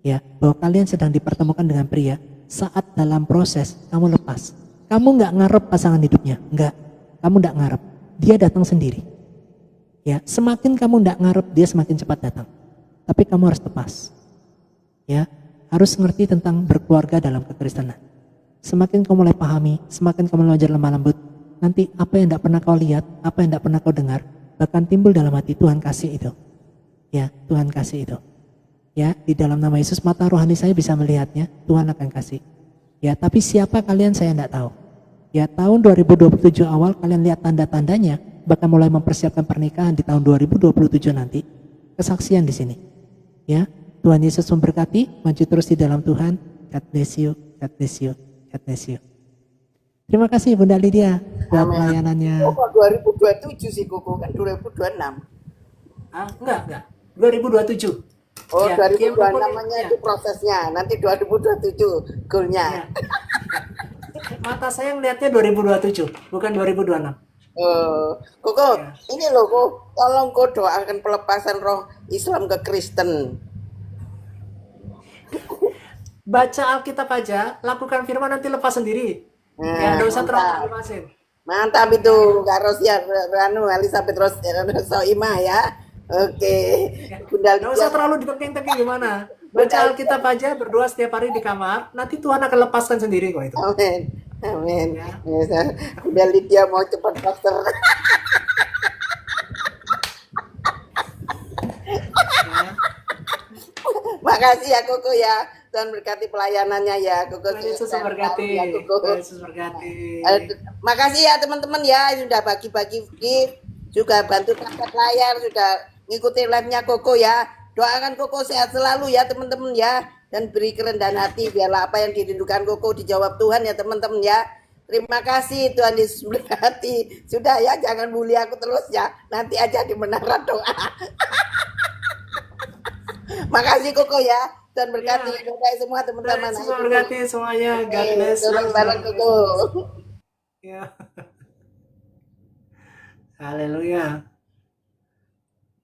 Ya, bahwa kalian sedang dipertemukan dengan pria saat dalam proses kamu lepas. Kamu nggak ngarep pasangan hidupnya, nggak. Kamu nggak ngarep. Dia datang sendiri. Ya, semakin kamu tidak ngarep, dia semakin cepat datang. Tapi kamu harus lepas. Ya, harus ngerti tentang berkeluarga dalam kekristenan. Semakin kamu mulai pahami, semakin kamu belajar lemah lembut, nanti apa yang tidak pernah kau lihat, apa yang tidak pernah kau dengar, bahkan timbul dalam hati. Tuhan kasih itu. Ya, Tuhan kasih itu. Ya, di dalam nama Yesus mata rohani saya bisa melihatnya, Tuhan akan kasih. Ya, tapi siapa kalian saya tidak tahu. Ya, tahun 2027 awal kalian lihat tanda-tandanya, bahkan mulai mempersiapkan pernikahan di tahun 2027 nanti. Kesaksian di sini. Ya, Tuhan Yesus memberkati, maju terus di dalam Tuhan. God bless you, God bless you, God bless you. Terima kasih Bunda Lydia buat pelayanannya. Kok 2027 sih Koko, kan 2026. Enggak. 2027. Oh, Ya, 2026 namanya itu prosesnya. Nanti 2027 goalnya. Ya. Mata saya ngelihatnya 2027, bukan 2026. Koko, ini loh Kok, tolong Kok doakan pelepasan roh Islam ke Kristen. Baca Alkitab aja, lakukan firman nanti lepas sendiri. Ya, nggak usah terlalu lepasin. Mantap itu, Kak Rosia, Ranu, Elizabeth Soimah ya. Oke. Bunda Nggak usah terlalu ditengking-tengking gimana. Baca Alkitab aja, berdoa setiap hari di kamar, nanti Tuhan akan lepaskan sendiri kok itu. Amin. Amin. Ya. Bunda Lydia mau cepat dokter. Makasih ya Koko ya. Tuhan berkati pelayanannya ya Koko. Tuhan Yesus memberkati. Ya, Tuhan Yesus berkati. Makasih ya teman-teman ya, sudah bagi-bagi gift, juga bantu angkat layar, sudah ngikutin live-nya Koko ya. Doakan Koko sehat selalu ya teman-teman ya, dan beri kerendahan hati biarlah apa yang dirindukan Koko dijawab Tuhan ya teman-teman ya. Terima kasih, Tuhan Yesus berkati. Sudah ya, jangan bully aku terus ya. Nanti aja di menara doa. Makasih Koko ya. Tuhan berkati semua teman-teman. Tuhan berkati semuanya. God bless. Bareng Koko. Ya. Haleluya.